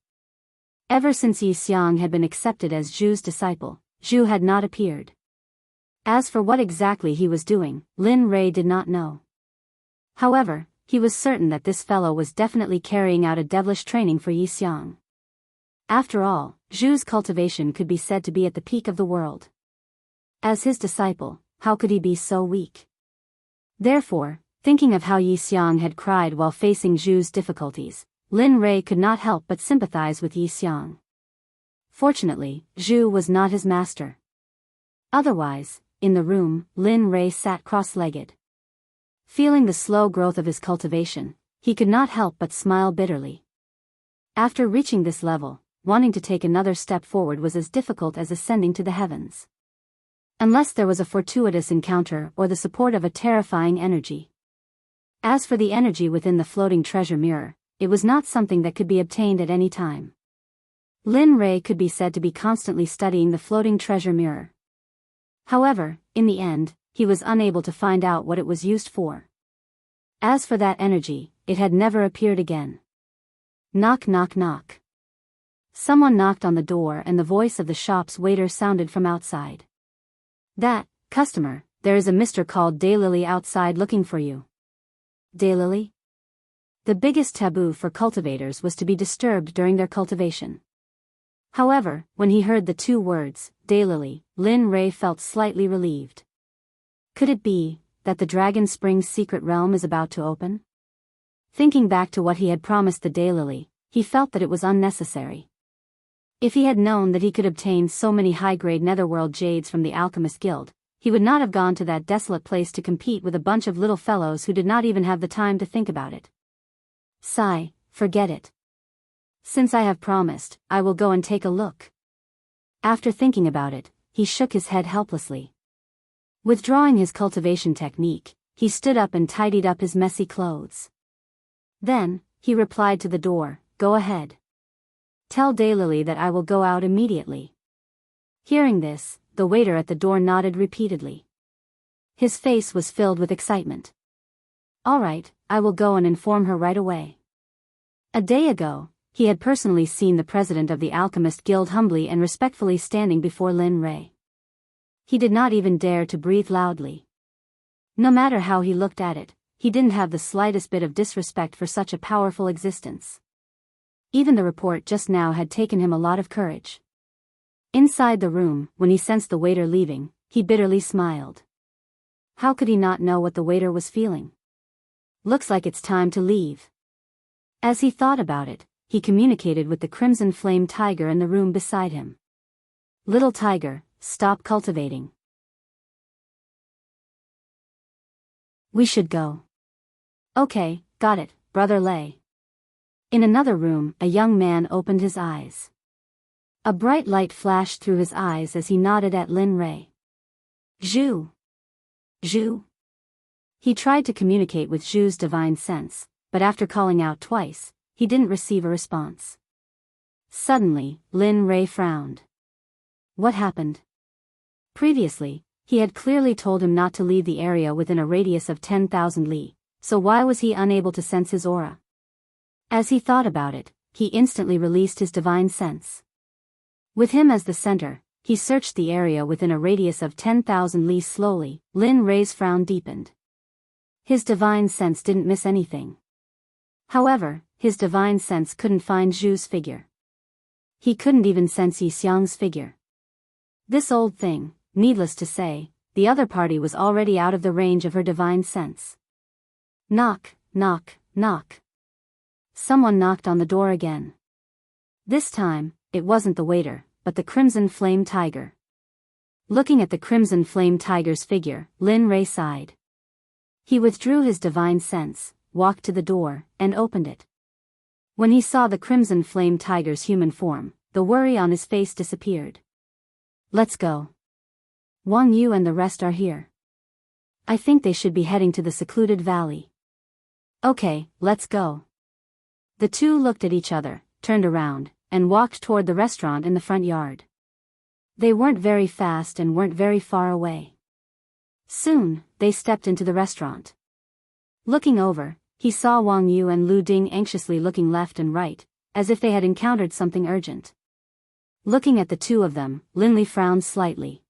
Ever since Yi Xiang had been accepted as Zhu's disciple, Zhu had not appeared. As for what exactly he was doing, Lin Rei did not know. However, he was certain that this fellow was definitely carrying out a devilish training for Yi Xiang. After all, Zhu's cultivation could be said to be at the peak of the world. As his disciple, how could he be so weak? Therefore, thinking of how Yi Xiang had cried while facing Zhu's difficulties, Lin Rei could not help but sympathize with Yi Xiang. Fortunately, Zhu was not his master. Otherwise, in the room, Lin Rei sat cross-legged. Feeling the slow growth of his cultivation, he could not help but smile bitterly. After reaching this level, wanting to take another step forward was as difficult as ascending to the heavens. Unless there was a fortuitous encounter or the support of a terrifying energy. As for the energy within the floating treasure mirror, it was not something that could be obtained at any time. Lin Rei could be said to be constantly studying the floating treasure mirror. However, in the end, he was unable to find out what it was used for. As for that energy, it had never appeared again. Knock knock knock. Someone knocked on the door and the voice of the shop's waiter sounded from outside. That, customer, there is a Mr. called Daylily outside looking for you. Daylily? The biggest taboo for cultivators was to be disturbed during their cultivation. However, when he heard the two words, Daylily, Lin Rei felt slightly relieved. Could it be that the Dragon Springs secret realm is about to open? Thinking back to what he had promised the Daylily, he felt that it was unnecessary. If he had known that he could obtain so many high-grade netherworld jades from the Alchemist Guild, he would not have gone to that desolate place to compete with a bunch of little fellows who did not even have the time to think about it. Sigh, forget it. Since I have promised, I will go and take a look. After thinking about it, he shook his head helplessly. Withdrawing his cultivation technique, he stood up and tidied up his messy clothes. Then, he replied to the door, Go ahead. Tell Daylily that I will go out immediately. Hearing this, the waiter at the door nodded repeatedly. His face was filled with excitement. All right, I will go and inform her right away. A day ago, he had personally seen the president of the Alchemist Guild humbly and respectfully standing before Lin Rei. He did not even dare to breathe loudly. No matter how he looked at it, he didn't have the slightest bit of disrespect for such a powerful existence. Even the report just now had taken him a lot of courage. Inside the room, when he sensed the waiter leaving, he bitterly smiled. How could he not know what the waiter was feeling? Looks like it's time to leave. As he thought about it, he communicated with the Crimson Flame Tiger in the room beside him. Little tiger, stop cultivating. We should go. Okay, got it, Brother Lei. In another room, a young man opened his eyes. A bright light flashed through his eyes as he nodded at Lin Rei. Zhu. Zhu. He tried to communicate with Zhu's divine sense, but after calling out twice, he didn't receive a response. Suddenly, Lin Rei frowned. What happened? Previously, he had clearly told him not to leave the area within a radius of 10,000 li, so why was he unable to sense his aura? As he thought about it, he instantly released his divine sense. With him as the center, he searched the area within a radius of 10,000 li slowly. Lin Rei's frown deepened. His divine sense didn't miss anything. However, his divine sense couldn't find Zhu's figure. He couldn't even sense Yi Xiang's figure. This old thing, needless to say, the other party was already out of the range of her divine sense. Knock, knock, knock. Someone knocked on the door again. This time, it wasn't the waiter, but the Crimson Flame Tiger. Looking at the Crimson Flame Tiger's figure, Lin Rei sighed. He withdrew his divine sense, walked to the door, and opened it. When he saw the Crimson Flame Tiger's human form, the worry on his face disappeared. Let's go. Wang Yu and the rest are here. I think they should be heading to the secluded valley. Okay, let's go. The two looked at each other, turned around, and walked toward the restaurant in the front yard. They weren't very fast and weren't very far away. Soon, they stepped into the restaurant. Looking over, he saw Wang Yu and Lu Ding anxiously looking left and right, as if they had encountered something urgent. Looking at the two of them, Lin Li frowned slightly.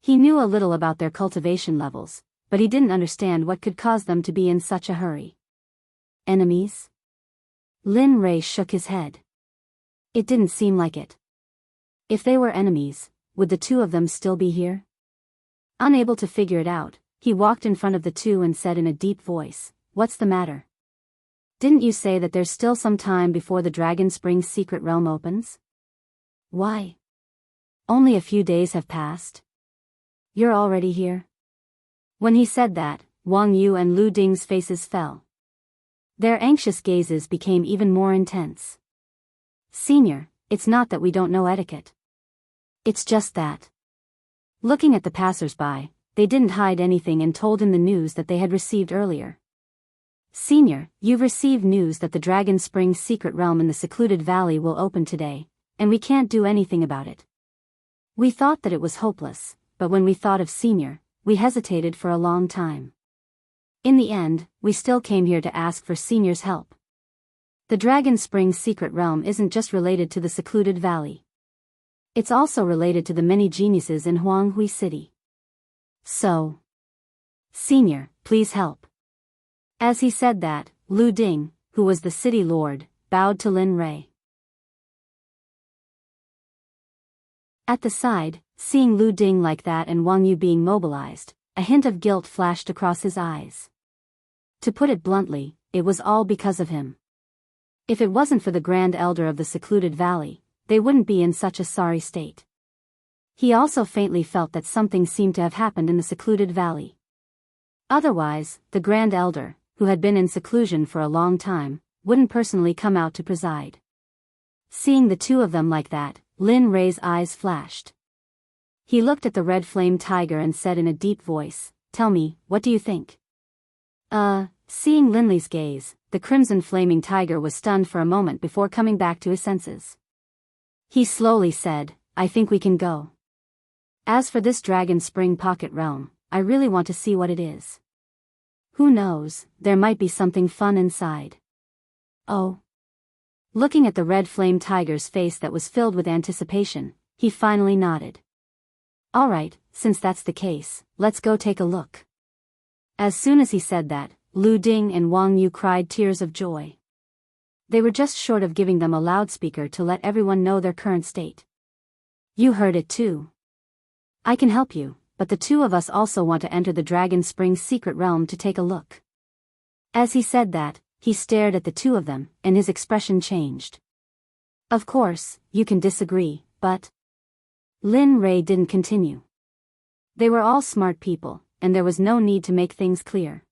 He knew a little about their cultivation levels, but he didn't understand what could cause them to be in such a hurry. Enemies? Lin Rei shook his head. It didn't seem like it. If they were enemies, would the two of them still be here? Unable to figure it out, he walked in front of the two and said in a deep voice, "What's the matter? Didn't you say that there's still some time before the Dragon Spring's secret realm opens? Why? Only a few days have passed. You're already here?" When he said that, Wang Yu and Lu Ding's faces fell. Their anxious gazes became even more intense. "Senior, it's not that we don't know etiquette. It's just that." Looking at the passers-by, they didn't hide anything and told him the news that they had received earlier. "Senior, you've received news that the Dragon Spring's secret realm in the secluded valley will open today, and we can't do anything about it. We thought that it was hopeless, but when we thought of Senior, we hesitated for a long time. In the end, we still came here to ask for Senior's help. The Dragon Spring's secret realm isn't just related to the secluded valley. It's also related to the many geniuses in Huanghui City. So, Senior, please help." As he said that, Lu Ding, who was the city lord, bowed to Lin Rei. At the side, seeing Lu Ding like that and Wang Yu being mobilized, a hint of guilt flashed across his eyes. To put it bluntly, it was all because of him. If it wasn't for the Grand Elder of the secluded valley, they wouldn't be in such a sorry state. He also faintly felt that something seemed to have happened in the secluded valley. Otherwise, the Grand Elder, who had been in seclusion for a long time, wouldn't personally come out to preside. Seeing the two of them like that, Lin Rei's eyes flashed. He looked at the red flame tiger and said in a deep voice, "Tell me, what do you think?" Seeing Lin Li's gaze, the crimson flaming tiger was stunned for a moment before coming back to his senses. He slowly said, "I think we can go. As for this Dragon Spring Pocket Realm, I really want to see what it is. Who knows, there might be something fun inside." "Oh." Looking at the red flame tiger's face that was filled with anticipation, he finally nodded. "All right, since that's the case, let's go take a look." As soon as he said that, Lu Ding and Wang Yu cried tears of joy. They were just short of giving them a loudspeaker to let everyone know their current state. "You heard it too. I can help you, but the two of us also want to enter the Dragon Spring secret realm to take a look." As he said that, he stared at the two of them, and his expression changed. "Of course, you can disagree, but..." Lin Rei didn't continue. They were all smart people, and there was no need to make things clear.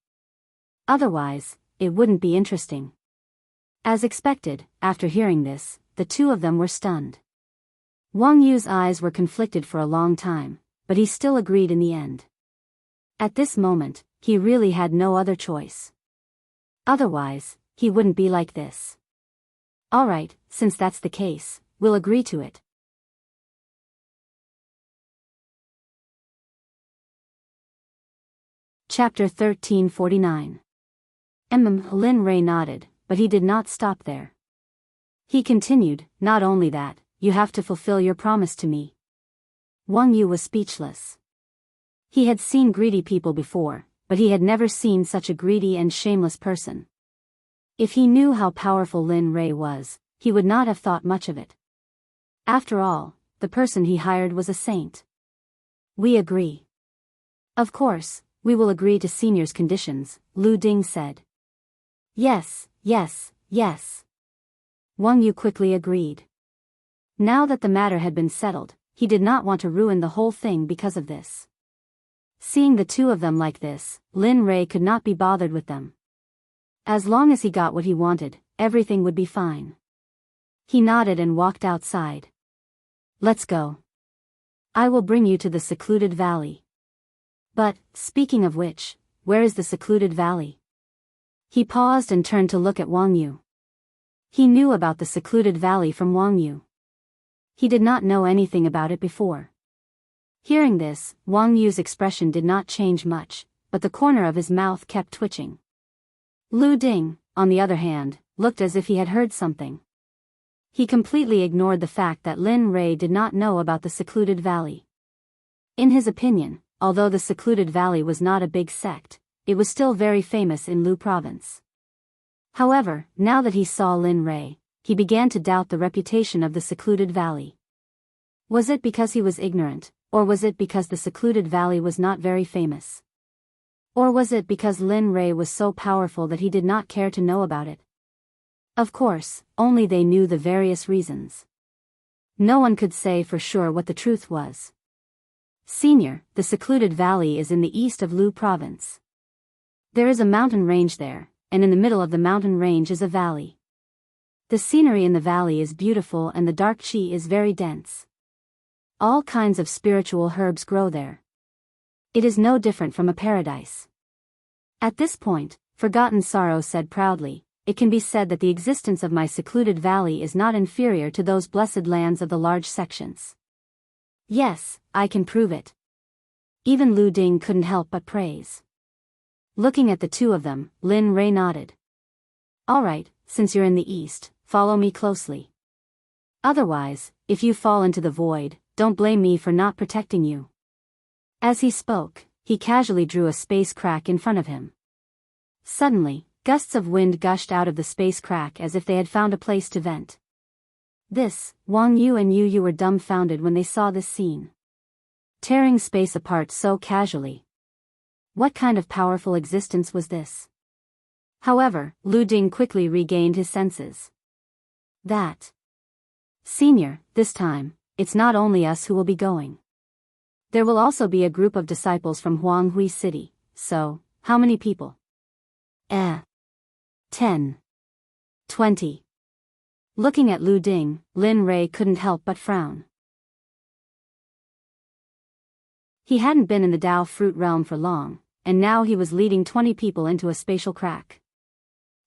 Otherwise, it wouldn't be interesting. As expected, after hearing this, the two of them were stunned. Wang Yu's eyes were conflicted for a long time, but he still agreed in the end. At this moment, he really had no other choice. Otherwise, he wouldn't be like this. "All right, since that's the case, we'll agree to it." Chapter 1349. Lin Rei nodded, but he did not stop there. He continued, "Not only that, you have to fulfill your promise to me." Wang Yu was speechless. He had seen greedy people before, but he had never seen such a greedy and shameless person. If he knew how powerful Lin Rei was, he would not have thought much of it. After all, the person he hired was a saint. We agree. Of course, we will agree to Senior's conditions, Lu Ding said. Yes, yes, yes. Wang Yu quickly agreed. Now that the matter had been settled, he did not want to ruin the whole thing because of this. Seeing the two of them like this, Lin Rei could not be bothered with them. As long as he got what he wanted, everything would be fine. He nodded and walked outside. Let's go. I will bring you to the secluded valley. But, speaking of which, where is the secluded valley? He paused and turned to look at Wang Yu. He knew about the secluded valley from Wang Yu. He did not know anything about it before. Hearing this, Wang Yu's expression did not change much, but the corner of his mouth kept twitching. Lu Ding, on the other hand, looked as if he had heard something. He completely ignored the fact that Lin Rei did not know about the secluded valley. In his opinion, although the secluded valley was not a big sect, it was still very famous in Lu province. However, now that he saw Lin Rei, he began to doubt the reputation of the secluded valley. Was it because he was ignorant, or was it because the secluded valley was not very famous? Or was it because Lin Rei was so powerful that he did not care to know about it? Of course, only they knew the various reasons. No one could say for sure what the truth was. Senior, the secluded valley is in the east of Lu province. There is a mountain range there, and in the middle of the mountain range is a valley. The scenery in the valley is beautiful and the dark qi is very dense. All kinds of spiritual herbs grow there. It is no different from a paradise. At this point, Forgotten Sorrow said proudly, it can be said that the existence of my secluded valley is not inferior to those blessed lands of the large sections. Yes, I can prove it. Even Lu Ding couldn't help but praise. Looking at the two of them, Lin Rei nodded. Alright, since you're in the east, follow me closely. Otherwise, if you fall into the void, don't blame me for not protecting you. As he spoke, he casually drew a space crack in front of him. Suddenly, gusts of wind gushed out of the space crack as if they had found a place to vent. Wang Yu and Yu were dumbfounded when they saw this scene. Tearing space apart so casually. What kind of powerful existence was this? However, Lu Ding quickly regained his senses. Senior, this time, it's not only us who will be going. There will also be a group of disciples from Huanghui City, so, how many people? 10. 20. Looking at Lu Ding, Lin Rei couldn't help but frown. He hadn't been in the Dao fruit realm for long, and now he was leading 20 people into a spatial crack.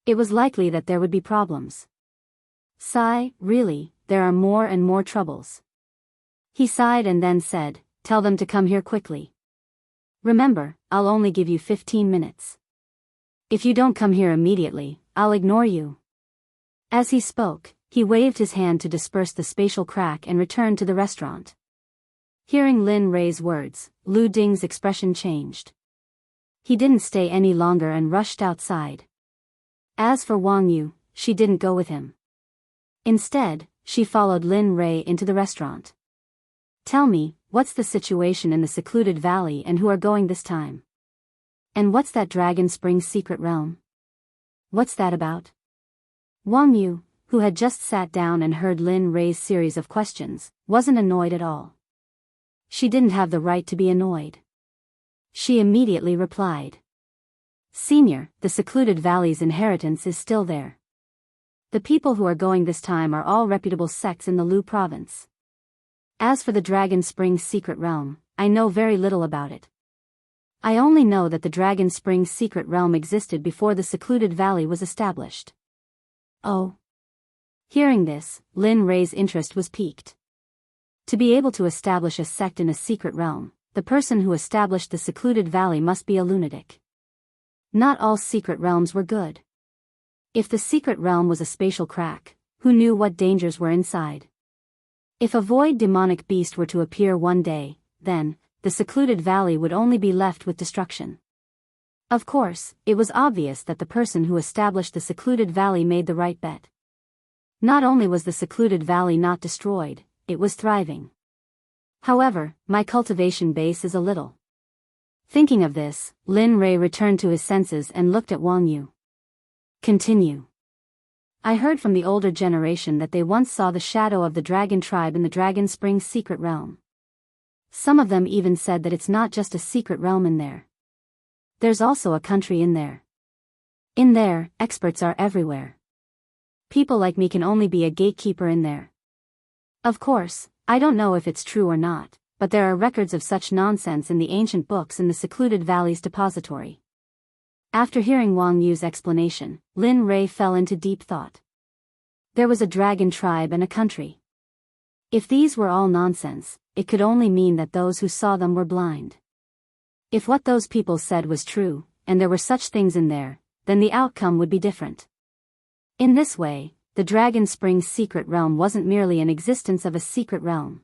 It was likely that there would be problems. Really, there are more and more troubles. He sighed and then said, tell them to come here quickly. Remember, I'll only give you 15 minutes. If you don't come here immediately, I'll ignore you. As he spoke, he waved his hand to disperse the spatial crack and returned to the restaurant. Hearing Lin Rei's words, Lu Ding's expression changed. He didn't stay any longer and rushed outside. As for Wang Yu, she didn't go with him. Instead, she followed Lin Rei into the restaurant. Tell me, what's the situation in the secluded valley and who are going this time? And what's that Dragon Spring secret realm? What's that about? Wang Yu, who had just sat down and heard Lin Rei's series of questions, wasn't annoyed at all. She didn't have the right to be annoyed. She immediately replied. Senior, the secluded valley's inheritance is still there. The people who are going this time are all reputable sects in the Lu province. As for the Dragon Spring secret realm, I know very little about it. I only know that the Dragon Spring secret realm existed before the secluded valley was established. Oh. Hearing this, Lin Rei's interest was piqued. To be able to establish a sect in a secret realm, the person who established the secluded valley must be a lunatic. Not all secret realms were good. If the secret realm was a spatial crack, who knew what dangers were inside? If a void demonic beast were to appear one day, then, the secluded valley would only be left with destruction. Of course, it was obvious that the person who established the secluded valley made the right bet. Not only was the secluded valley not destroyed, it was thriving. However, my cultivation base is a little. Thinking of this, Lin Rei returned to his senses and looked at Wang Yu. Continue. I heard from the older generation that they once saw the shadow of the dragon tribe in the Dragon Spring's secret realm. Some of them even said that it's not just a secret realm in there. There's also a country in there. In there, experts are everywhere. People like me can only be a gatekeeper in there. Of course, I don't know if it's true or not, but there are records of such nonsense in the ancient books in the secluded valley's depository. After hearing Wang Yu's explanation, Lin Rei fell into deep thought. There was a dragon tribe and a country. If these were all nonsense, it could only mean that those who saw them were blind. If what those people said was true, and there were such things in there, then the outcome would be different. In this way, the Dragon Spring's secret realm wasn't merely an existence of a secret realm.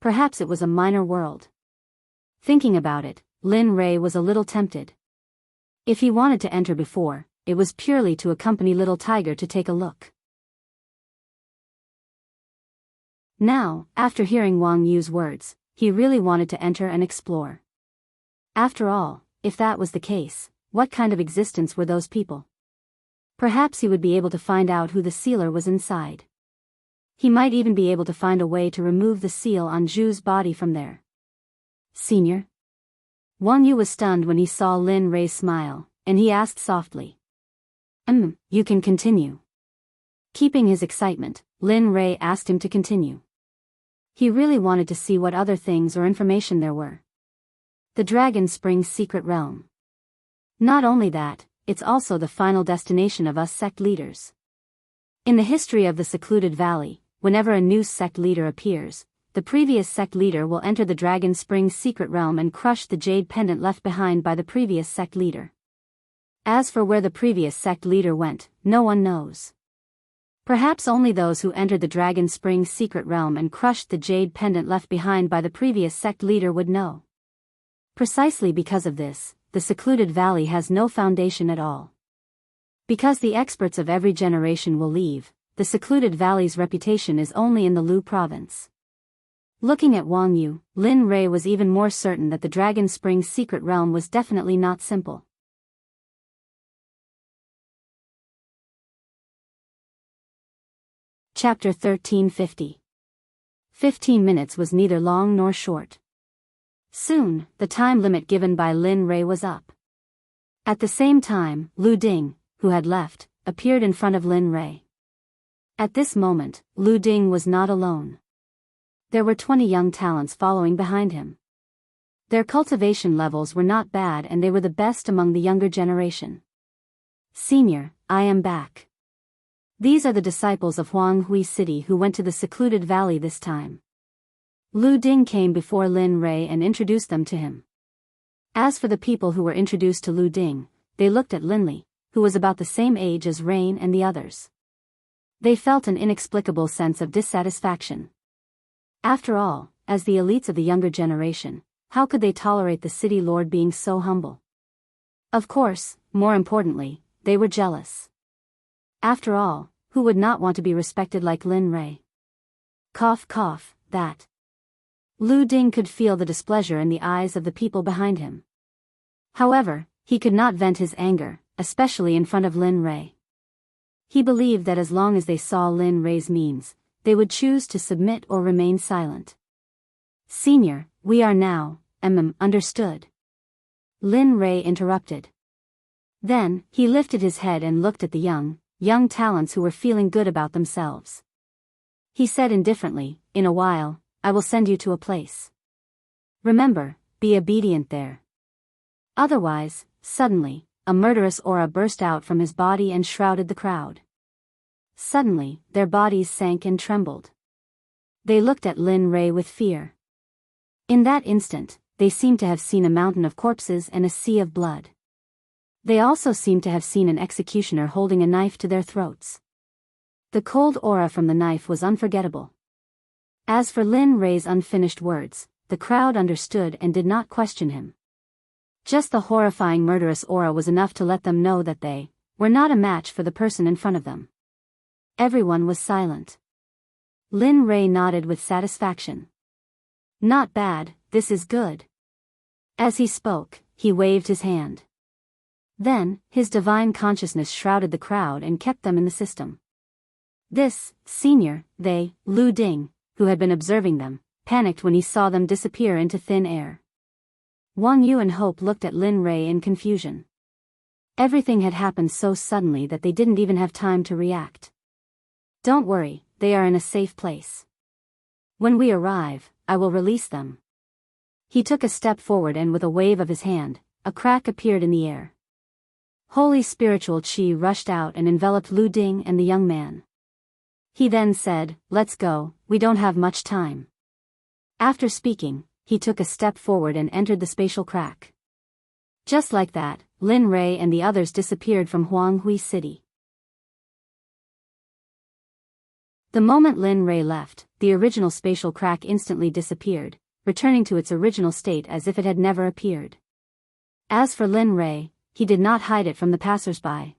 Perhaps it was a minor world. Thinking about it, Lin Rei was a little tempted. If he wanted to enter before, it was purely to accompany Little Tiger to take a look. Now, after hearing Wang Yu's words, he really wanted to enter and explore. After all, if that was the case, what kind of existence were those people? Perhaps he would be able to find out who the sealer was inside. He might even be able to find a way to remove the seal on Zhu's body from there. Senior? Wang Yu was stunned when he saw Lin Rei's smile, and he asked softly. You can continue. Keeping his excitement, Lin Rei asked him to continue. He really wanted to see what other things or information there were. The Dragon Spring's secret realm. Not only that, it's also the final destination of us sect leaders. In the history of the secluded valley, whenever a new sect leader appears, the previous sect leader will enter the Dragon Spring's secret realm and crush the jade pendant left behind by the previous sect leader. As for where the previous sect leader went, no one knows. Perhaps only those who entered the Dragon Spring's secret realm and crushed the jade pendant left behind by the previous sect leader would know. Precisely because of this, the secluded valley has no foundation at all. Because the experts of every generation will leave, the secluded valley's reputation is only in the Lu province. Looking at Wang Yu, Lin Rei was even more certain that the Dragon Spring's secret realm was definitely not simple. Chapter 1350. 15 minutes was neither long nor short. Soon, the time limit given by Lin Rei was up. At the same time, Lu Ding, who had left, appeared in front of Lin Rei. At this moment, Lu Ding was not alone. There were 20 young talents following behind him. Their cultivation levels were not bad and they were the best among the younger generation. Senior, I am back. These are the disciples of Huanghui City who went to the secluded valley this time. Lu Ding came before Lin Rei and introduced them to him. As for the people who were introduced to Lu Ding, they looked at Lin Li, who was about the same age as Rain and the others. They felt an inexplicable sense of dissatisfaction. After all, as the elites of the younger generation, how could they tolerate the city lord being so humble? Of course, more importantly, they were jealous. After all, who would not want to be respected like Lin Rei? Cough cough, that. Lu Ding could feel the displeasure in the eyes of the people behind him. However, he could not vent his anger, especially in front of Lin Rei. He believed that as long as they saw Lin Rei's means, they would choose to submit or remain silent. Senior, we are now, understood. Lin Rei interrupted. Then, he lifted his head and looked at the young talents who were feeling good about themselves. He said indifferently, in a while, I will send you to a place. Remember, be obedient there. Otherwise, suddenly, a murderous aura burst out from his body and shrouded the crowd. Suddenly, their bodies sank and trembled. They looked at Lin Rei with fear. In that instant, they seemed to have seen a mountain of corpses and a sea of blood. They also seemed to have seen an executioner holding a knife to their throats. The cold aura from the knife was unforgettable. As for Lin Rei's unfinished words, the crowd understood and did not question him. Just the horrifying murderous aura was enough to let them know that they were not a match for the person in front of them. Everyone was silent. Lin Rei nodded with satisfaction. Not bad, this is good. As he spoke, he waved his hand. Then, his divine consciousness shrouded the crowd and kept them in the system. This, senior, they, Lu Ding, who had been observing them, panicked when he saw them disappear into thin air. Wang Yu and Hope looked at Lin Rei in confusion. Everything had happened so suddenly that they didn't even have time to react. Don't worry, they are in a safe place. When we arrive, I will release them. He took a step forward and with a wave of his hand, a crack appeared in the air. Holy spiritual qi rushed out and enveloped Lu Ding and the young man. He then said, "Let's go, we don't have much time." After speaking, he took a step forward and entered the spatial crack. Just like that, Lin Rei and the others disappeared from Huanghui City. The moment Lin Rei left, the original spatial crack instantly disappeared, returning to its original state as if it had never appeared. As for Lin Rei, he did not hide it from the passers-by.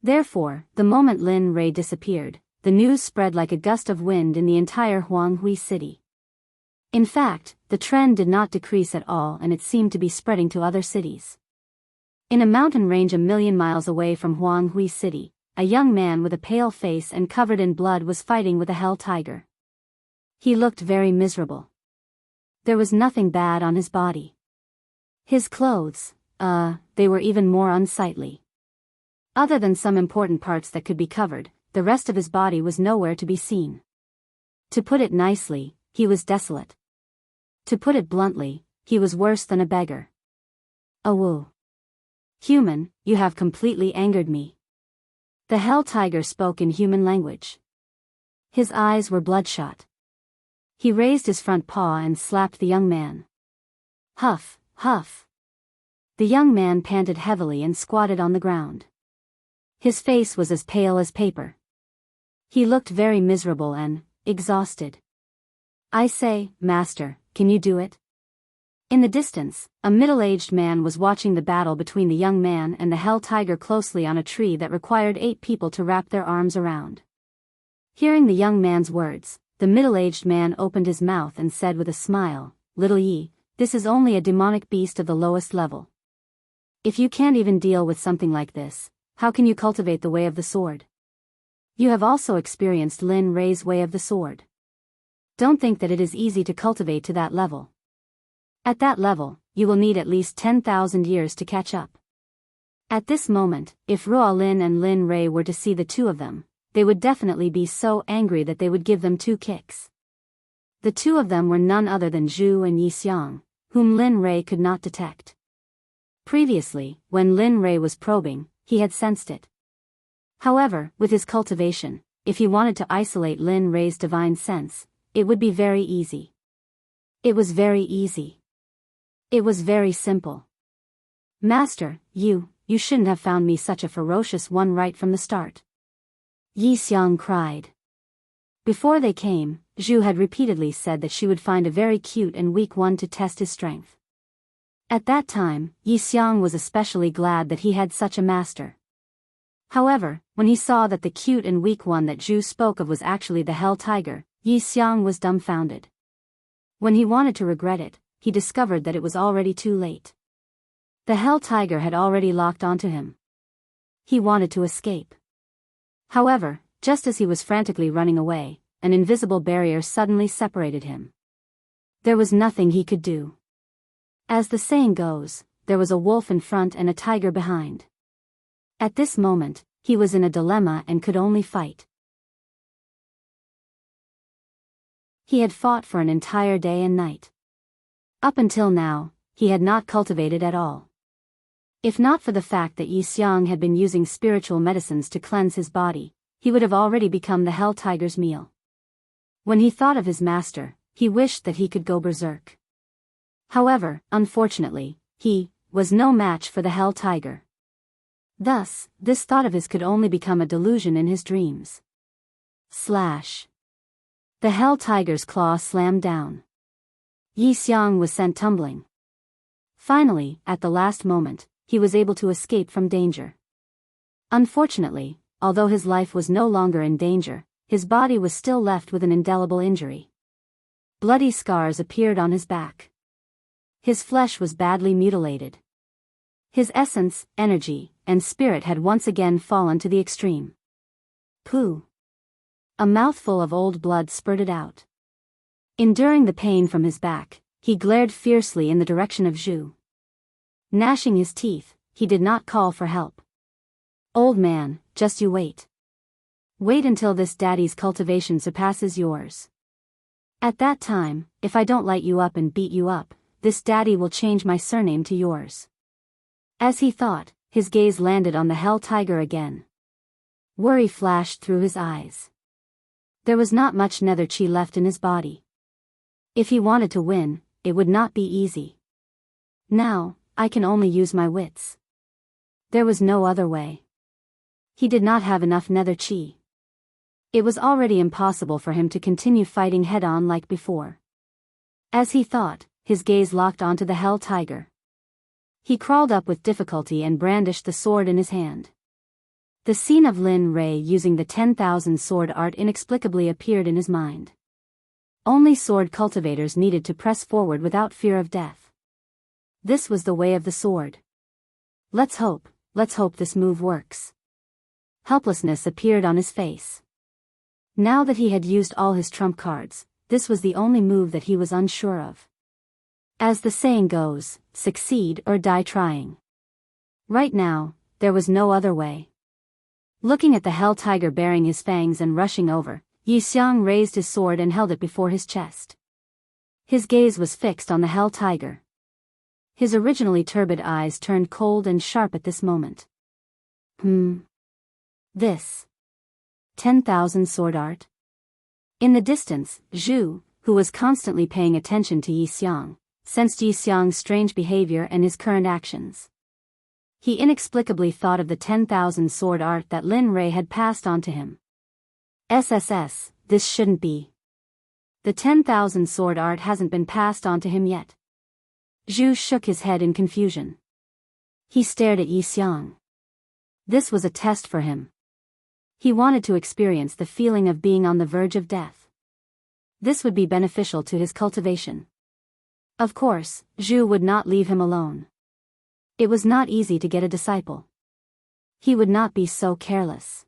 Therefore, the moment Lin Rei disappeared, the news spread like a gust of wind in the entire Huanghui City. In fact, the trend did not decrease at all and it seemed to be spreading to other cities. In a mountain range a million miles away from Huanghui City, a young man with a pale face and covered in blood was fighting with a hell tiger. He looked very miserable. There was nothing bad on his body. His clothes, they were even more unsightly. Other than some important parts that could be covered, the rest of his body was nowhere to be seen. To put it nicely, he was desolate. To put it bluntly, he was worse than a beggar. "Awoo. Human, you have completely angered me." The hell tiger spoke in human language. His eyes were bloodshot. He raised his front paw and slapped the young man. Huff, huff. The young man panted heavily and squatted on the ground. His face was as pale as paper. He looked very miserable and exhausted. "I say, master, can you do it?" In the distance, a middle-aged man was watching the battle between the young man and the hell tiger closely on a tree that required 8 people to wrap their arms around. Hearing the young man's words, the middle-aged man opened his mouth and said with a smile, "Little Yi, this is only a demonic beast of the lowest level. If you can't even deal with something like this, how can you cultivate the way of the sword? You have also experienced Lin Rei's way of the sword. Don't think that it is easy to cultivate to that level. At that level, you will need at least 10,000 years to catch up." At this moment, if Ruo Lin and Lin Rei were to see the two of them, they would definitely be so angry that they would give them 2 kicks. The two of them were none other than Zhu and Yi Xiang, whom Lin Rei could not detect. Previously, when Lin Rei was probing, he had sensed it. However, with his cultivation, if he wanted to isolate Lin Rei's divine sense, it would be very easy. It was very easy. It was very simple. "Master, you shouldn't have found me such a ferocious one right from the start," Yi Xiang cried. Before they came, Zhu had repeatedly said that she would find a very cute and weak one to test his strength. At that time, Yi Xiang was especially glad that he had such a master. However, when he saw that the cute and weak one that Zhu spoke of was actually the hell tiger, Yi Xiang was dumbfounded. When he wanted to regret it, he discovered that it was already too late. The hell tiger had already locked onto him. He wanted to escape. However, just as he was frantically running away, an invisible barrier suddenly separated him. There was nothing he could do. As the saying goes, there was a wolf in front and a tiger behind. At this moment, he was in a dilemma and could only fight. He had fought for an entire day and night. Up until now, he had not cultivated at all. If not for the fact that Yi Xiang had been using spiritual medicines to cleanse his body, he would have already become the hell tiger's meal. When he thought of his master, he wished that he could go berserk. However, unfortunately, he was no match for the hell tiger. Thus, this thought of his could only become a delusion in his dreams. Slash. The hell tiger's claw slammed down. Yi Xiang was sent tumbling. Finally, at the last moment, he was able to escape from danger. Unfortunately, although his life was no longer in danger, his body was still left with an indelible injury. Bloody scars appeared on his back. His flesh was badly mutilated. His essence, energy, and spirit had once again fallen to the extreme. Pooh! A mouthful of old blood spurted out. Enduring the pain from his back, he glared fiercely in the direction of Zhu. Gnashing his teeth, he did not call for help. Old man, just you wait. Wait until this daddy's cultivation surpasses yours. At that time, if I don't light you up and beat you up, this daddy will change my surname to yours. As he thought, his gaze landed on the hell tiger again. Worry flashed through his eyes. There was not much nether chi left in his body. If he wanted to win, it would not be easy. Now, I can only use my wits. There was no other way. He did not have enough nether chi. It was already impossible for him to continue fighting head-on like before. As he thought, his gaze locked onto the hell tiger. He crawled up with difficulty and brandished the sword in his hand. The scene of Lin Rei using the 10,000 sword art inexplicably appeared in his mind. Only sword cultivators needed to press forward without fear of death. This was the way of the sword. Let's hope this move works. Helplessness appeared on his face. Now that he had used all his trump cards, this was the only move that he was unsure of. As the saying goes, succeed or die trying. Right now, there was no other way. Looking at the hell tiger baring his fangs and rushing over, Yi Xiang raised his sword and held it before his chest. His gaze was fixed on the hell tiger. His originally turbid eyes turned cold and sharp at this moment. This 10,000 sword art? In the distance, Zhu, who was constantly paying attention to Yi Xiang, sensed Yi Xiang's strange behavior and his current actions. He inexplicably thought of the 10,000 sword art that Lin Rei had passed on to him. SSS, this shouldn't be. The 10,000 sword art hasn't been passed on to him yet. Zhu shook his head in confusion. He stared at Yi Xiang. This was a test for him. He wanted to experience the feeling of being on the verge of death. This would be beneficial to his cultivation. Of course, Zhu would not leave him alone. It was not easy to get a disciple. He would not be so careless.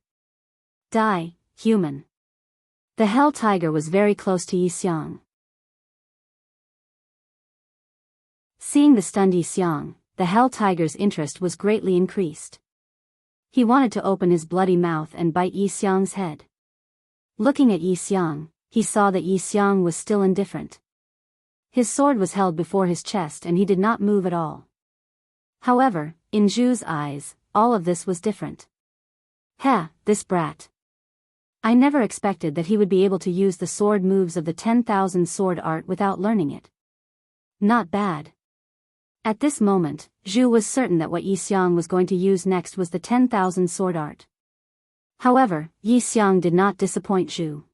Die, human. The hell tiger was very close to Yi Xiang. Seeing the stunned Yi Xiang, the hell tiger's interest was greatly increased. He wanted to open his bloody mouth and bite Yi Xiang's head. Looking at Yi Xiang, he saw that Yi Xiang was still indifferent. His sword was held before his chest and he did not move at all. However, in Zhu's eyes, all of this was different. This brat. I never expected that he would be able to use the sword moves of the 10,000 sword art without learning it. Not bad. At this moment, Zhu was certain that what Yi Xiang was going to use next was the 10,000 sword art. However, Yi Xiang did not disappoint Zhu.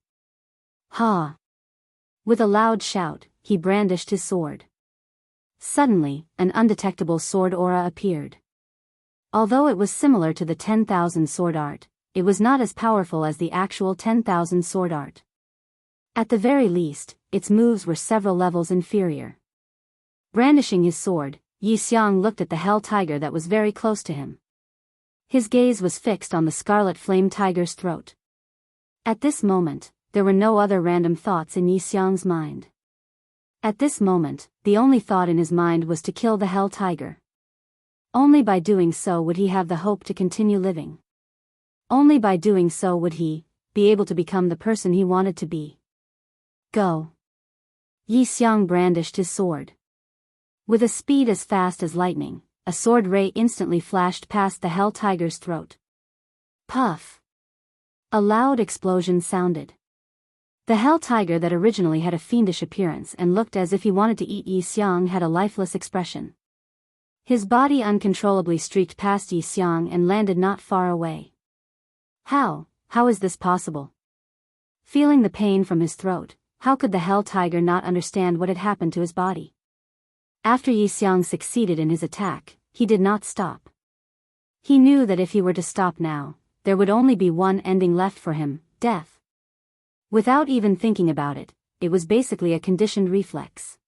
With a loud shout, he brandished his sword. Suddenly, an undetectable sword aura appeared. Although it was similar to the 10,000 sword art, it was not as powerful as the actual 10,000 sword art. At the very least, its moves were several levels inferior. Brandishing his sword, Yi Xiang looked at the hell tiger that was very close to him. His gaze was fixed on the scarlet flame tiger's throat. At this moment, there were no other random thoughts in Yi Xiang's mind. At this moment, the only thought in his mind was to kill the hell tiger. Only by doing so would he have the hope to continue living. Only by doing so would he be able to become the person he wanted to be. Go. Yi Xiang brandished his sword. With a speed as fast as lightning, a sword ray instantly flashed past the hell tiger's throat. Puff! A loud explosion sounded. The hell tiger that originally had a fiendish appearance and looked as if he wanted to eat Yi Xiang had a lifeless expression. His body uncontrollably streaked past Yi Xiang and landed not far away. How is this possible? Feeling the pain from his throat, how could the hell tiger not understand what had happened to his body? After Yi Xiang succeeded in his attack, he did not stop. He knew that if he were to stop now, there would only be one ending left for him, death. Without even thinking about it, it was basically a conditioned reflex.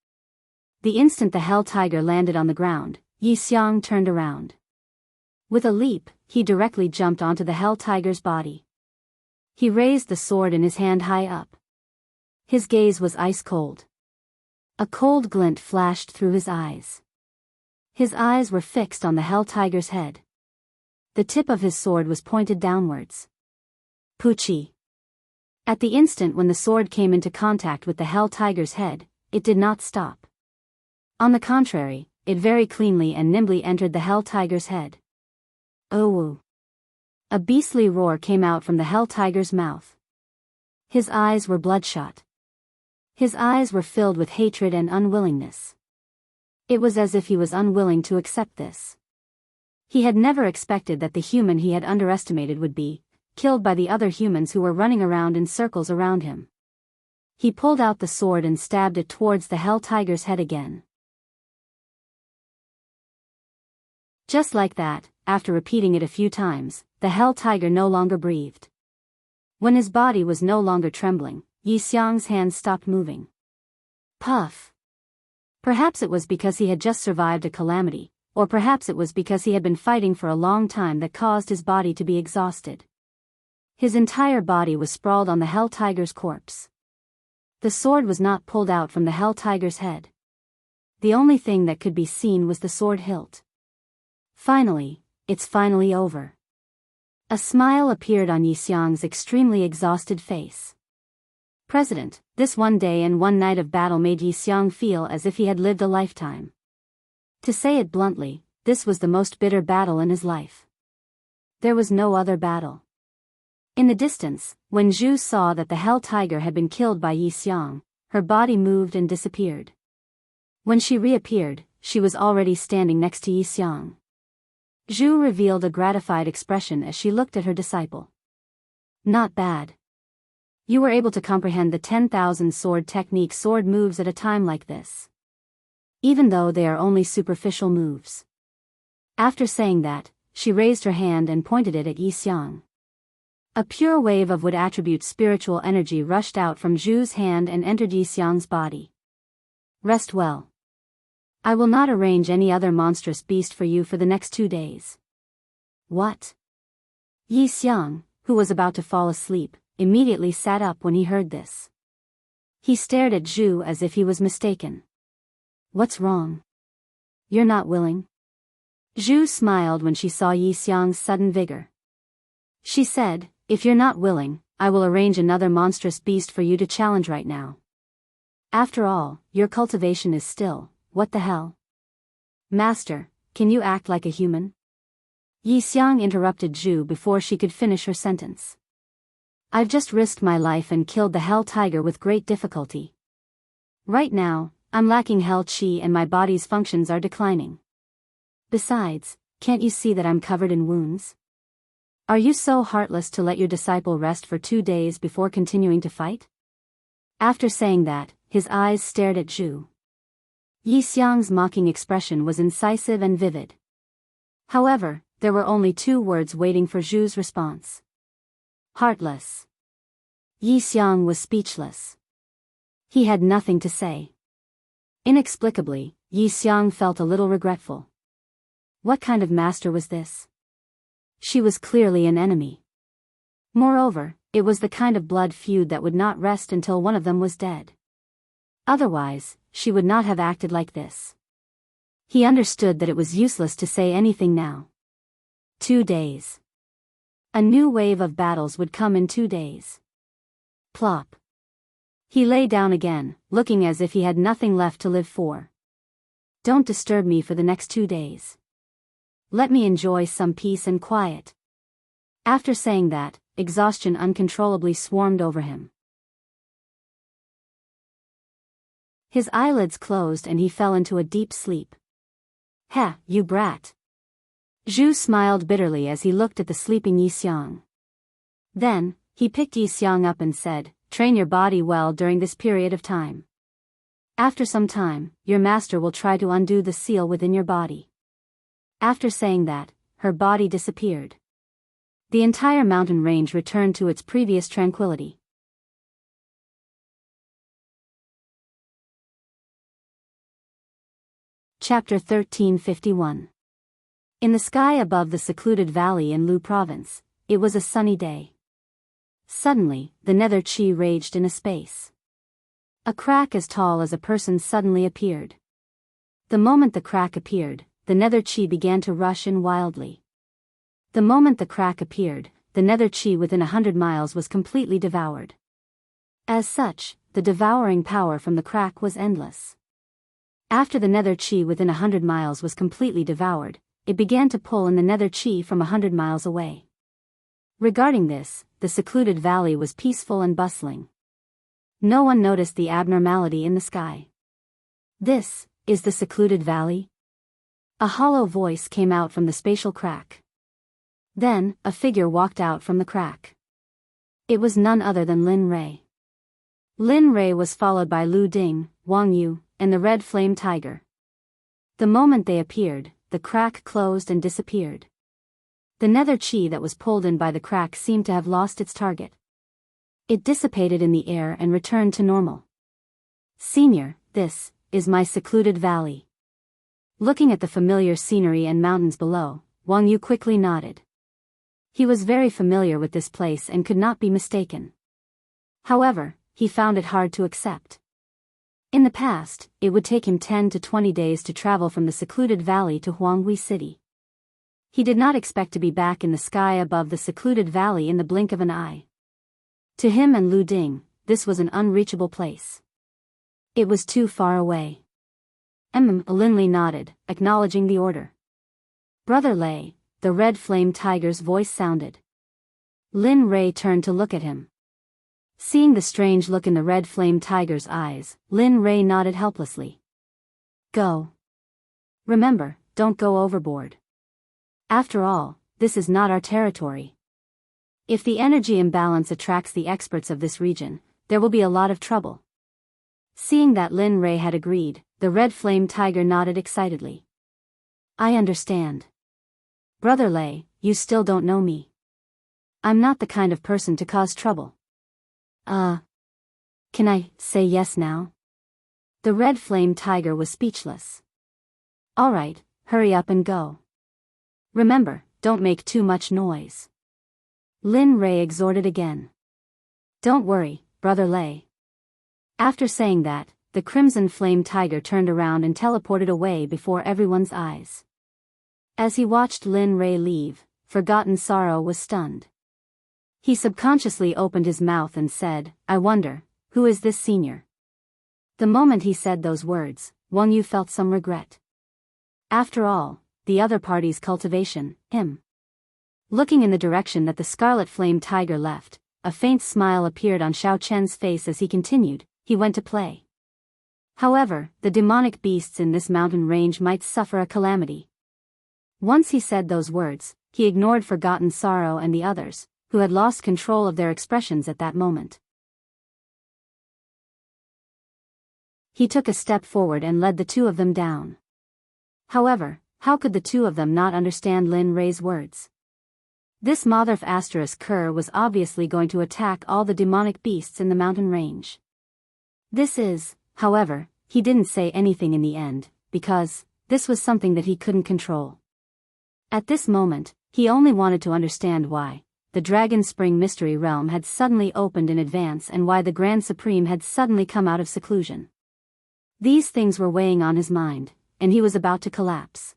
The instant the hell tiger landed on the ground, Yi Xiang turned around. With a leap, he directly jumped onto the hell tiger's body. He raised the sword in his hand high up. His gaze was ice cold. A cold glint flashed through his eyes. His eyes were fixed on the hell tiger's head. The tip of his sword was pointed downwards. Puchi. At the instant when the sword came into contact with the hell tiger's head, it did not stop. On the contrary, it very cleanly and nimbly entered the hell tiger's head. Oh! A beastly roar came out from the hell tiger's mouth. His eyes were bloodshot. His eyes were filled with hatred and unwillingness. It was as if he was unwilling to accept this. He had never expected that the human he had underestimated would be killed by the other humans who were running around in circles around him. He pulled out the sword and stabbed it towards the hell tiger's head again. Just like that, after repeating it a few times, the hell tiger no longer breathed. When his body was no longer trembling, Yi Xiang's hands stopped moving. Puff! Perhaps it was because he had just survived a calamity, or perhaps it was because he had been fighting for a long time that caused his body to be exhausted. His entire body was sprawled on the hell tiger's corpse. The sword was not pulled out from the hell tiger's head. The only thing that could be seen was the sword hilt. Finally, it's finally over. A smile appeared on Yi Xiang's extremely exhausted face. President, this one day and one night of battle made Yi Xiang feel as if he had lived a lifetime. To say it bluntly, this was the most bitter battle in his life. There was no other battle. In the distance, when Zhu saw that the hell tiger had been killed by Yi Xiang, her body moved and disappeared. When she reappeared, she was already standing next to Yi Xiang. Zhu revealed a gratified expression as she looked at her disciple. Not bad. You were able to comprehend the 10,000 sword technique sword moves at a time like this. Even though they are only superficial moves. After saying that, she raised her hand and pointed it at Yi Xiang. A pure wave of wood attribute spiritual energy rushed out from Zhu's hand and entered Yi Xiang's body. Rest well. I will not arrange any other monstrous beast for you for the next 2 days. What? Yi Xiang, who was about to fall asleep, immediately sat up when he heard this. He stared at Zhu as if he was mistaken. What's wrong? You're not willing? Zhu smiled when she saw Yi Xiang's sudden vigor. She said, if you're not willing, I will arrange another monstrous beast for you to challenge right now. After all, your cultivation is still, what the hell? Master, can you act like a human? Yi Xiang interrupted Zhu before she could finish her sentence. I've just risked my life and killed the hell tiger with great difficulty. Right now, I'm lacking hell chi and my body's functions are declining. Besides, can't you see that I'm covered in wounds? Are you so heartless to let your disciple rest for 2 days before continuing to fight? After saying that, his eyes stared at Zhu. Yi Xiang's mocking expression was incisive and vivid. However, there were only 2 words waiting for Zhu's response. Heartless. Yi Xiang was speechless. He had nothing to say. Inexplicably, Yi Xiang felt a little regretful. What kind of master was this? She was clearly an enemy. Moreover, it was the kind of blood feud that would not rest until one of them was dead. Otherwise, she would not have acted like this. He understood that it was useless to say anything now. 2 days. A new wave of battles would come in 2 days. Plop. He lay down again, looking as if he had nothing left to live for. Don't disturb me for the next 2 days. Let me enjoy some peace and quiet. After saying that, exhaustion uncontrollably swarmed over him. His eyelids closed and he fell into a deep sleep. Heh, you brat. Zhu smiled bitterly as he looked at the sleeping Yi Xiang. Then, he picked Yi Xiang up and said, train your body well during this period of time. After some time, your master will try to undo the seal within your body. After saying that, her body disappeared. The entire mountain range returned to its previous tranquility. Chapter 1351. In the sky above the secluded valley in Lu province, it was a sunny day. Suddenly, the nether chi raged in a space. A crack as tall as a person suddenly appeared. The moment the crack appeared, the nether chi began to rush in wildly. The moment the crack appeared, the nether chi within 100 miles was completely devoured. As such, the devouring power from the crack was endless. After the nether chi within 100 miles was completely devoured, it began to pull in the nether chi from 100 miles away. Regarding this, the secluded valley was peaceful and bustling. No one noticed the abnormality in the sky. "This is the secluded valley?" A hollow voice came out from the spatial crack. Then, a figure walked out from the crack. It was none other than Lin Rei. Lin Rei was followed by Lu Ding, Wang Yu, and the red flame tiger. The moment they appeared, the crack closed and disappeared. The nether chi that was pulled in by the crack seemed to have lost its target. It dissipated in the air and returned to normal. "Senior, this is my secluded valley." Looking at the familiar scenery and mountains below, Wang Yu quickly nodded. He was very familiar with this place and could not be mistaken. However, he found it hard to accept. In the past, it would take him 10 to 20 days to travel from the secluded valley to Huanghui City. He did not expect to be back in the sky above the secluded valley in the blink of an eye. To him and Lu Ding, this was an unreachable place. It was too far away. Lin Li nodded, acknowledging the order. "Brother Lei," the red flame tiger's voice sounded. Lin Rei turned to look at him. Seeing the strange look in the red flame tiger's eyes, Lin Rei nodded helplessly. "Go. Remember, don't go overboard. After all, this is not our territory. If the energy imbalance attracts the experts of this region, there will be a lot of trouble." Seeing that Lin Rei had agreed, the red flame tiger nodded excitedly. "I understand. Brother Lei, you still don't know me. I'm not the kind of person to cause trouble." Can I say yes now?" The red flame tiger was speechless. "All right, hurry up and go. Remember, don't make too much noise." Lin Rei exhorted again. "Don't worry, Brother Lei." After saying that, the crimson flame tiger turned around and teleported away before everyone's eyes. As he watched Lin Rei leave, Forgotten Sorrow was stunned. He subconsciously opened his mouth and said, "I wonder, who is this senior?" The moment he said those words, Wang Yu felt some regret. After all, the other party's cultivation, him. Looking in the direction that the scarlet flame tiger left, a faint smile appeared on Xiao Chen's face as he continued, "He went to play." However, the demonic beasts in this mountain range might suffer a calamity. Once he said those words, he ignored Forgotten Sorrow and the others, who had lost control of their expressions at that moment. He took a step forward and led the two of them down. However, how could the two of them not understand Lin Rei's words? This Motherf Kerr was obviously going to attack all the demonic beasts in the mountain range. However, he didn't say anything in the end, because this was something that he couldn't control. At this moment, he only wanted to understand why the Dragon Spring Mystery Realm had suddenly opened in advance and why the Grand Supreme had suddenly come out of seclusion. These things were weighing on his mind, and he was about to collapse.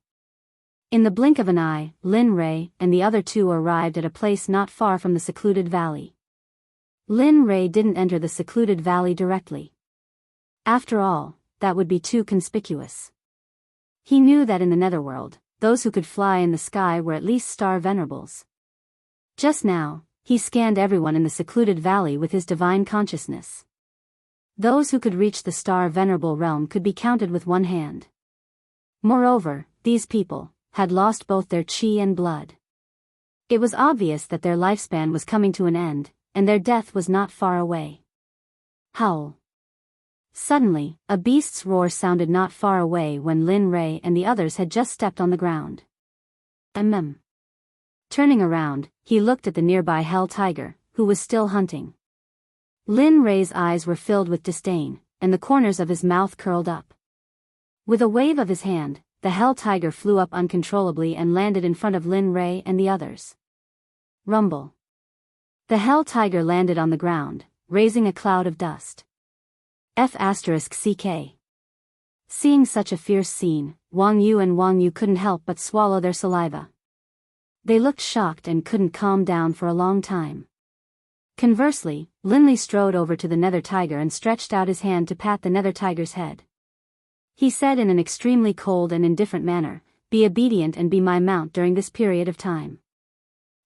In the blink of an eye, Lin Rei and the other two arrived at a place not far from the secluded valley. Lin Rei didn't enter the secluded valley directly. After all, that would be too conspicuous. He knew that in the netherworld, those who could fly in the sky were at least star venerables. Just now, he scanned everyone in the secluded valley with his divine consciousness. Those who could reach the star venerable realm could be counted with one hand. Moreover, these people had lost both their chi and blood. It was obvious that their lifespan was coming to an end, and their death was not far away. Howl. Suddenly, a beast's roar sounded not far away when Lin Rei and the others had just stepped on the ground. Turning around, he looked at the nearby hell tiger, who was still hunting. Lin Rei's eyes were filled with disdain, and the corners of his mouth curled up. With a wave of his hand, the hell tiger flew up uncontrollably and landed in front of Lin Ray and the others. Rumble. The hell tiger landed on the ground, raising a cloud of dust. F***ck. Seeing such a fierce scene, Wang Yu couldn't help but swallow their saliva. They looked shocked and couldn't calm down for a long time. Conversely, Linley strode over to the nether tiger and stretched out his hand to pat the nether tiger's head. He said in an extremely cold and indifferent manner, "Be obedient and be my mount during this period of time.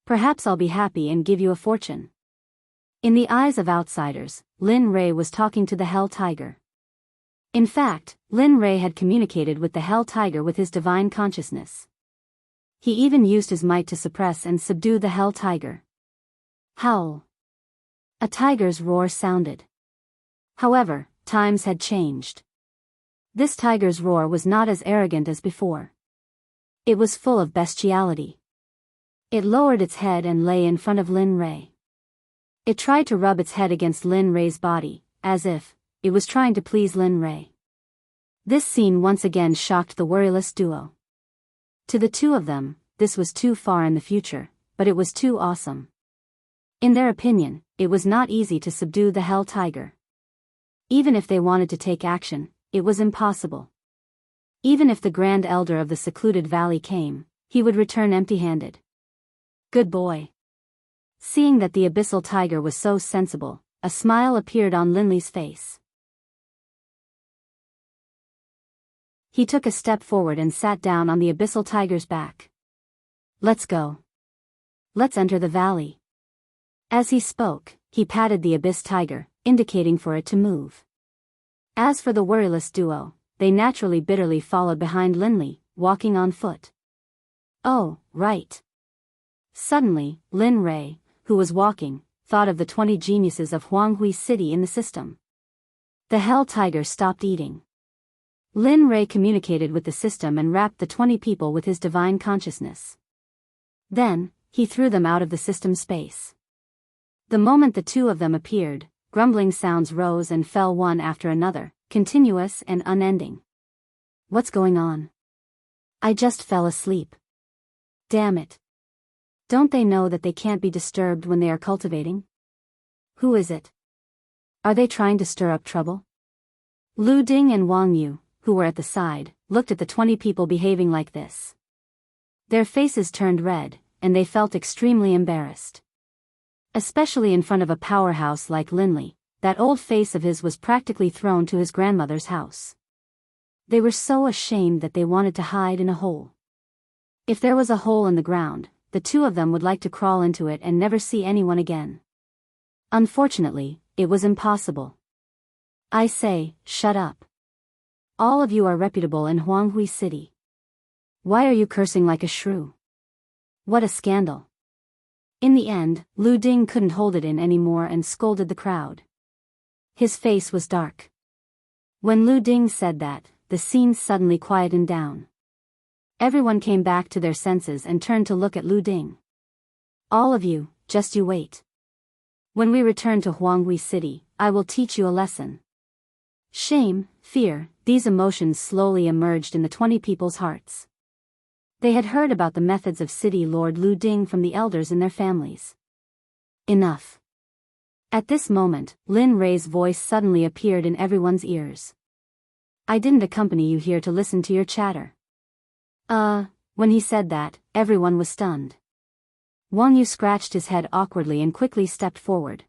Perhaps I'll be happy and give you a fortune." In the eyes of outsiders, Lin Ray was talking to the hell tiger. In fact, Lin Ray had communicated with the hell tiger with his divine consciousness. He even used his might to suppress and subdue the hell tiger. Howl. A tiger's roar sounded. However, times had changed. This tiger's roar was not as arrogant as before. It was full of bestiality. It lowered its head and lay in front of Lin Ray. It tried to rub its head against Lin Ray's body, as if it was trying to please Lin Ray. This scene once again shocked the worryless duo. To the two of them, this was too far in the future, but it was too awesome. In their opinion, it was not easy to subdue the hell tiger. Even if they wanted to take action, it was impossible. Even if the Grand Elder of the secluded valley came, he would return empty-handed. Good boy. Seeing that the abyssal tiger was so sensible, a smile appeared on Linley's face. He took a step forward and sat down on the abyssal tiger's back. Let's go. Let's enter the valley. As he spoke, he patted the abyss tiger, indicating for it to move. As for the worryless duo, they naturally bitterly followed behind Linley, walking on foot. Oh, right. Suddenly, Lin Ray, who was walking, thought of the 20 geniuses of Jianghu City in the system. The hell tiger stopped eating. Lin Ray communicated with the system and wrapped the 20 people with his divine consciousness. Then, he threw them out of the system space. The moment the two of them appeared, grumbling sounds rose and fell one after another, continuous and unending. What's going on? I just fell asleep. Damn it. Don't they know that they can't be disturbed when they are cultivating? Who is it? Are they trying to stir up trouble? Lu Ding and Wang Yu, who were at the side, looked at the 20 people behaving like this. Their faces turned red, and they felt extremely embarrassed. Especially in front of a powerhouse like Linley, that old face of his was practically thrown to his grandmother's house. They were so ashamed that they wanted to hide in a hole. If there was a hole in the ground, the two of them would like to crawl into it and never see anyone again. Unfortunately, it was impossible. I say, shut up. All of you are reputable in Jianghu City. Why are you cursing like a shrew? What a scandal. In the end, Lu Ding couldn't hold it in anymore and scolded the crowd. His face was dark. When Lu Ding said that, the scene suddenly quietened down. Everyone came back to their senses and turned to look at Lu Ding. All of you, just you wait. When we return to Jianghu City, I will teach you a lesson. Shame, fear, these emotions slowly emerged in the 20 people's hearts. They had heard about the methods of City Lord Lu Ding from the elders in their families. Enough. At this moment, Lin Ray's voice suddenly appeared in everyone's ears. I didn't accompany you here to listen to your chatter. When he said that, everyone was stunned. Wang Yu scratched his head awkwardly and quickly stepped forward.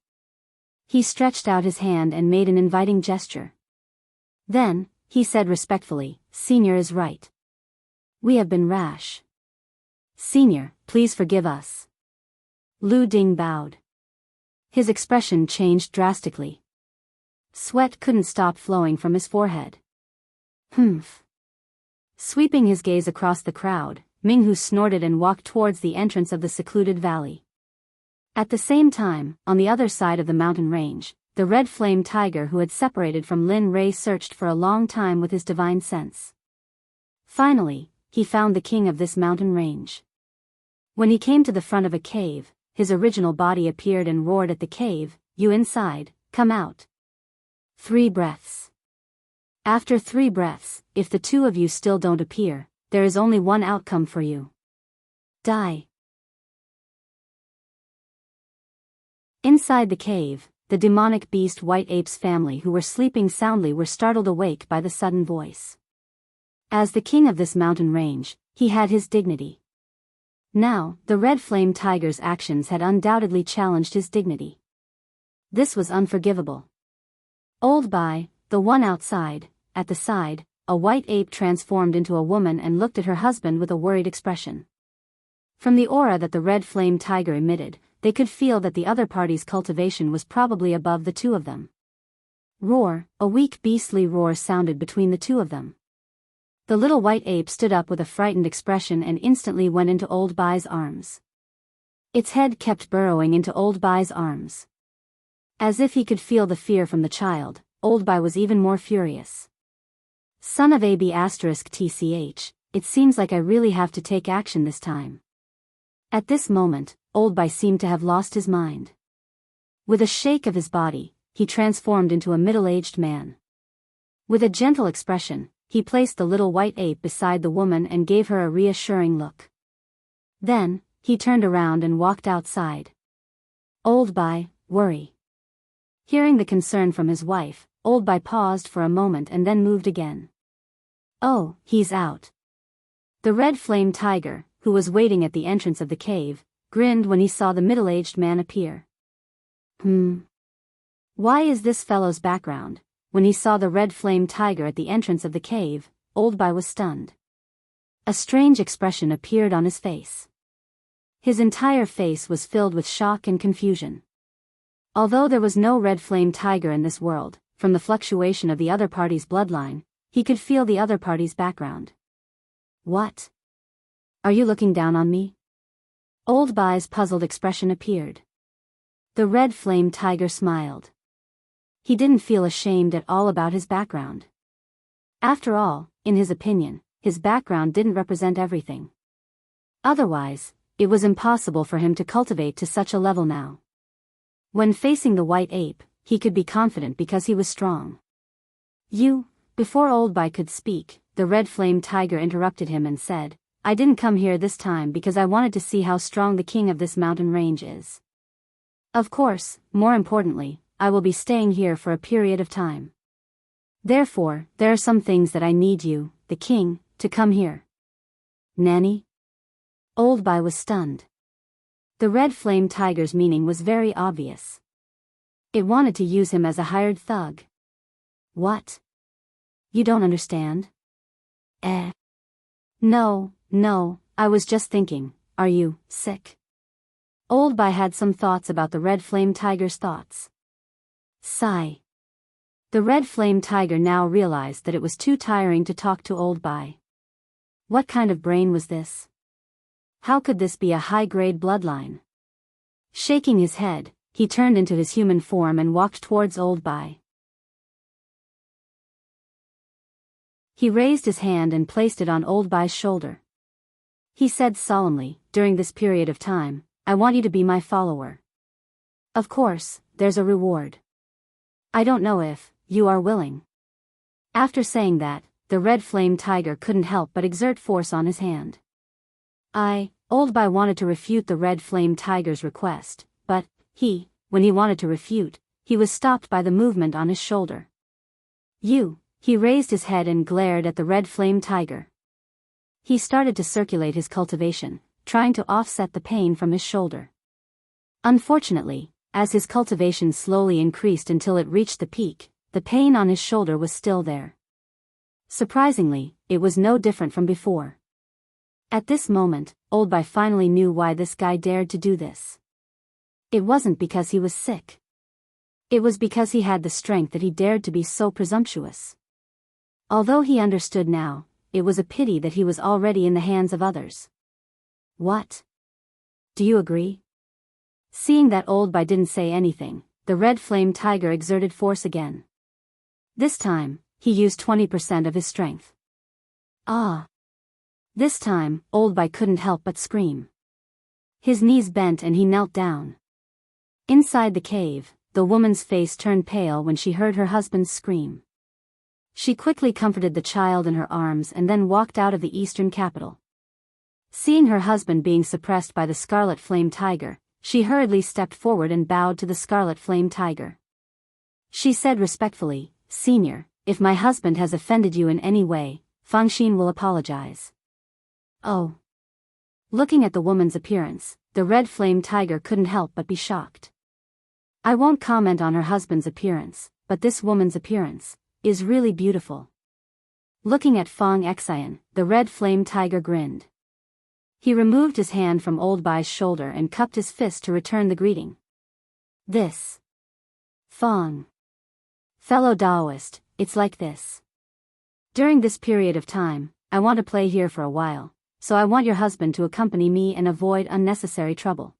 He stretched out his hand and made an inviting gesture. Then, he said respectfully, Senior is right. We have been rash. Senior, please forgive us. Lu Ding bowed. His expression changed drastically. Sweat couldn't stop flowing from his forehead. Humph. Sweeping his gaze across the crowd, Minghu snorted and walked towards the entrance of the secluded valley. At the same time, on the other side of the mountain range, the red flame tiger who had separated from Lin Ray searched for a long time with his divine sense. Finally, he found the king of this mountain range. When he came to the front of a cave, his original body appeared and roared at the cave, You inside, come out. 3 breaths. After 3 breaths, if the 2 of you still don't appear, there is only one outcome for you. Die. Inside the cave, the demonic beast White Ape's family who were sleeping soundly were startled awake by the sudden voice. As the king of this mountain range, he had his dignity. Now, the Red Flame Tiger's actions had undoubtedly challenged his dignity. This was unforgivable. Old Bai, the one outside, at the side, a white ape transformed into a woman and looked at her husband with a worried expression. From the aura that the Red Flame Tiger emitted, they could feel that the other party's cultivation was probably above the 2 of them. Roar, a weak beastly roar sounded between the 2 of them. The little white ape stood up with a frightened expression and instantly went into Old Bai's arms. Its head kept burrowing into Old Bai's arms. As if he could feel the fear from the child, Old Bai was even more furious. Son of AB*TCH, it seems like I really have to take action this time. At this moment, Old Bai seemed to have lost his mind. With a shake of his body, he transformed into a middle-aged man. With a gentle expression, he placed the little white ape beside the woman and gave her a reassuring look. Then, he turned around and walked outside. Old Bai, worry. Hearing the concern from his wife, Old Bai paused for a moment and then moved again. Oh, he's out. The Red Flame Tiger, who was waiting at the entrance of the cave, grinned when he saw the middle-aged man appear. Why is this fellow's background? When he saw the Red Flame Tiger at the entrance of the cave, Old Bai was stunned. A strange expression appeared on his face. His entire face was filled with shock and confusion. Although there was no Red Flame Tiger in this world, from the fluctuation of the other party's bloodline, he could feel the other party's background. What? Are you looking down on me? Old Bai's puzzled expression appeared. The Red Flame Tiger smiled. He didn't feel ashamed at all about his background. After all, in his opinion, his background didn't represent everything. Otherwise, it was impossible for him to cultivate to such a level now. When facing the white ape, he could be confident because he was strong. Before Old Bai could speak, the Red Flame Tiger interrupted him and said, I didn't come here this time because I wanted to see how strong the king of this mountain range is. Of course, more importantly, I will be staying here for a period of time. Therefore, there are some things that I need you, the king, to come here. Nanny? Old Bai was stunned. The Red Flame Tiger's meaning was very obvious. It wanted to use him as a hired thug. What? You don't understand? No, I was just thinking, are you sick? Old Bai had some thoughts about the Red Flame Tiger's thoughts. Sigh. The Red Flame Tiger now realized that it was too tiring to talk to Old Bai. What kind of brain was this? How could this be a high-grade bloodline? Shaking his head, he turned into his human form and walked towards Old Bai. He raised his hand and placed it on Old Bai's shoulder. He said solemnly, during this period of time, I want you to be my follower. Of course, there's a reward. I don't know if you are willing. After saying that, the Red Flame Tiger couldn't help but exert force on his hand. Old Bai wanted to refute the Red Flame Tiger's request, but, when he wanted to refute, he was stopped by the movement on his shoulder. He raised his head and glared at the Red Flame Tiger. He started to circulate his cultivation, trying to offset the pain from his shoulder. Unfortunately, as his cultivation slowly increased until it reached the peak, the pain on his shoulder was still there. Surprisingly, it was no different from before. At this moment, Old Bai finally knew why this guy dared to do this. It wasn't because he was sick. It was because he had the strength that he dared to be so presumptuous. Although he understood now, it was a pity that he was already in the hands of others. What? Do you agree? Seeing that Old Bai didn't say anything, the Red Flame Tiger exerted force again. This time, he used 20% of his strength. This time, Old Bai couldn't help but scream. His knees bent and he knelt down. Inside the cave, the woman's face turned pale when she heard her husband's scream. She quickly comforted the child in her arms and then walked out of the eastern capital. Seeing her husband being suppressed by the Scarlet Flame Tiger, she hurriedly stepped forward and bowed to the Scarlet Flame Tiger. She said respectfully, "Senior, if my husband has offended you in any way, Fangxin will apologize." Oh. Looking at the woman's appearance, the Red Flame Tiger couldn't help but be shocked. I won't comment on her husband's appearance, but this woman's appearance is really beautiful. Looking at Fang Xian, the Red Flame Tiger grinned. He removed his hand from Old Bai's shoulder and cupped his fist to return the greeting. This. Fang. Fellow Daoist, it's like this. During this period of time, I want to play here for a while, so I want your husband to accompany me and avoid unnecessary trouble.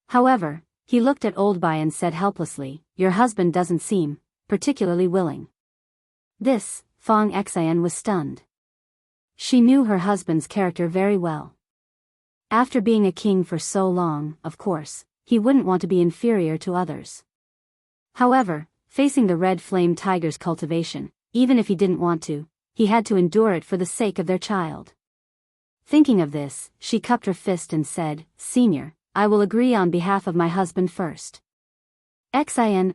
However, he looked at Old Bai and said helplessly, "Your husband doesn't seem particularly willing." This, Fang Xian was stunned. She knew her husband's character very well. After being a king for so long, of course, he wouldn't want to be inferior to others. However, facing the Red Flame Tiger's cultivation, even if he didn't want to, he had to endure it for the sake of their child. Thinking of this, she cupped her fist and said, "Senior, I will agree on behalf of my husband first." Xian,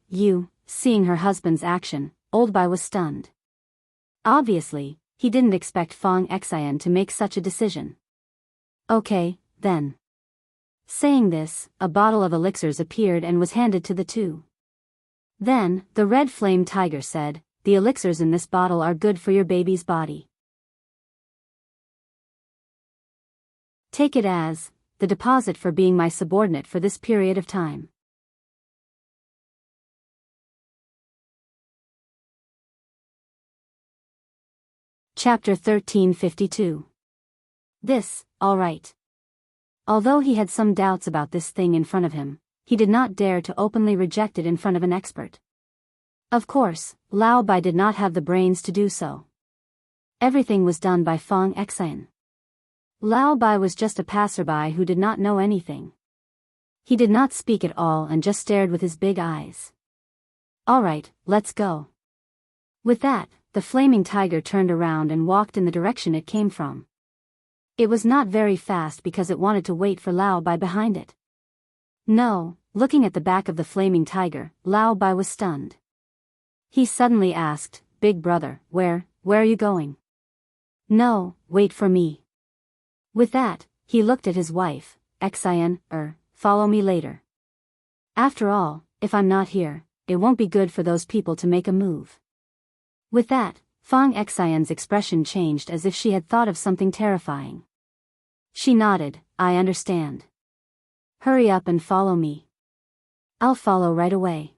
you, seeing her husband's action, Old Bai was stunned. Obviously, he didn't expect Fang Xian to make such a decision. Okay, then. Saying this, a bottle of elixirs appeared and was handed to the two. Then, the Red Flame Tiger said, "The elixirs in this bottle are good for your baby's body. Take it as the deposit for being my subordinate for this period of time." Chapter 1352. This, all right. Although he had some doubts about this thing in front of him, he did not dare to openly reject it in front of an expert. Of course, Lao Bai did not have the brains to do so. Everything was done by Fang Xian. Lao Bai was just a passerby who did not know anything. He did not speak at all and just stared with his big eyes. "All right, let's go." With that, the flaming tiger turned around and walked in the direction it came from. It was not very fast because it wanted to wait for Lao Bai behind it. No, looking at the back of the flaming tiger, Lao Bai was stunned. He suddenly asked, "Big brother, where are you going?" "No, wait for me." With that, he looked at his wife, Xian, follow me later. After all, if I'm not here, it won't be good for those people to make a move. With that, Fang Xian's expression changed as if she had thought of something terrifying. She nodded, "I understand. Hurry up and follow me." "I'll follow right away."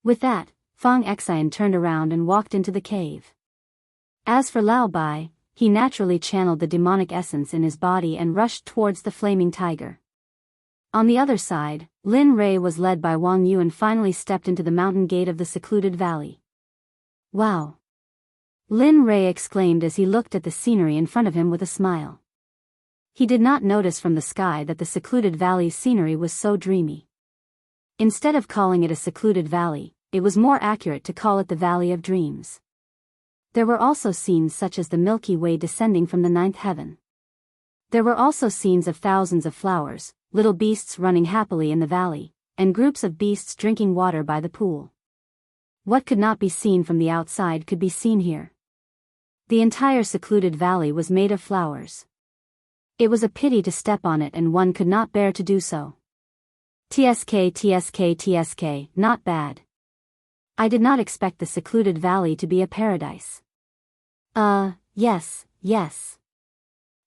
With that, Fang Xian turned around and walked into the cave. As for Lao Bai, he naturally channeled the demonic essence in his body and rushed towards the flaming tiger. On the other side, Lin Rei was led by Wang Yu and finally stepped into the mountain gate of the secluded valley. "Wow!" Lin Rei exclaimed as he looked at the scenery in front of him with a smile. He did not notice from the sky that the secluded valley's scenery was so dreamy. Instead of calling it a secluded valley, it was more accurate to call it the Valley of Dreams. There were also scenes such as the Milky Way descending from the ninth heaven. There were also scenes of thousands of flowers, little beasts running happily in the valley, and groups of beasts drinking water by the pool. What could not be seen from the outside could be seen here. The entire secluded valley was made of flowers. It was a pity to step on it and one could not bear to do so. TSK, not bad. I did not expect the secluded valley to be a paradise. Yes.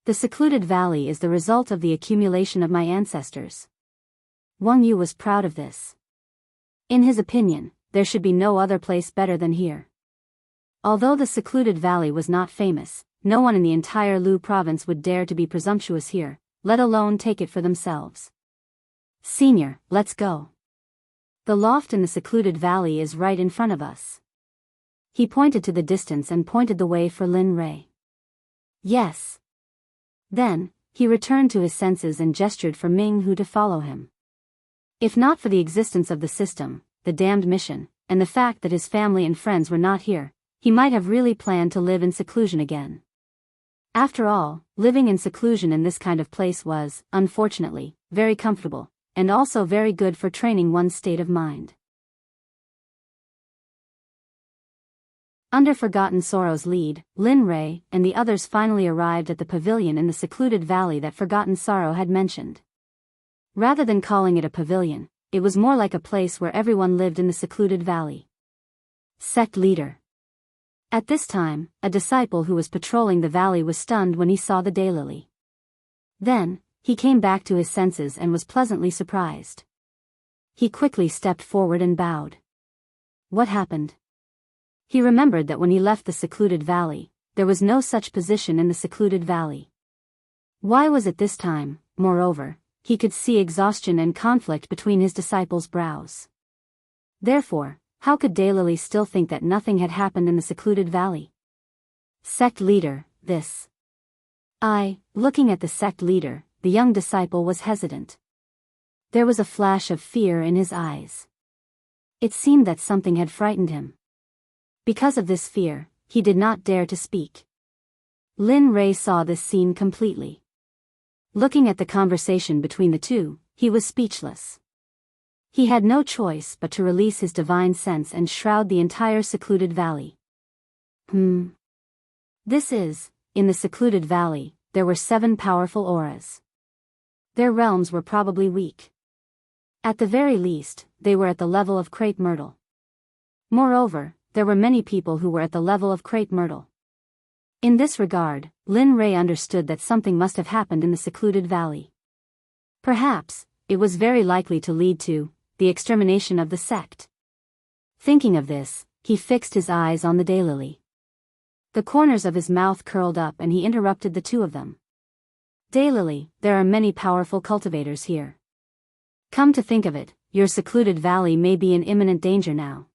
The secluded valley is the result of the accumulation of my ancestors. Wang Yu was proud of this. In his opinion, there should be no other place better than here. Although the secluded valley was not famous, no one in the entire Lu province would dare to be presumptuous here, let alone take it for themselves. "Senior, let's go. The loft in the secluded valley is right in front of us." He pointed to the distance and pointed the way for Lin Rei. "Yes." Then, he returned to his senses and gestured for Ming Hu to follow him. If not for the existence of the system, the damned mission, and the fact that his family and friends were not here, he might have really planned to live in seclusion again. After all, living in seclusion in this kind of place was, unfortunately, very comfortable, and also very good for training one's state of mind. Under Forgotten Sorrow's lead, Lin Rei and the others finally arrived at the pavilion in the secluded valley that Forgotten Sorrow had mentioned. Rather than calling it a pavilion, it was more like a place where everyone lived in the secluded valley. Sect leader. At this time, a disciple who was patrolling the valley was stunned when he saw the daylily. Then, he came back to his senses and was pleasantly surprised. He quickly stepped forward and bowed. What happened? He remembered that when he left the secluded valley, there was no such position in the secluded valley. Why was it this time? Moreover, he could see exhaustion and conflict between his disciples' brows. Therefore, how could Daylily still think that nothing had happened in the secluded valley? Sect leader, this. Looking at the sect leader, the young disciple was hesitant. There was a flash of fear in his eyes. It seemed that something had frightened him. Because of this fear, he did not dare to speak. Lin Rei saw this scene completely. Looking at the conversation between the two, he was speechless. He had no choice but to release his divine sense and shroud the entire secluded valley. This is, in the secluded valley, there were 7 powerful auras. Their realms were probably weak. At the very least, they were at the level of crepe myrtle. Moreover, there were many people who were at the level of crepe myrtle. In this regard, Lin Rei understood that something must have happened in the secluded valley. Perhaps, it was very likely to lead to the extermination of the sect. Thinking of this, he fixed his eyes on the daylily. The corners of his mouth curled up and he interrupted the two of them. Daylily, there are many powerful cultivators here. Come to think of it, your secluded valley may be in imminent danger now.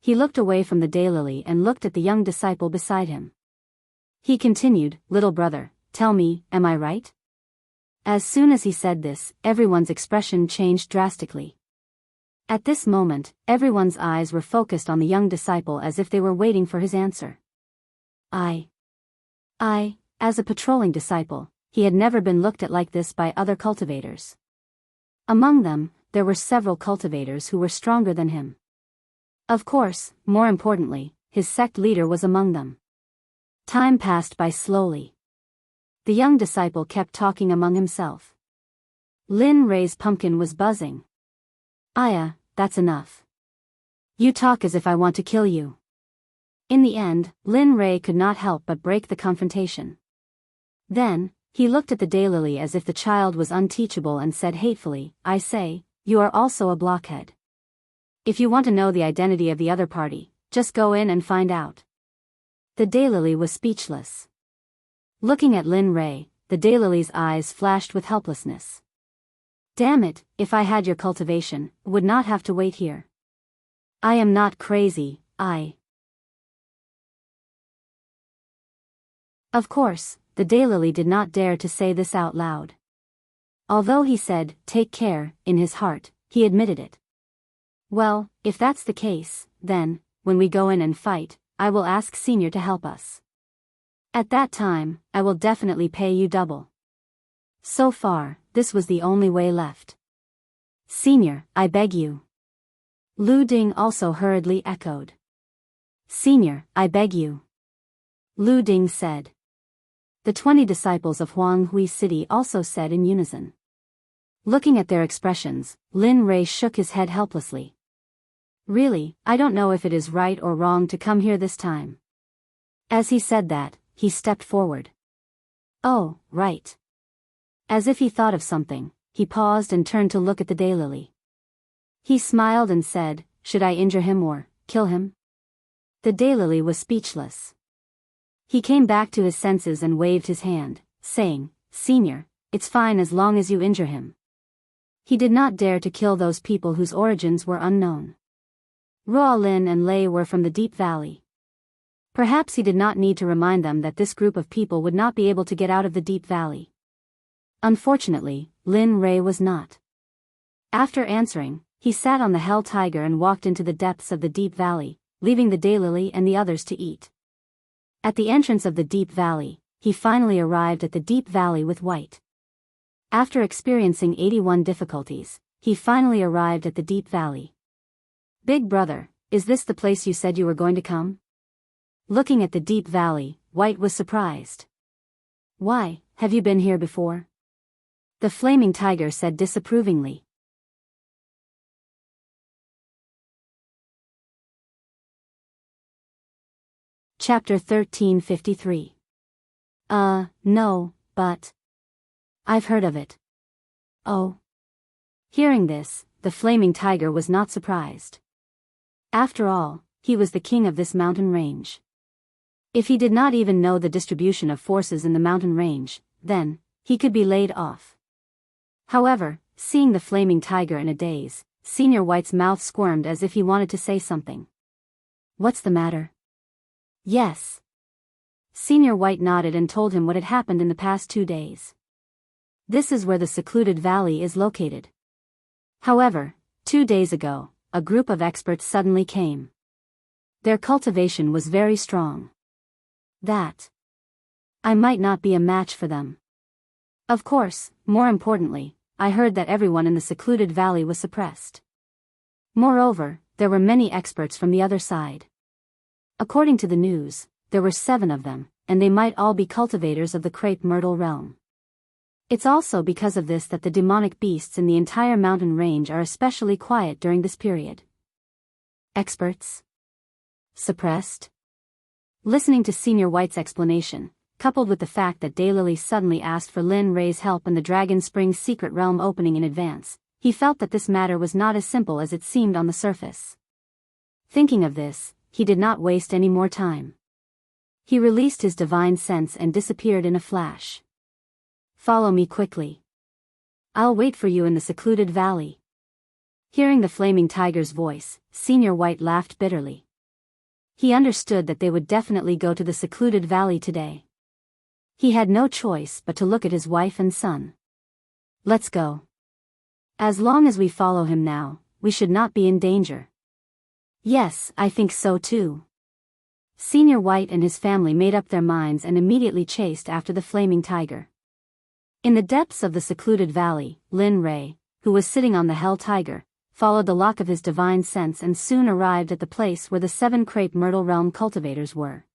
He looked away from the daylily and looked at the young disciple beside him. He continued, little brother, tell me, am I right? As soon as he said this, everyone's expression changed drastically. At this moment, everyone's eyes were focused on the young disciple as if they were waiting for his answer. As a patrolling disciple, he had never been looked at like this by other cultivators. Among them, there were several cultivators who were stronger than him. Of course, more importantly, his sect leader was among them. Time passed by slowly. The young disciple kept talking among himself. Lin Rei's pumpkin was buzzing. Aya, that's enough. You talk as if I want to kill you. In the end, Lin Rei could not help but break the confrontation. Then, he looked at the daylily as if the child was unteachable and said hatefully, I say, you are also a blockhead. If you want to know the identity of the other party, just go in and find out. The daylily was speechless. Looking at Lin Rei, the daylily's eyes flashed with helplessness. Damn it, if I had your cultivation, would not have to wait here. I am not crazy, Of course, the daylily did not dare to say this out loud. Although he said, take care, in his heart, he admitted it. Well, if that's the case, then, when we go in and fight, I will ask Senior to help us. At that time, I will definitely pay you double. So far, this was the only way left. Senior, I beg you. Lu Ding also hurriedly echoed. Senior, I beg you. Lu Ding said. The 20 disciples of Jianghu City also said in unison. Looking at their expressions, Lin Rei shook his head helplessly. Really, I don't know if it is right or wrong to come here this time. As he said that, he stepped forward. Oh, right. As if he thought of something, he paused and turned to look at the daylily. He smiled and said, should I injure him or kill him? The daylily was speechless. He came back to his senses and waved his hand, saying, Senior, it's fine as long as you injure him. He did not dare to kill those people whose origins were unknown. Ruo Lin and Lei were from the deep valley. Perhaps he did not need to remind them that this group of people would not be able to get out of the deep valley. Unfortunately, Lin Rei was not. After answering, he sat on the hell tiger and walked into the depths of the deep valley, leaving the daylily and the others to eat. At the entrance of the deep valley, he finally arrived at the deep valley with White. After experiencing 81 difficulties, he finally arrived at the deep valley. Big brother, is this the place you said you were going to come? Looking at the deep valley, White was surprised. Why, have you been here before? The flaming tiger said disapprovingly. Chapter 1353. No, but I've heard of it. Oh. Hearing this, the flaming tiger was not surprised. After all, he was the king of this mountain range. If he did not even know the distribution of forces in the mountain range, then he could be laid off. However, seeing the flaming tiger in a daze, Senior White's mouth squirmed as if he wanted to say something. What's the matter? Yes. Senior White nodded and told him what had happened in the past 2 days. This is where the secluded valley is located. However, 2 days ago, a group of experts suddenly came. Their cultivation was very strong. That I might not be a match for them. Of course, more importantly, I heard that everyone in the secluded valley was suppressed. Moreover, there were many experts from the other side. According to the news, there were 7 of them, and they might all be cultivators of the crepe myrtle realm. It's also because of this that the demonic beasts in the entire mountain range are especially quiet during this period. Experts? Suppressed? Listening to Senior White's explanation, coupled with the fact that Daylily suddenly asked for Lin Ray's help in the Dragon Springs secret realm opening in advance, he felt that this matter was not as simple as it seemed on the surface. Thinking of this, he did not waste any more time. He released his divine sense and disappeared in a flash. Follow me quickly. I'll wait for you in the secluded valley. Hearing the flaming tiger's voice, Senior White laughed bitterly. He understood that they would definitely go to the secluded valley today. He had no choice but to look at his wife and son. Let's go. As long as we follow him now, we should not be in danger. Yes, I think so too. Senior White and his family made up their minds and immediately chased after the flaming tiger. In the depths of the secluded valley, Lin Ray, who was sitting on the hell tiger, followed the lock of his divine sense and soon arrived at the place where the 7 crepe myrtle realm cultivators were.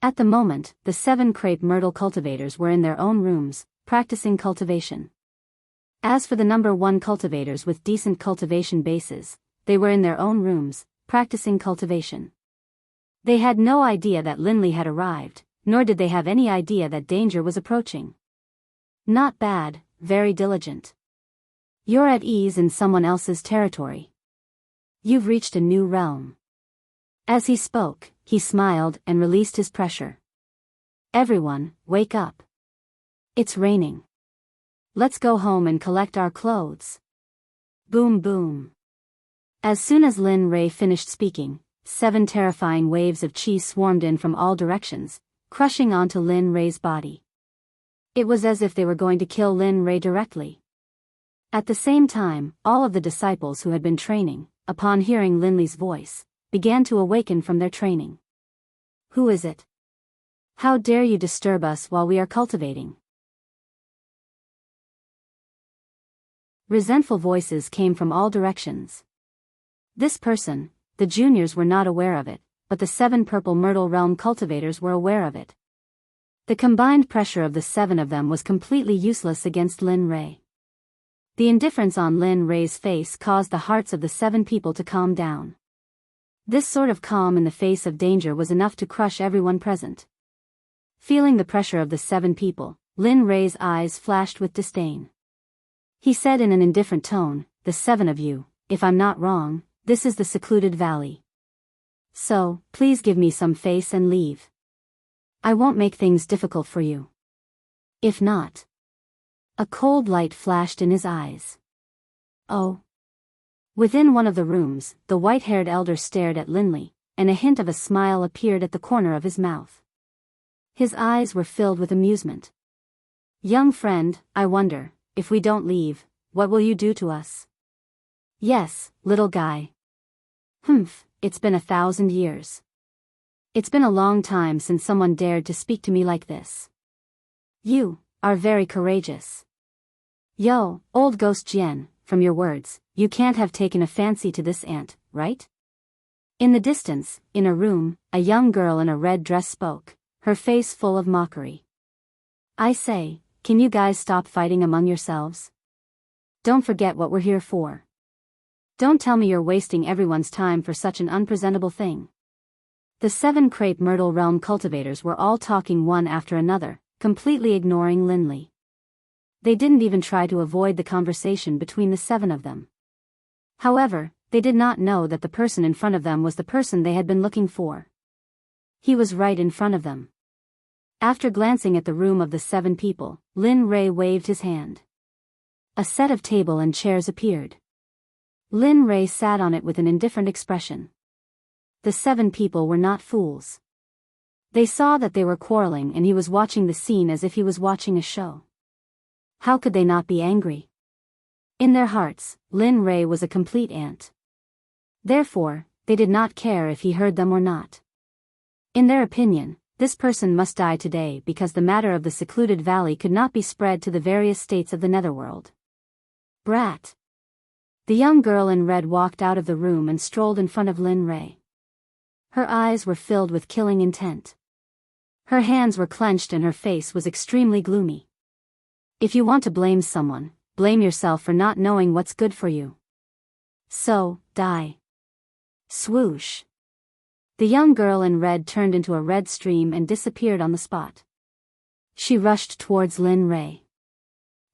At the moment, the 7 crepe myrtle cultivators were in their own rooms, practicing cultivation. As for the number 1 cultivators with decent cultivation bases, they were in their own rooms, practicing cultivation. They had no idea that Linley had arrived, nor did they have any idea that danger was approaching. Not bad, very diligent. You're at ease in someone else's territory. You've reached a new realm. As he spoke, he smiled and released his pressure. Everyone, wake up. It's raining. Let's go home and collect our clothes. Boom boom. As soon as Lin Ray finished speaking, 7 terrifying waves of chi swarmed in from all directions, crushing onto Lin Ray's body. It was as if they were going to kill Lin Ray directly. At the same time, all of the disciples who had been training, upon hearing Linley's voice, began to awaken from their training. Who is it? How dare you disturb us while we are cultivating? Resentful voices came from all directions. This person, the juniors were not aware of it, but the 7 purple myrtle realm cultivators were aware of it. The combined pressure of the 7 of them was completely useless against Lin Ray. The indifference on Lin Ray's face caused the hearts of the 7 people to calm down. This sort of calm in the face of danger was enough to crush everyone present. Feeling the pressure of the 7 people, Lin Ray's eyes flashed with disdain. He said in an indifferent tone, "The 7 of you, if I'm not wrong, this is the secluded valley. So, please give me some face and leave. I won't make things difficult for you. If not." A cold light flashed in his eyes. Oh. Within one of the rooms, the white-haired elder stared at Linley, and a hint of a smile appeared at the corner of his mouth. His eyes were filled with amusement. "Young friend, I wonder, if we don't leave, what will you do to us?" "Yes, little guy." it's been 1,000 years. It's been a long time since someone dared to speak to me like this. You are very courageous. Yo, old ghost Jian, from your words, you can't have taken a fancy to this ant, right? In the distance, in a room, a young girl in a red dress spoke, her face full of mockery. I say, can you guys stop fighting among yourselves? Don't forget what we're here for. Don't tell me you're wasting everyone's time for such an unpresentable thing. The 7 Crepe Myrtle Realm cultivators were all talking one after another, completely ignoring Linley. They didn't even try to avoid the conversation between the 7 of them. However, they did not know that the person in front of them was the person they had been looking for. He was right in front of them. After glancing at the room of the 7 people, Lin Ray waved his hand. A set of table and chairs appeared. Lin Ray sat on it with an indifferent expression. The 7 people were not fools. They saw that they were quarreling and he was watching the scene as if he was watching a show. How could they not be angry? In their hearts, Lin Ray was a complete ant. Therefore, they did not care if he heard them or not. In their opinion, this person must die today because the matter of the secluded valley could not be spread to the various states of the netherworld. Brat. The young girl in red walked out of the room and strolled in front of Lin Ray. Her eyes were filled with killing intent. Her hands were clenched and her face was extremely gloomy. If you want to blame someone, blame yourself for not knowing what's good for you. So, die. Swoosh. The young girl in red turned into a red stream and disappeared on the spot. She rushed towards Lin Ray.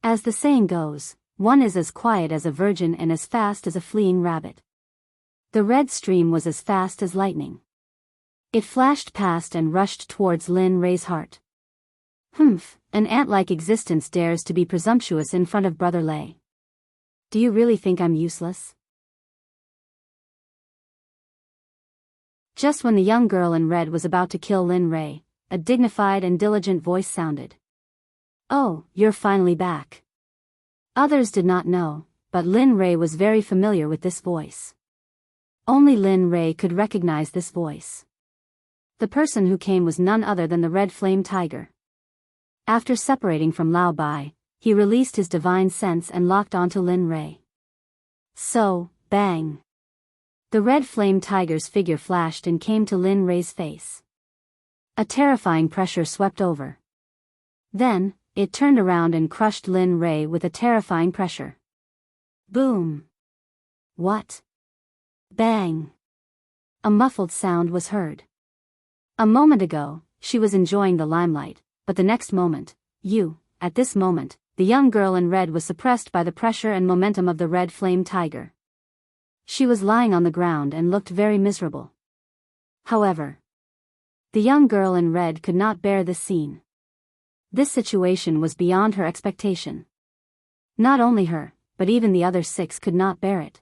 As the saying goes, one is as quiet as a virgin and as fast as a fleeing rabbit. The red stream was as fast as lightning. It flashed past and rushed towards Lin Ray's heart. Humph, an ant-like existence dares to be presumptuous in front of Brother Lei. Do you really think I'm useless? Just when the young girl in red was about to kill Lin Ray, a dignified and diligent voice sounded. Oh, you're finally back. Others did not know, but Lin Ray was very familiar with this voice. Only Lin Ray could recognize this voice. The person who came was none other than the red flame tiger. After separating from Lao Bai, he released his divine sense and locked onto Lin Ray. So, bang! The red flame tiger's figure flashed and came to Lin Ray's face. A terrifying pressure swept over. Then, it turned around and crushed Lin Ray with a terrifying pressure. Boom! What? Bang! A muffled sound was heard. A moment ago, she was enjoying the limelight, but the next moment, at this moment, the young girl in red was suppressed by the pressure and momentum of the red flame tiger. She was lying on the ground and looked very miserable. However, the young girl in red could not bear this scene. This situation was beyond her expectation. Not only her, but even the other 6 could not bear it.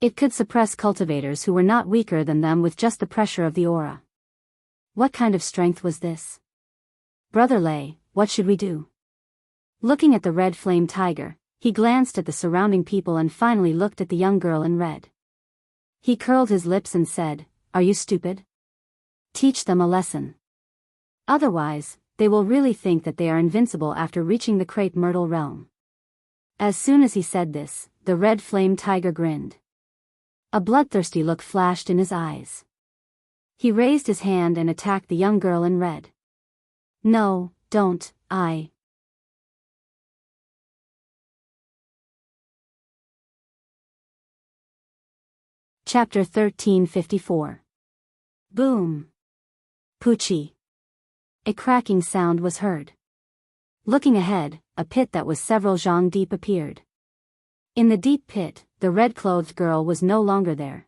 It could suppress cultivators who were not weaker than them with just the pressure of the aura. What kind of strength was this? Brother Lei, what should we do? Looking at the red flame tiger, he glanced at the surrounding people and finally looked at the young girl in red. He curled his lips and said, "Are you stupid? Teach them a lesson. Otherwise, they will really think that they are invincible after reaching the Crepe Myrtle realm." As soon as he said this, the red flame tiger grinned. A bloodthirsty look flashed in his eyes. He raised his hand and attacked the young girl in red. No, don't, I. Chapter 1354. Boom. Poochie. A cracking sound was heard. Looking ahead, a pit that was several zhang deep appeared. In the deep pit, the red-clothed girl was no longer there.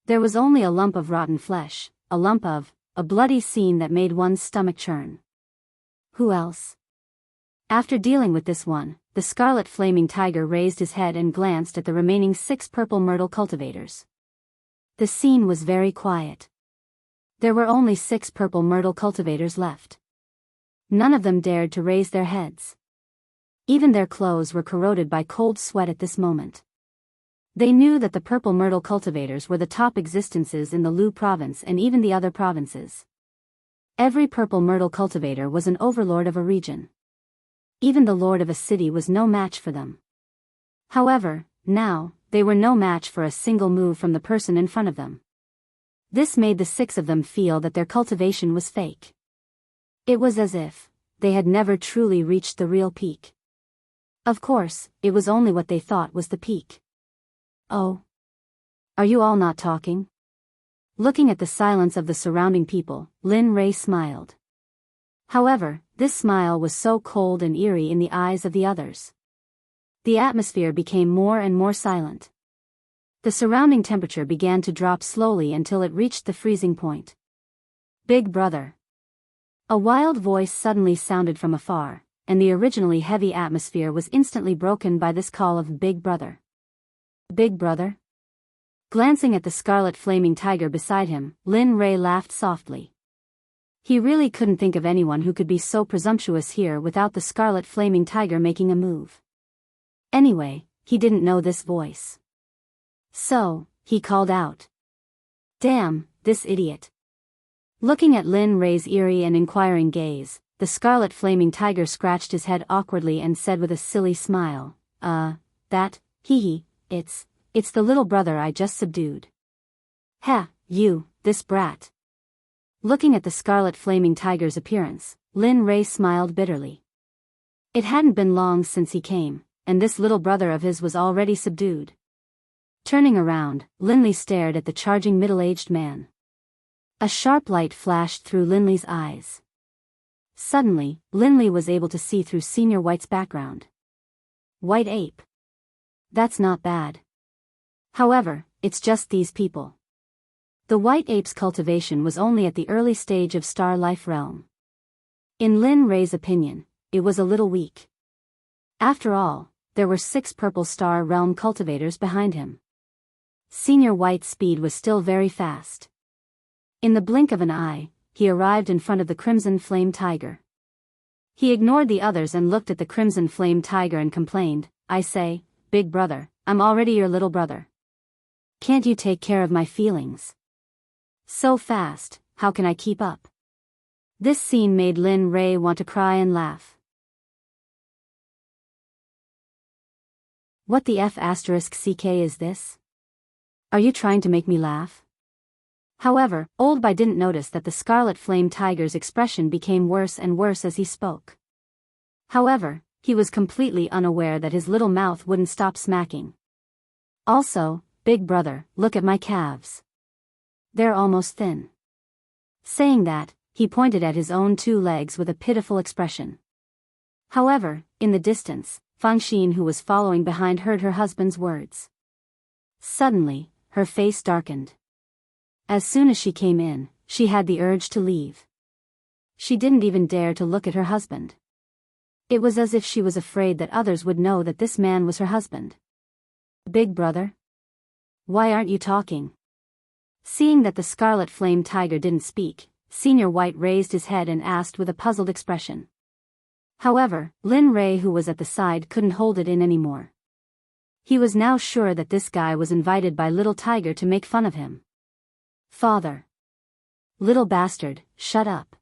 There was only a lump of rotten flesh, a bloody scene that made one's stomach churn. Who else? After dealing with this one, the scarlet flaming tiger raised his head and glanced at the remaining 6 purple myrtle cultivators. The scene was very quiet. There were only 6 purple myrtle cultivators left. None of them dared to raise their heads. Even their clothes were corroded by cold sweat at this moment. They knew that the purple myrtle cultivators were the top existences in the Lu province and even the other provinces. Every purple myrtle cultivator was an overlord of a region. Even the lord of a city was no match for them. However, now, they were no match for a single move from the person in front of them. This made the 6 of them feel that their cultivation was fake. It was as if they had never truly reached the real peak. Of course, it was only what they thought was the peak. Oh. Are you all not talking? Looking at the silence of the surrounding people, Lin Ray smiled. However, this smile was so cold and eerie in the eyes of the others. The atmosphere became more and more silent. The surrounding temperature began to drop slowly until it reached the freezing point. Big brother. A wild voice suddenly sounded from afar, and the originally heavy atmosphere was instantly broken by this call of Big brother. Big brother? Glancing at the scarlet flaming tiger beside him, Lin Ray laughed softly. He really couldn't think of anyone who could be so presumptuous here without the scarlet flaming tiger making a move. Anyway, he didn't know this voice. So, he called out. Damn, this idiot. Looking at Lin Ray's eerie and inquiring gaze, the scarlet flaming tiger scratched his head awkwardly and said with a silly smile, hee, it's the little brother I just subdued. Ha, you, this brat. Looking at the scarlet flaming tiger's appearance, Lin Ray smiled bitterly. It hadn't been long since he came, and this little brother of his was already subdued. Turning around, Linley stared at the charging middle-aged man. A sharp light flashed through Linley's eyes. Suddenly, Linley was able to see through Senior White's background. White ape. That's not bad. However, it's just these people. The white ape's cultivation was only at the early stage of Star Life Realm. In Lin Ray's opinion, it was a little weak. After all, there were 6 purple Star Realm cultivators behind him. Senior White's speed was still very fast. In the blink of an eye, he arrived in front of the Crimson Flame Tiger. He ignored the others and looked at the Crimson Flame Tiger and complained, I say, Big brother, I'm already your little brother. Can't you take care of my feelings? So fast, how can I keep up? This scene made Lin Ray want to cry and laugh. What the F***ck is this? Are you trying to make me laugh? However, Old Bai didn't notice that the Scarlet Flame Tiger's expression became worse and worse as he spoke. However, he was completely unaware that his little mouth wouldn't stop smacking. Also, Big brother, look at my calves. They're almost thin. Saying that, he pointed at his own 2 legs with a pitiful expression. However, in the distance, Fang Xin, who was following behind, heard her husband's words. Suddenly, her face darkened. As soon as she came in, she had the urge to leave. She didn't even dare to look at her husband. It was as if she was afraid that others would know that this man was her husband. Big brother? Why aren't you talking? Seeing that the Scarlet Flame Tiger didn't speak, Senior White raised his head and asked with a puzzled expression. However, Lin Ray, who was at the side, couldn't hold it in anymore. He was now sure that this guy was invited by Little Tiger to make fun of him. Father. Little bastard, shut up.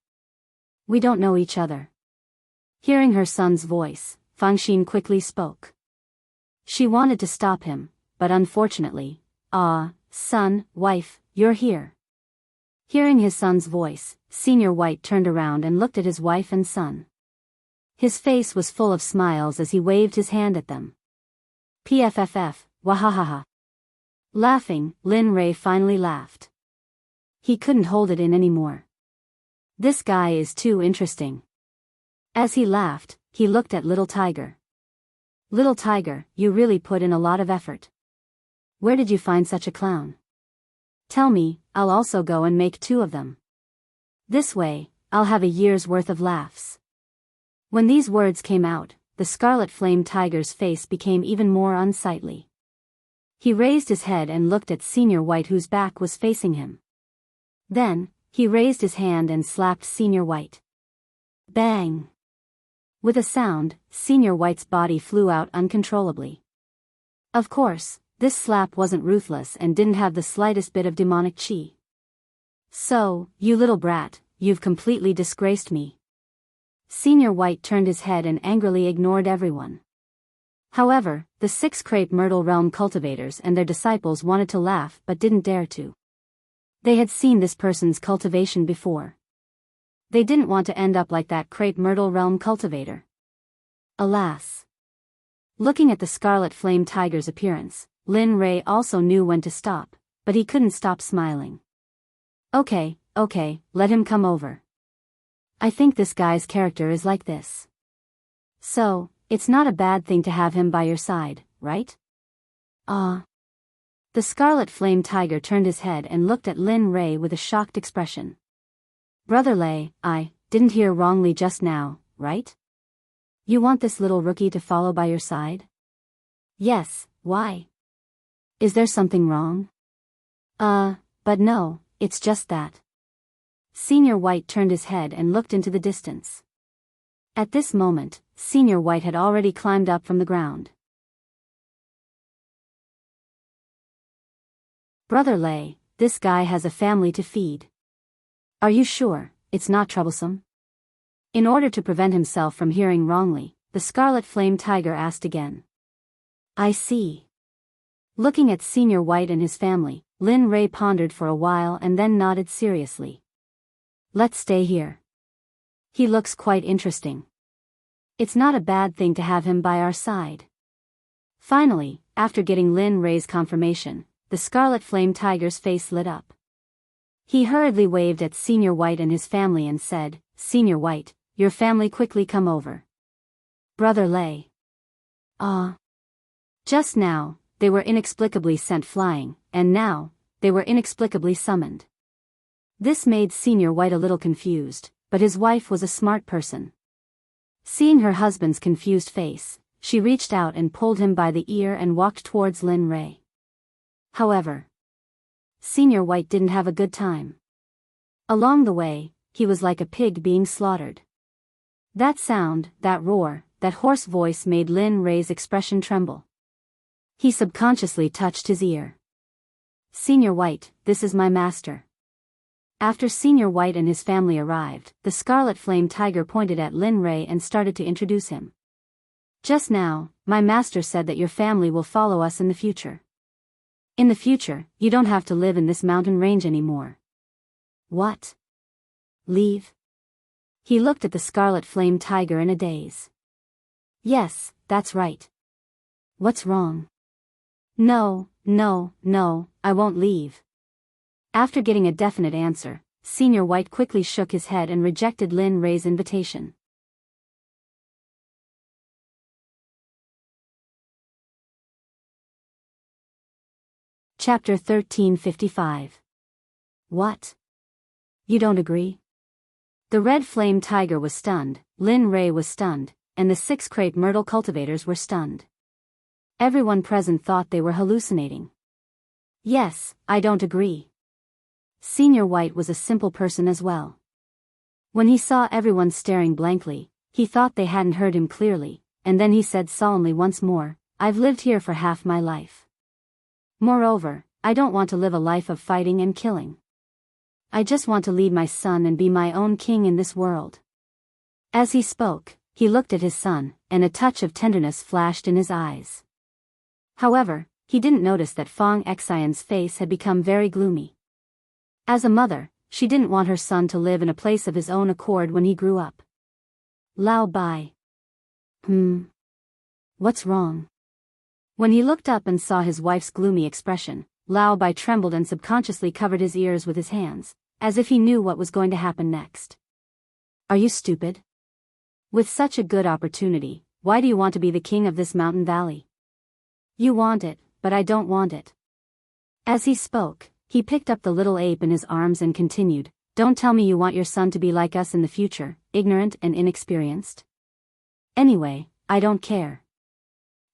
We don't know each other. Hearing her son's voice, Fang Xin quickly spoke. She wanted to stop him, but unfortunately, son, wife, you're here. Hearing his son's voice, Senior White turned around and looked at his wife and son. His face was full of smiles as he waved his hand at them. PFFF, wahahaha. Laughing, Lin Ray finally laughed. He couldn't hold it in anymore. This guy is too interesting. As he laughed, he looked at Little Tiger. Little Tiger, you really put in a lot of effort. Where did you find such a clown? Tell me, I'll also go and make 2 of them. This way, I'll have a year's worth of laughs. When these words came out, the Scarlet Flame Tiger's face became even more unsightly. He raised his head and looked at Senior White, whose back was facing him. Then, he raised his hand and slapped Senior White. Bang! With a sound, Senior White's body flew out uncontrollably. Of course, This slap wasn't ruthless and didn't have the slightest bit of demonic chi. So, you little brat, you've completely disgraced me. Senior White turned his head and angrily ignored everyone. However, the 6 Crepe Myrtle Realm cultivators and their disciples wanted to laugh but didn't dare to. They had seen this person's cultivation before. They didn't want to end up like that Crepe Myrtle Realm cultivator. Alas. Looking at the Scarlet Flame Tiger's appearance, Lin Ray also knew when to stop, but he couldn't stop smiling. Okay, let him come over. I think this guy's character is like this. So, it's not a bad thing to have him by your side, right? Ah. The Scarlet Flame Tiger turned his head and looked at Lin Ray with a shocked expression. Brother Lei, I didn't hear wrongly just now, right? You want this little rookie to follow by your side? Yes, why? Is there something wrong? But no, it's just that. Senior White turned his head and looked into the distance. At this moment, Senior White had already climbed up from the ground. Brother Lei, this guy has a family to feed. Are you sure it's not troublesome? In order to prevent himself from hearing wrongly, the Scarlet Flame Tiger asked again. I see. Looking at Senior White and his family, Lin Ray pondered for a while and then nodded seriously. Let's stay here. He looks quite interesting. It's not a bad thing to have him by our side. Finally, after getting Lin Ray's confirmation, the Scarlet Flame Tiger's face lit up. He hurriedly waved at Senior White and his family and said, Senior White, your family quickly come over. Brother Lei. Just now, they were inexplicably sent flying, and now, they were inexplicably summoned. This made Senior White a little confused, but his wife was a smart person. Seeing her husband's confused face, she reached out and pulled him by the ear and walked towards Lin Ray. However, Senior White didn't have a good time. Along the way, he was like a pig being slaughtered. That sound, that roar, that hoarse voice made Lin Ray's expression tremble. He subconsciously touched his ear. Senior White, this is my master. After Senior White and his family arrived, the Scarlet Flame Tiger pointed at Lin Ray and started to introduce him. Just now, my master said that your family will follow us in the future. In the future, you don't have to live in this mountain range anymore. What? Leave? He looked at the Scarlet Flame Tiger in a daze. Yes, that's right. What's wrong? No, I won't leave. After getting a definite answer, Senior White quickly shook his head and rejected Lin Ray's invitation. Chapter 1355. What? You don't agree? The Red Flame Tiger was stunned, Lin Ray was stunned, and the 6 Crepe Myrtle cultivators were stunned. Everyone present thought they were hallucinating. Yes, I don't agree. Senior White was a simple person as well. When he saw everyone staring blankly, he thought they hadn't heard him clearly, and then he said solemnly once more, I've lived here for half my life. Moreover, I don't want to live a life of fighting and killing. I just want to lead my son and be my own king in this world. As he spoke, he looked at his son, and a touch of tenderness flashed in his eyes. However, he didn't notice that Fong Xian's face had become very gloomy. As a mother, she didn't want her son to live in a place of his own accord when he grew up. Lao Bai. What's wrong? When he looked up and saw his wife's gloomy expression, Lao Bai trembled and subconsciously covered his ears with his hands, as if he knew what was going to happen next. Are you stupid? With such a good opportunity, why do you want to be the king of this mountain valley? You want it, but I don't want it. As he spoke, he picked up the little ape in his arms and continued, Don't tell me you want your son to be like us in the future, ignorant and inexperienced. Anyway, I don't care.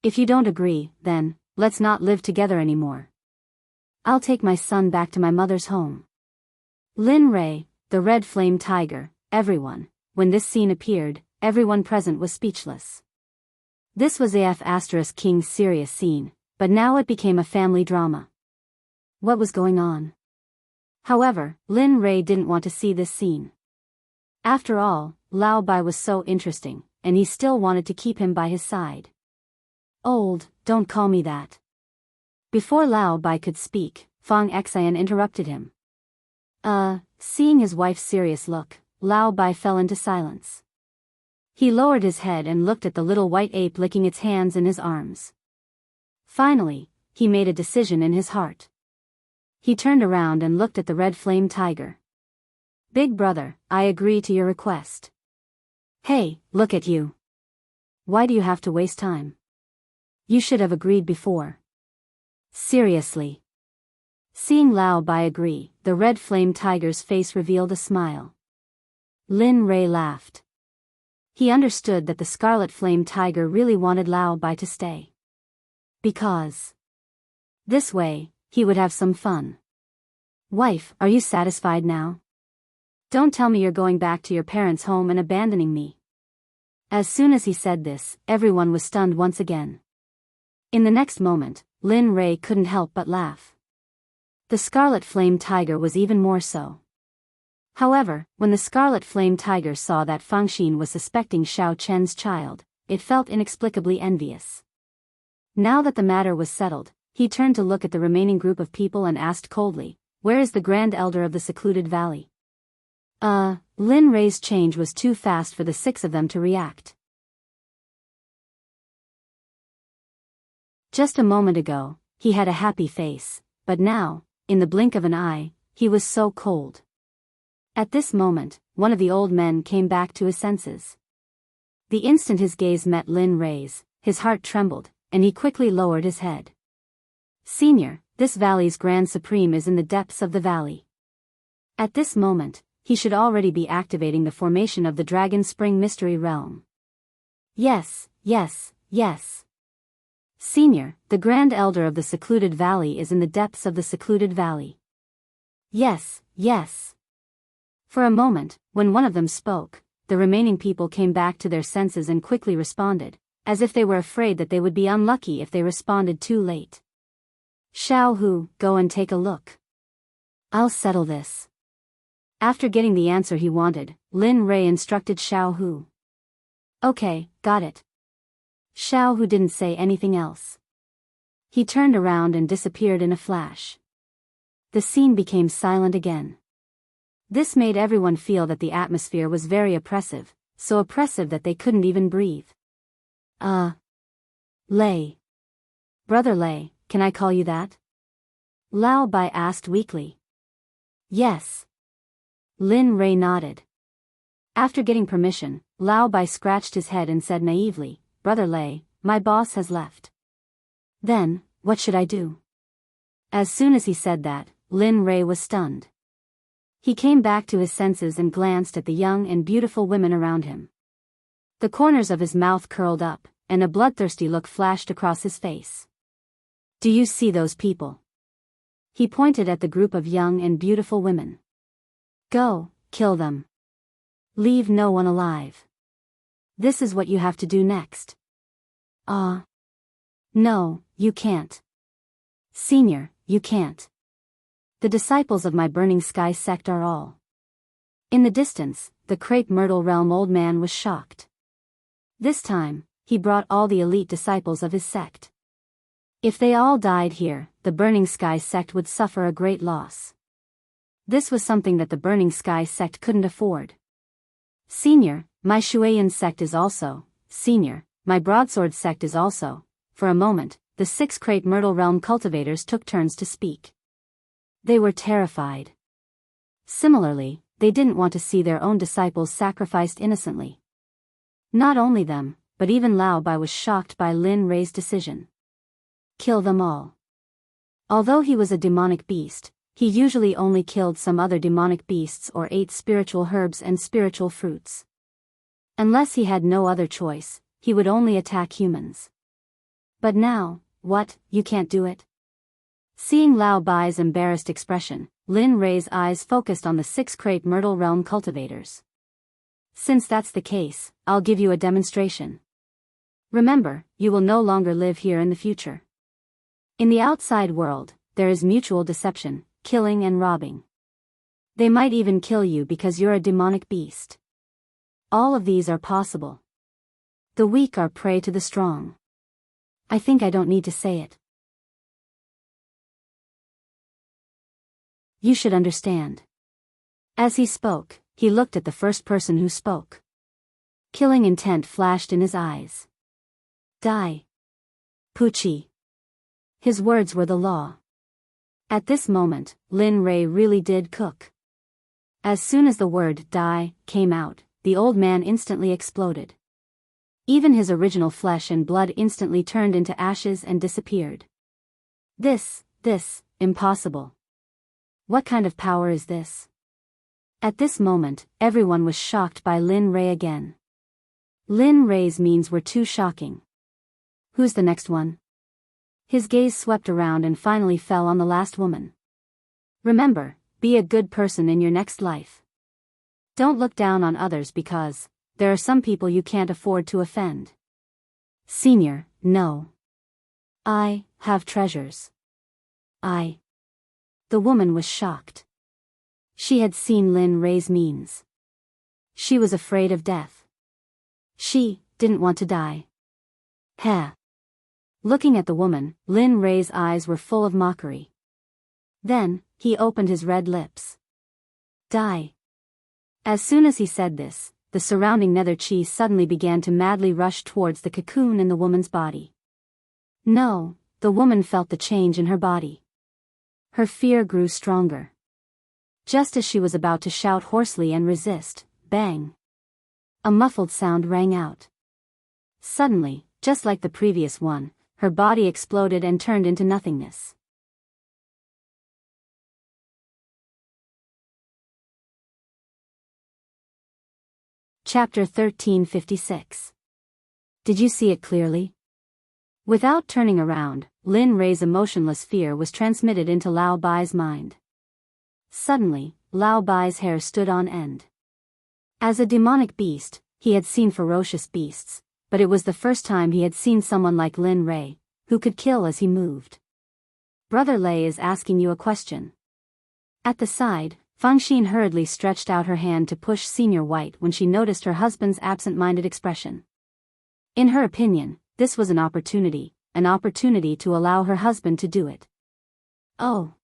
If you don't agree, then, let's not live together anymore. I'll take my son back to my mother's home. Lin Ray, the Red Flame Tiger, everyone, when this scene appeared, everyone present was speechless. This was AF** King's serious scene, but now it became a family drama. What was going on? However, Lin Rei didn't want to see this scene. After all, Lao Bai was so interesting, and he still wanted to keep him by his side. Old, don't call me that. Before Lao Bai could speak, Fang Xian interrupted him. Seeing his wife's serious look, Lao Bai fell into silence. He lowered his head and looked at the little white ape licking its hands in his arms. Finally, he made a decision in his heart. He turned around and looked at the red flame tiger. Big brother, I agree to your request. Hey, look at you. Why do you have to waste time? You should have agreed before. Seriously. Seeing Lao Bai agree, the red flame tiger's face revealed a smile. Lin Rei laughed. He understood that the scarlet flame tiger really wanted Lao Bai to stay. Because this way, he would have some fun. Wife, are you satisfied now? Don't tell me you're going back to your parents' home and abandoning me. As soon as he said this, everyone was stunned once again. In the next moment, Lin Rei couldn't help but laugh. The scarlet flame tiger was even more so. However, when the scarlet flame tiger saw that Fang Xin was suspecting Xiao Chen's child, it felt inexplicably envious. Now that the matter was settled, he turned to look at the remaining group of people and asked coldly, "Where is the Grand Elder of the Secluded Valley?" Lin Rei's change was too fast for the six of them to react. Just a moment ago, he had a happy face, but now, in the blink of an eye, he was so cold. At this moment, one of the old men came back to his senses. The instant his gaze met Lin Rei's, his heart trembled, and he quickly lowered his head. Senior, this valley's Grand Supreme is in the depths of the valley. At this moment, he should already be activating the formation of the Dragon Spring Mystery Realm. Yes, yes, yes. Senior, the Grand Elder of the Secluded Valley is in the depths of the Secluded Valley. Yes, yes. For a moment, when one of them spoke, the remaining people came back to their senses and quickly responded, as if they were afraid that they would be unlucky if they responded too late. Xiao Hu, go and take a look. I'll settle this. After getting the answer he wanted, Lin Rei instructed Xiao Hu. Okay, got it. Xiao Hu didn't say anything else. He turned around and disappeared in a flash. The scene became silent again. This made everyone feel that the atmosphere was very oppressive, so oppressive that they couldn't even breathe. Lei. Brother Lei, can I call you that? Lao Bai asked weakly. Yes. Lin Rei nodded. After getting permission, Lao Bai scratched his head and said naively, Brother Lei, my boss has left. Then, what should I do? As soon as he said that, Lin Rei was stunned. He came back to his senses and glanced at the young and beautiful women around him. The corners of his mouth curled up, and a bloodthirsty look flashed across his face. Do you see those people? He pointed at the group of young and beautiful women. Go, kill them. Leave no one alive. This is what you have to do next. No, you can't. Senior, you can't. The disciples of my Burning Sky sect are all. In the distance, the Crepe Myrtle Realm old man was shocked. This time, he brought all the elite disciples of his sect. If they all died here, the Burning Sky sect would suffer a great loss. This was something that the Burning Sky sect couldn't afford. Senior, my Shuayan sect is also. Senior, my Broadsword sect is also. For a moment, the 6 Crepe Myrtle Realm cultivators took turns to speak. They were terrified. Similarly, they didn't want to see their own disciples sacrificed innocently. Not only them, but even Lao Bai was shocked by Lin Rei's decision. Kill them all. Although he was a demonic beast, he usually only killed some other demonic beasts or ate spiritual herbs and spiritual fruits. Unless he had no other choice, he would only attack humans. But now, what, you can't do it? Seeing Lao Bai's embarrassed expression, Lin Rei's eyes focused on the 6 Crepe Myrtle Realm cultivators. Since that's the case, I'll give you a demonstration. Remember, you will no longer live here in the future. In the outside world, there is mutual deception, killing and robbing. They might even kill you because you're a demonic beast. All of these are possible. The weak are prey to the strong. I think I don't need to say it. You should understand. As he spoke, he looked at the first person who spoke. Killing intent flashed in his eyes. Die. Pucci. His words were the law. At this moment, Lin Ray really did cook. As soon as the word die came out, the old man instantly exploded. Even his original flesh and blood instantly turned into ashes and disappeared. This, impossible. What kind of power is this? At this moment, everyone was shocked by Lin Ray again. Lin Ray's means were too shocking. Who's the next one? His gaze swept around and finally fell on the last woman. Remember, be a good person in your next life. Don't look down on others because there are some people you can't afford to offend. Senior, no. I have treasures. The woman was shocked. She had seen Lin Ray's means. She was afraid of death. She didn't want to die. Heh. Looking at the woman, Lin Ray's eyes were full of mockery. Then, he opened his red lips. Die. As soon as he said this, the surrounding nether chi suddenly began to madly rush towards the cocoon in the woman's body. No, the woman felt the change in her body. Her fear grew stronger. Just as she was about to shout hoarsely and resist, bang! A muffled sound rang out. Suddenly, just like the previous one, her body exploded and turned into nothingness. Chapter 1356. Did you see it clearly? Without turning around, Lin Ray's emotionless fear was transmitted into Lao Bai's mind. Suddenly, Lao Bai's hair stood on end. As a demonic beast, he had seen ferocious beasts, but it was the first time he had seen someone like Lin Ray, who could kill as he moved. Brother Lei is asking you a question. At the side, Fangxin hurriedly stretched out her hand to push Senior White when she noticed her husband's absent-minded expression. In her opinion, this was an opportunity to allow her husband to do it. Oh.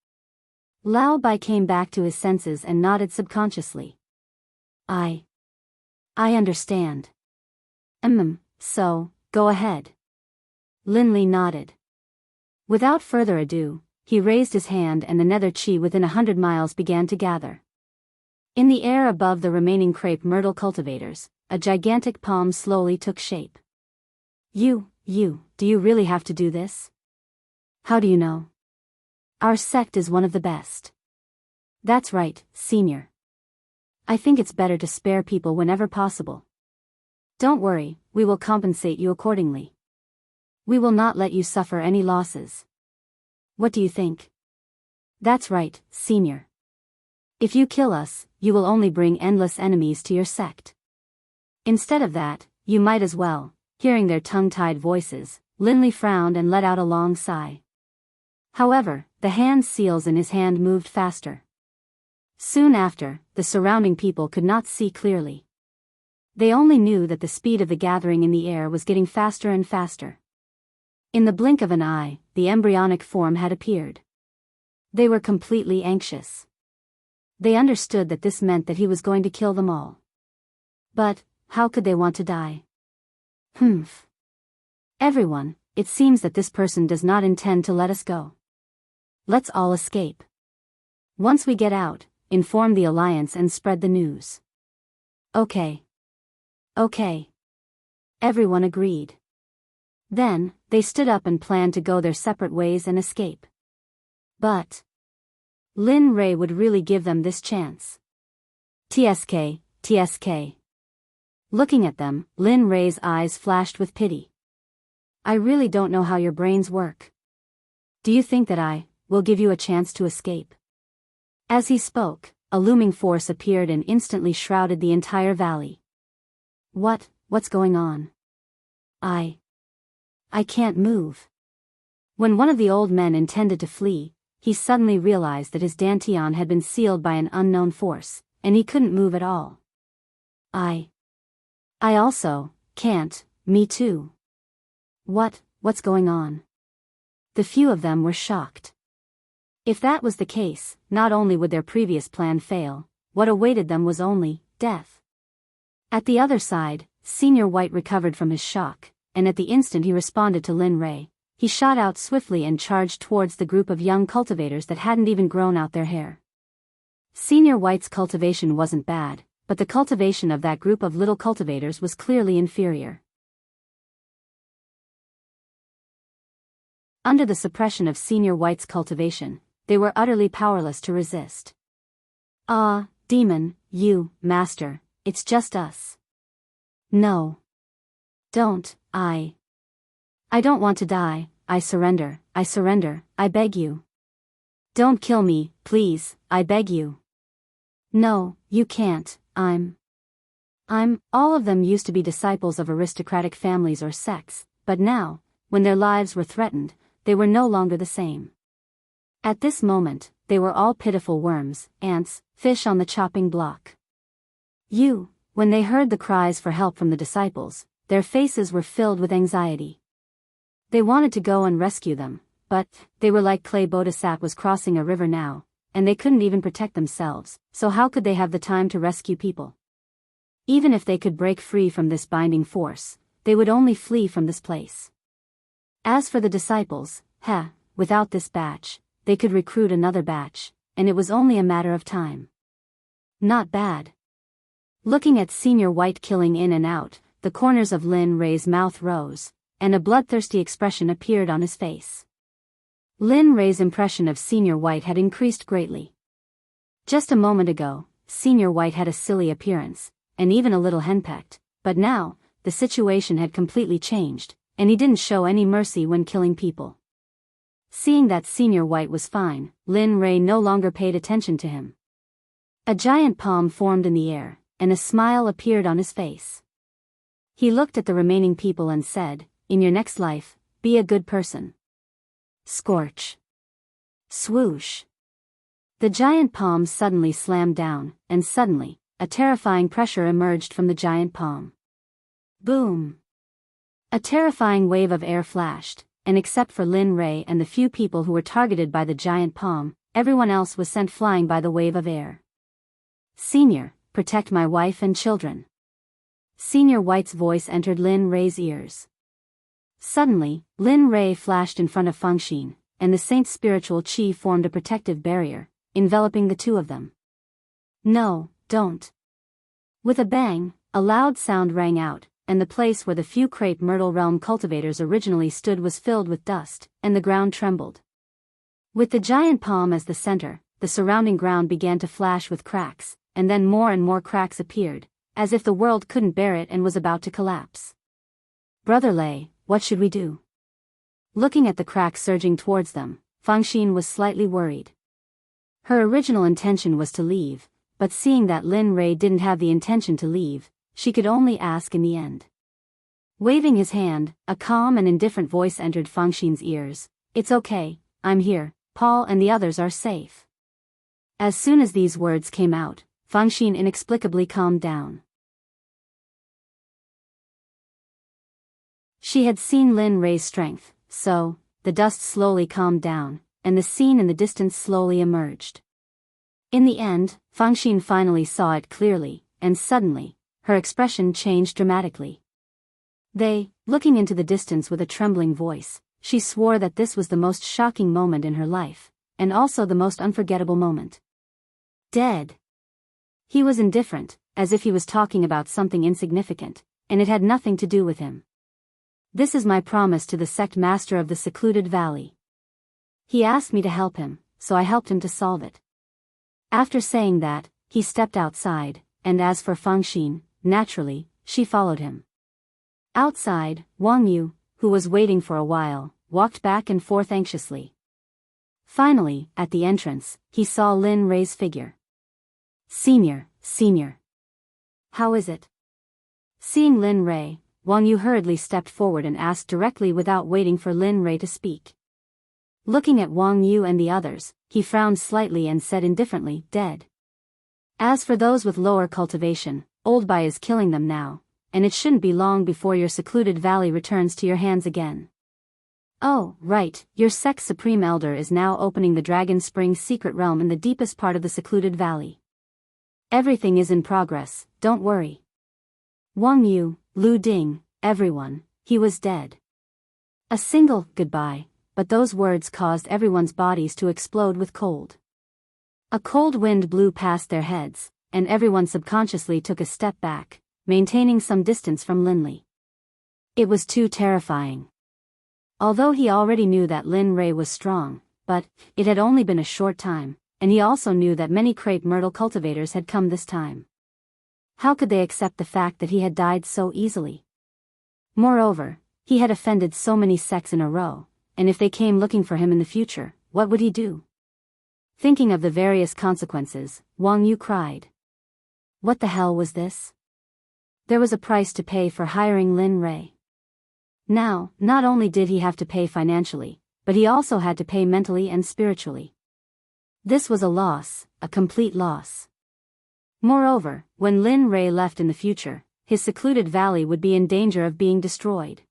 Lao Bai came back to his senses and nodded subconsciously. I understand. So, go ahead. Lin Li nodded. Without further ado, he raised his hand and the nether chi within 100 miles began to gather. In the air above the remaining crepe myrtle cultivators, a gigantic palm slowly took shape. Do you really have to do this? How do you know? Our sect is one of the best. That's right, Senior. I think it's better to spare people whenever possible. Don't worry, we will compensate you accordingly. We will not let you suffer any losses. What do you think? That's right, Senior. If you kill us, you will only bring endless enemies to your sect. Instead of that, you might as well. Hearing their tongue-tied voices, Lin Li frowned and let out a long sigh. However, the hand seals in his hand moved faster. Soon after, the surrounding people could not see clearly. They only knew that the speed of the gathering in the air was getting faster and faster. In the blink of an eye, the embryonic form had appeared. They were completely anxious. They understood that this meant that he was going to kill them all. But, how could they want to die? Everyone, it seems that this person does not intend to let us go. Let's all escape. Once we get out, inform the Alliance and spread the news. Okay. Everyone agreed. Then, they stood up and planned to go their separate ways and escape. But Lin Ray would really give them this chance. TSK. Looking at them, Lin Ray's eyes flashed with pity. I really don't know how your brains work. Do you think that I will give you a chance to escape? As he spoke, a looming force appeared and instantly shrouded the entire valley. What's going on? I can't move. When one of the old men intended to flee, he suddenly realized that his dantian had been sealed by an unknown force, and he couldn't move at all. I also can't, me too. What's going on? The few of them were shocked. If that was the case, not only would their previous plan fail, what awaited them was only death. At the other side, Senior White recovered from his shock, and at the instant he responded to Lin Ray, he shot out swiftly and charged towards the group of young cultivators that hadn't even grown out their hair. Senior White's cultivation wasn't bad, but the cultivation of that group of little cultivators was clearly inferior. Under the suppression of Senior White's cultivation, they were utterly powerless to resist. "Ah, demon, you, master, it's just us." "No. Don't, I don't want to die, I surrender, I beg you. Don't kill me, please, I beg you." "No, you can't, I'm. All of them used to be disciples of aristocratic families or sects, but now, when their lives were threatened, they were no longer the same. At this moment, they were all pitiful worms, ants, fish on the chopping block. When they heard the cries for help from the disciples, their faces were filled with anxiety. They wanted to go and rescue them, but they were like clay bodhisattva crossing a river now, and they couldn't even protect themselves, so how could they have the time to rescue people? Even if they could break free from this binding force, they would only flee from this place. As for the disciples, without this batch, they could recruit another batch, and it was only a matter of time. Not bad. Looking at Senior White killing in and out, the corners of Lin Ray's mouth rose, and a bloodthirsty expression appeared on his face. Lin Ray's impression of Senior White had increased greatly. Just a moment ago, Senior White had a silly appearance, and even a little henpecked, but now, the situation had completely changed, and he didn't show any mercy when killing people. Seeing that Senior White was fine, Lin Ray no longer paid attention to him. A giant palm formed in the air, and a smile appeared on his face. He looked at the remaining people and said, "In your next life, be a good person." Scorch. Swoosh. The giant palm suddenly slammed down, and suddenly, a terrifying pressure emerged from the giant palm. Boom. A terrifying wave of air flashed, and except for Lin Ray and the few people who were targeted by the giant palm, everyone else was sent flying by the wave of air. "Senior, protect my wife and children." Senior White's voice entered Lin Ray's ears. Suddenly, Lin Ray flashed in front of Fengxin, and the saint's spiritual chi formed a protective barrier, enveloping the two of them. "No, don't." With a bang, a loud sound rang out, and the place where the few Crepe Myrtle Realm cultivators originally stood was filled with dust, and the ground trembled. With the giant palm as the center, the surrounding ground began to flash with cracks, and then more and more cracks appeared, as if the world couldn't bear it and was about to collapse. "Brother Lei, what should we do?" Looking at the cracks surging towards them, Fengxin was slightly worried. Her original intention was to leave, but seeing that Lin Ray didn't have the intention to leave, she could only ask in the end. Waving his hand, a calm and indifferent voice entered Fengxin's ears. "It's okay, I'm here, Paul and the others are safe." As soon as these words came out, Fengxin inexplicably calmed down. She had seen Lin Ray's strength, so, the dust slowly calmed down, and the scene in the distance slowly emerged. In the end, Fengxin finally saw it clearly, and suddenly, her expression changed dramatically. Looking into the distance with a trembling voice, she swore that this was the most shocking moment in her life, and also the most unforgettable moment. Dead. He was indifferent, as if he was talking about something insignificant, and it had nothing to do with him. "This is my promise to the sect master of the secluded valley. He asked me to help him, so I helped him to solve it." After saying that, he stepped outside, and as for Fengxin, naturally, she followed him. Outside, Wang Yu, who was waiting for a while, walked back and forth anxiously. Finally, at the entrance, he saw Lin Ray's figure. Senior. How is it?" Seeing Lin Ray, Wang Yu hurriedly stepped forward and asked directly without waiting for Lin Ray to speak. Looking at Wang Yu and the others, he frowned slightly and said indifferently, dead. As for those with lower cultivation, Old Bai is killing them now, and it shouldn't be long before your secluded valley returns to your hands again. Oh, right, your Sect's Supreme Elder is now opening the Dragon Spring secret realm in the deepest part of the secluded valley. Everything is in progress, don't worry. Wang Yu, Lu Ding, everyone, he was dead. A single goodbye, but those words caused everyone's bodies to explode with cold. A cold wind blew past their heads, and everyone subconsciously took a step back, maintaining some distance from Linley. It was too terrifying. Although he already knew that Lin Rei was strong, but it had only been a short time, and he also knew that many crepe myrtle cultivators had come this time. How could they accept the fact that he had died so easily? Moreover, he had offended so many sects in a row, and if they came looking for him in the future, what would he do? Thinking of the various consequences, Wang Yu cried. What the hell was this? There was a price to pay for hiring Lin Rei. Now, not only did he have to pay financially, but he also had to pay mentally and spiritually. This was a loss, a complete loss. Moreover, when Lin Rei left in the future, his secluded valley would be in danger of being destroyed.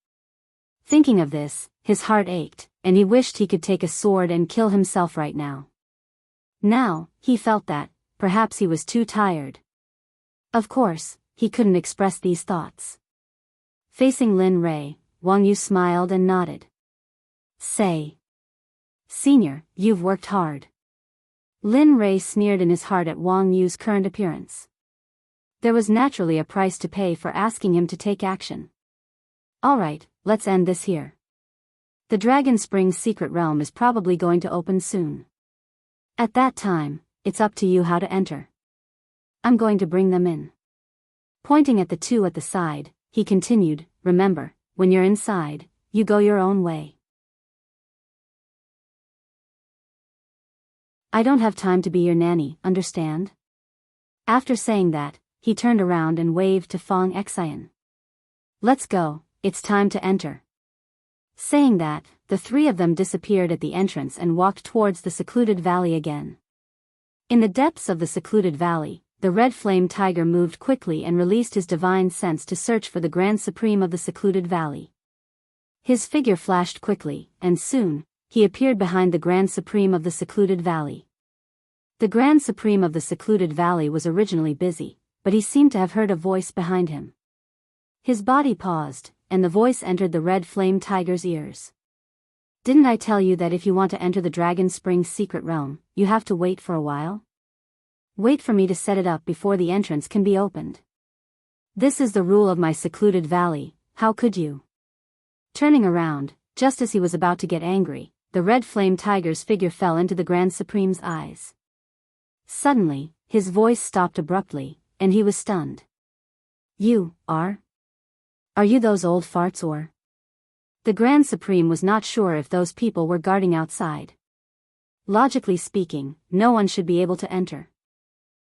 Thinking of this, his heart ached, and he wished he could take a sword and kill himself right now. Now, he felt that, perhaps he was too tired. Of course, he couldn't express these thoughts. Facing Lin Rei, Wang Yu smiled and nodded. Say. Senior, you've worked hard. Lin Rei sneered in his heart at Wang Yu's current appearance. There was naturally a price to pay for asking him to take action. Alright, let's end this here. The Dragon Spring secret realm is probably going to open soon. At that time, it's up to you how to enter. I'm going to bring them in. Pointing at the two at the side, he continued, remember, when you're inside, you go your own way. I don't have time to be your nanny, understand? After saying that, he turned around and waved to Fong Xian. Let's go, it's time to enter. Saying that, the three of them disappeared at the entrance and walked towards the secluded valley again. In the depths of the secluded valley, the red flame tiger moved quickly and released his divine sense to search for the Grand Supreme of the secluded valley. His figure flashed quickly, and soon, he appeared behind the Grand Supreme of the secluded valley. The Grand Supreme of the secluded valley was originally busy, but he seemed to have heard a voice behind him. His body paused, and the voice entered the red flame tiger's ears. Didn't I tell you that if you want to enter the Dragon Spring secret realm, you have to wait for a while? Wait for me to set it up before the entrance can be opened. This is the rule of my secluded valley, how could you? Turning around, just as he was about to get angry, the red flame tiger's figure fell into the Grand Supreme's eyes. Suddenly, his voice stopped abruptly, and he was stunned. You, are you those old farts or? The Grand Supreme was not sure if those people were guarding outside. Logically speaking, no one should be able to enter.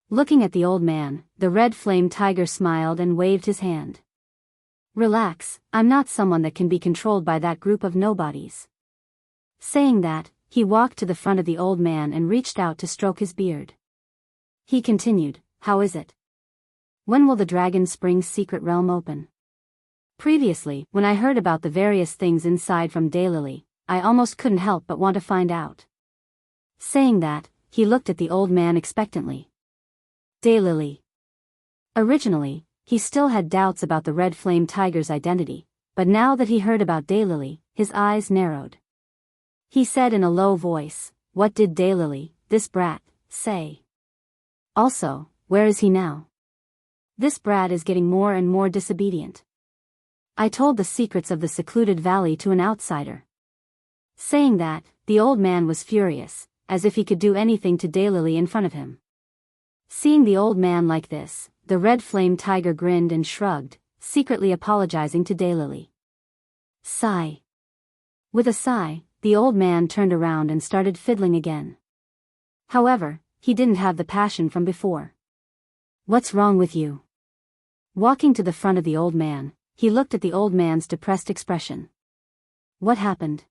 Looking at the old man, the red flame tiger smiled and waved his hand. Relax, I'm not someone that can be controlled by that group of nobodies. Saying that, he walked to the front of the old man and reached out to stroke his beard. He continued, how is it? When will the Dragon Spring secret realm open? Previously, when I heard about the various things inside from Daylily, I almost couldn't help but want to find out. Saying that, he looked at the old man expectantly. Daylily. Originally, he still had doubts about the red flame tiger's identity, but now that he heard about Daylily, his eyes narrowed. He said in a low voice, what did Daylily, this brat, say? Also, where is he now? This brat is getting more and more disobedient. I told the secrets of the secluded valley to an outsider. Saying that, the old man was furious, as if he could do anything to Daylily in front of him. Seeing the old man like this, the red flame tiger grinned and shrugged, secretly apologizing to Daylily. Sigh. With a sigh, the old man turned around and started fiddling again. However, he didn't have the passion from before. What's wrong with you? Walking to the front of the old man, he looked at the old man's depressed expression. What happened?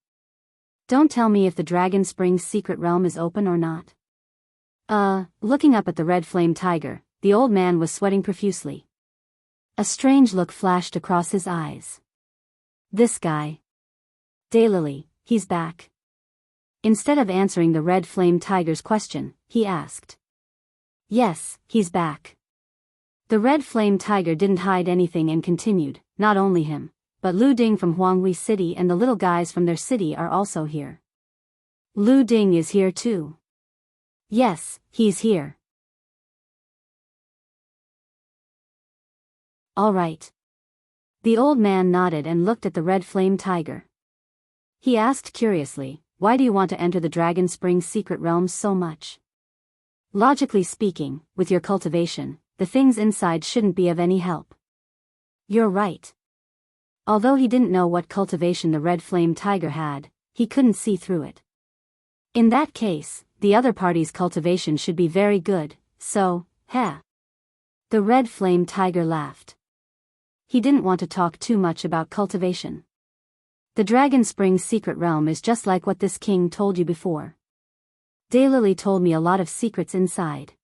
Don't tell me if the Dragon Springs secret realm is open or not. Looking up at the red flame tiger, the old man was sweating profusely. A strange look flashed across his eyes. This guy. Daylily, he's back. Instead of answering the red flame tiger's question, he asked. Yes, he's back. The red flame tiger didn't hide anything and continued, not only him, but Lu Ding from Huanghui City and the little guys from their city are also here. Lu Ding is here too. Yes, he's here. All right. The old man nodded and looked at the red flame tiger. He asked curiously, why do you want to enter the Dragon Springs secret realms so much? Logically speaking, with your cultivation, the things inside shouldn't be of any help. You're right. Although he didn't know what cultivation the red flame tiger had, he couldn't see through it. In that case, the other party's cultivation should be very good, so, heh. The red flame tiger laughed. He didn't want to talk too much about cultivation. The Dragon Springs secret realm is just like what this king told you before. Daylily told me a lot of secrets inside.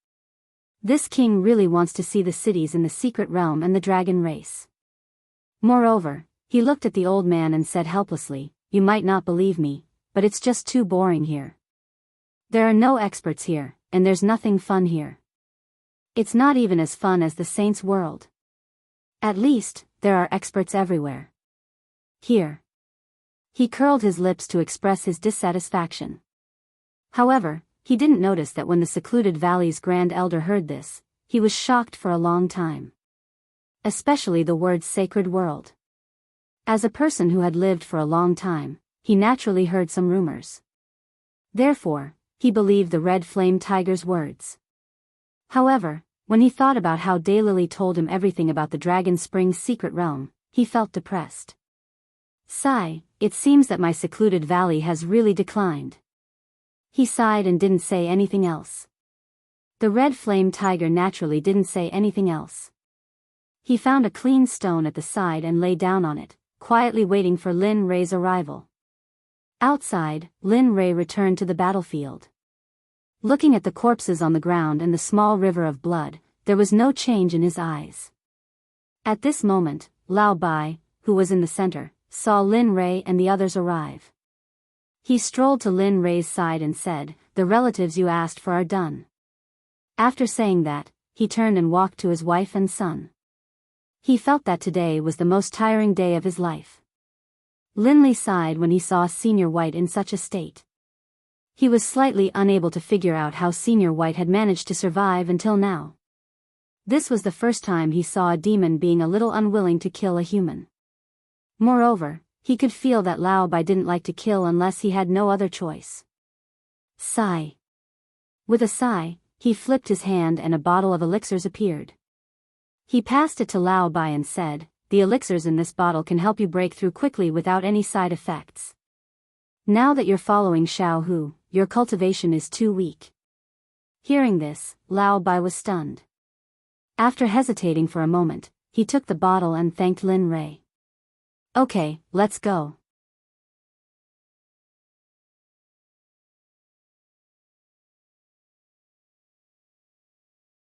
This king really wants to see the cities in the secret realm and the dragon race. Moreover, he looked at the old man and said helplessly, you might not believe me, but it's just too boring here. There are no experts here, and there's nothing fun here. It's not even as fun as the saints' world. At least, there are experts everywhere. Here. He curled his lips to express his dissatisfaction. However, he didn't notice that when the secluded valley's grand elder heard this, he was shocked for a long time. Especially the words sacred world. As a person who had lived for a long time, he naturally heard some rumors. Therefore, he believed the red flame tiger's words. However, when he thought about how Daylily told him everything about the Dragon Springs secret realm, he felt depressed. Sigh, it seems that my secluded valley has really declined. He sighed and didn't say anything else. The red flame tiger naturally didn't say anything else. He found a clean stone at the side and lay down on it, quietly waiting for Lin Rei's arrival. Outside, Lin Rei returned to the battlefield. Looking at the corpses on the ground and the small river of blood, there was no change in his eyes. At this moment, Lao Bai, who was in the center, saw Lin Rei and the others arrive. He strolled to Lin Rei's side and said, the relatives you asked for are done. After saying that, he turned and walked to his wife and son. He felt that today was the most tiring day of his life. Lin Li sighed when he saw Senior White in such a state. He was slightly unable to figure out how Senior White had managed to survive until now. This was the first time he saw a demon being a little unwilling to kill a human. Moreover, he could feel that Lao Bai didn't like to kill unless he had no other choice. Sigh. With a sigh, he flipped his hand and a bottle of elixirs appeared. He passed it to Lao Bai and said, the elixirs in this bottle can help you break through quickly without any side effects. Now that you're following Xiao Hu, your cultivation is too weak. Hearing this, Lao Bai was stunned. After hesitating for a moment, he took the bottle and thanked Lin Rei. Okay, let's go.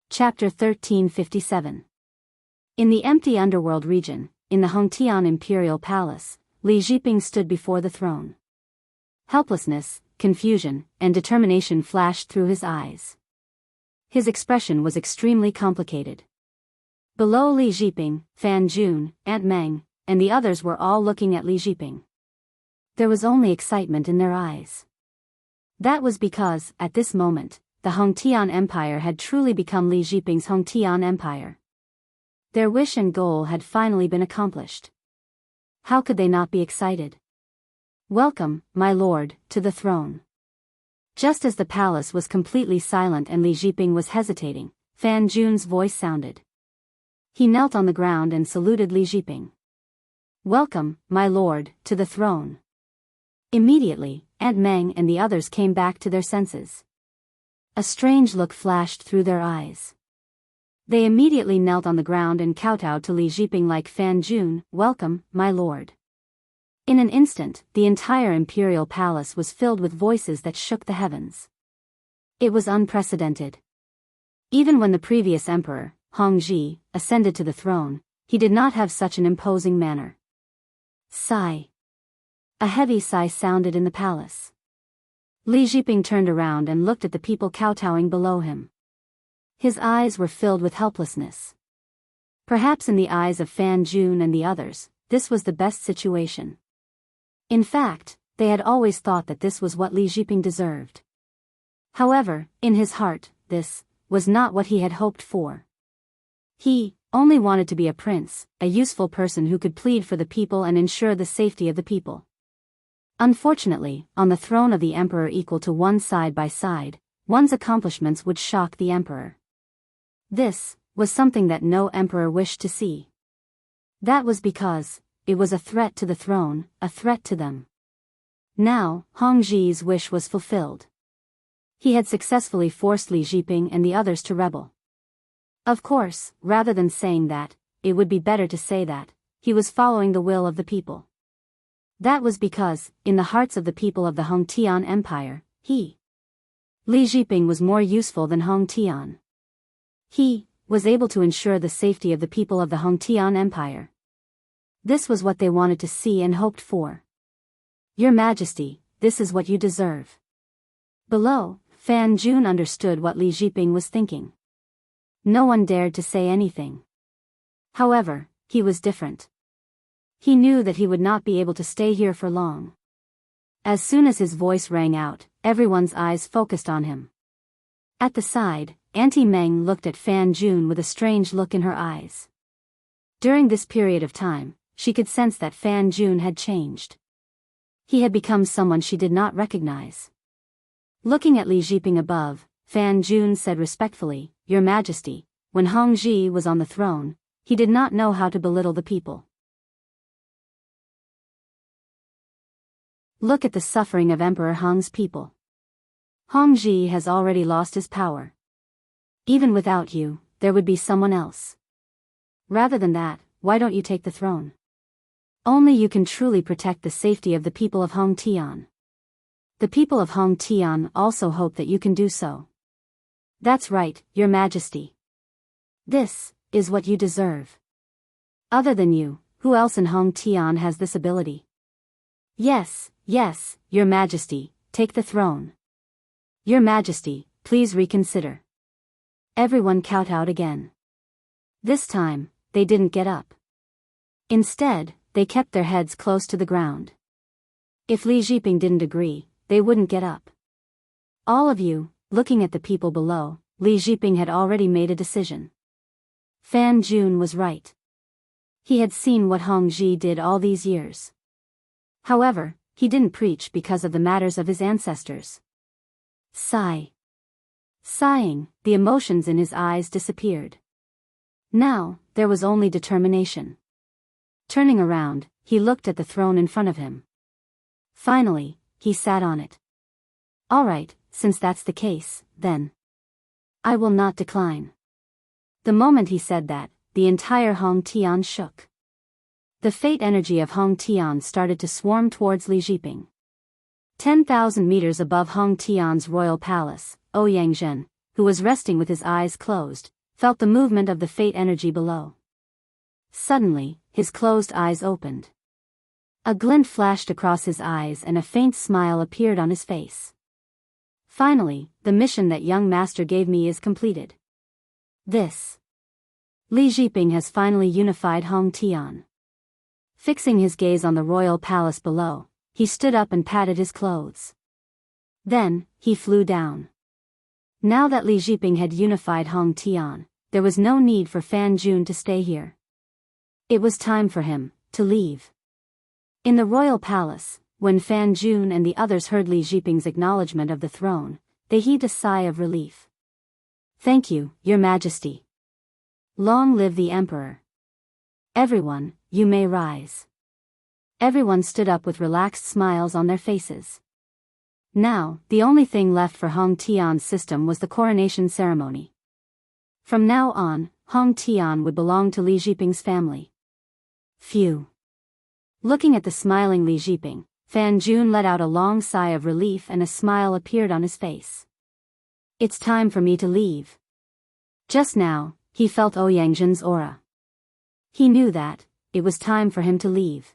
Chapter 1357. In the empty underworld region, in the Hongtian Imperial Palace, Li Jiping stood before the throne. Helplessness, confusion, and determination flashed through his eyes. His expression was extremely complicated. Below Li Jiping, Fan Jun, Aunt Meng, and the others were all looking at Li Jiping. There was only excitement in their eyes. That was because, at this moment, the Hongtian Empire had truly become Li Jiping's Hongtian Empire. Their wish and goal had finally been accomplished. How could they not be excited? Welcome, my lord, to the throne. Just as the palace was completely silent and Li Jiping was hesitating, Fan Jun's voice sounded. He knelt on the ground and saluted Li Jiping. Welcome, my lord, to the throne. Immediately, Aunt Meng and the others came back to their senses. A strange look flashed through their eyes. They immediately knelt on the ground and kowtowed to Li Jiping like Fan Jun, welcome, my lord. In an instant, the entire imperial palace was filled with voices that shook the heavens. It was unprecedented. Even when the previous emperor, Hongzhi, ascended to the throne, he did not have such an imposing manner. Sigh. A heavy sigh sounded in the palace. Li Jiping turned around and looked at the people kowtowing below him. His eyes were filled with helplessness. Perhaps in the eyes of Fan Jun and the others, this was the best situation. In fact, they had always thought that this was what Li Jiping deserved. However, in his heart, this was not what he had hoped for. He only wanted to be a prince, a useful person who could plead for the people and ensure the safety of the people. Unfortunately, on the throne of the emperor equal to one side by side, one's accomplishments would shock the emperor. This was something that no emperor wished to see. That was because it was a threat to the throne, a threat to them. Now, Hongzhi's wish was fulfilled. He had successfully forced Li Jiping and the others to rebel. Of course, rather than saying that, it would be better to say that he was following the will of the people. That was because, in the hearts of the people of the Hongtian Empire, Li Jiping was more useful than Hongtian. He was able to ensure the safety of the people of the Hongtian Empire. This was what they wanted to see and hoped for. Your Majesty, this is what you deserve. Below, Fan Jun understood what Li Jiping was thinking. No one dared to say anything. However, he was different. He knew that he would not be able to stay here for long. As soon as his voice rang out, everyone's eyes focused on him. At the side, Auntie Meng looked at Fan Jun with a strange look in her eyes. During this period of time, she could sense that Fan Jun had changed. He had become someone she did not recognize. Looking at Li Jiping above, Fan Jun said respectfully, Your Majesty, when Hongzhi was on the throne, he did not know how to belittle the people. Look at the suffering of Emperor Hong's people. Hongzhi has already lost his power. Even without you, there would be someone else. Rather than that, why don't you take the throne? Only you can truly protect the safety of the people of Hongtian. The people of Hongtian also hope that you can do so. That's right, Your Majesty. This is what you deserve. Other than you, who else in Hongtian has this ability? Yes, Your Majesty, take the throne. Your Majesty, please reconsider. Everyone kowtowed again. This time, they didn't get up. Instead, they kept their heads close to the ground. If Li Jiping didn't agree, they wouldn't get up. All of you, looking at the people below, Li Jiping had already made a decision. Fan Jun was right. He had seen what Hongzhi did all these years. However, he didn't preach because of the matters of his ancestors. Sigh. Sighing, the emotions in his eyes disappeared. Now, there was only determination. Turning around, he looked at the throne in front of him. Finally, he sat on it. All right, since that's the case, then I will not decline. The moment he said that, the entire Hongtian shook. The fate energy of Hongtian started to swarm towards Li Jiping. 10,000 meters above Hongtian's royal palace, Ouyangzhen, who was resting with his eyes closed, felt the movement of the fate energy below. Suddenly, his closed eyes opened. A glint flashed across his eyes and a faint smile appeared on his face. Finally, the mission that young master gave me is completed. This. Li Jiping has finally unified Hongtian. Fixing his gaze on the royal palace below, he stood up and patted his clothes. Then, he flew down. Now that Li Jiping had unified Hongtian, there was no need for Fan Jun to stay here. It was time for him to leave. In the royal palace, when Fan Jun and the others heard Li Jiping's acknowledgement of the throne, they heaved a sigh of relief. Thank you, Your Majesty. Long live the Emperor. Everyone, you may rise. Everyone stood up with relaxed smiles on their faces. Now, the only thing left for Hongtian's system was the coronation ceremony. From now on, Hongtian would belong to Li Jiping's family. Phew. Looking at the smiling Li Jiping, Fan Jun let out a long sigh of relief and a smile appeared on his face. It's time for me to leave. Just now, he felt Ouyang aura. He knew that it was time for him to leave.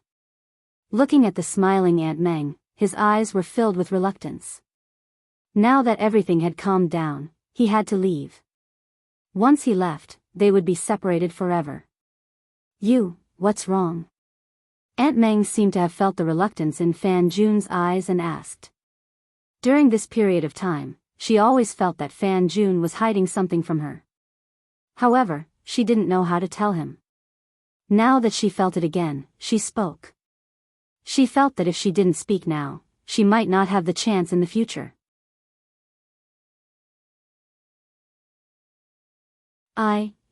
Looking at the smiling Aunt Meng, his eyes were filled with reluctance. Now that everything had calmed down, he had to leave. Once he left, they would be separated forever. What's wrong? Aunt Meng seemed to have felt the reluctance in Fan Jun's eyes and asked. During this period of time, she always felt that Fan Jun was hiding something from her. However, she didn't know how to tell him. Now that she felt it again, she spoke. She felt that if she didn't speak now, she might not have the chance in the future.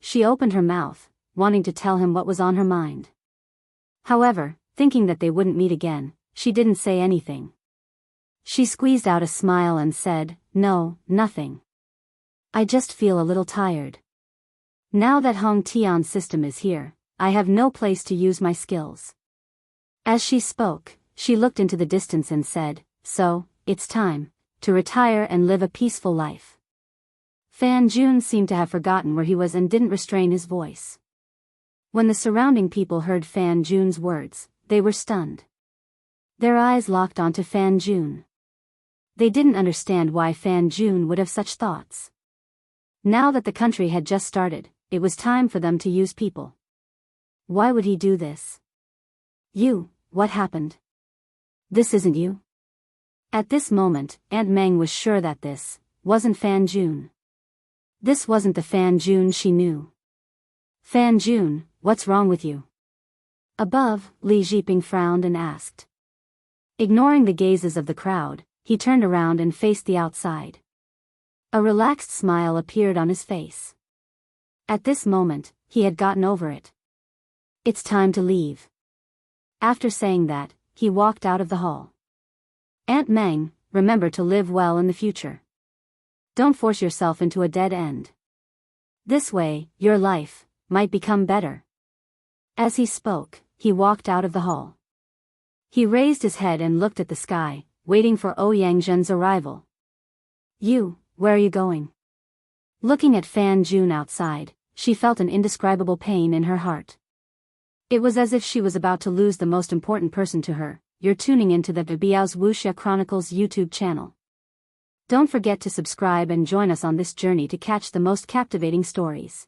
She opened her mouth, wanting to tell him what was on her mind. However, thinking that they wouldn't meet again, she didn't say anything. She squeezed out a smile and said, "No, nothing. I just feel a little tired. Now that Hong Tian's system is here, I have no place to use my skills." As she spoke, she looked into the distance and said, "So, it's time to retire and live a peaceful life." Fan Jun seemed to have forgotten where he was and didn't restrain his voice. When the surrounding people heard Fan Jun's words, they were stunned. Their eyes locked onto Fan Jun. They didn't understand why Fan Jun would have such thoughts. Now that the country had just started, it was time for them to use people. Why would he do this? What happened? This isn't you? At this moment, Aunt Meng was sure that this wasn't Fan Jun. This wasn't the Fan Jun she knew. "Fan Jun, what's wrong with you?" Above, Li Jiping frowned and asked. Ignoring the gazes of the crowd, he turned around and faced the outside. A relaxed smile appeared on his face. At this moment, he had gotten over it. It's time to leave. After saying that, he walked out of the hall. Aunt Meng, remember to live well in the future. Don't force yourself into a dead end. This way, your life might become better. As he spoke, he walked out of the hall. He raised his head and looked at the sky, waiting for Ouyang arrival. Where are you going? Looking at Fan Jun outside, she felt an indescribable pain in her heart. It was as if she was about to lose the most important person to her. You're tuning into the Biyao's Wuxia Chronicles YouTube channel. Don't forget to subscribe and join us on this journey to catch the most captivating stories.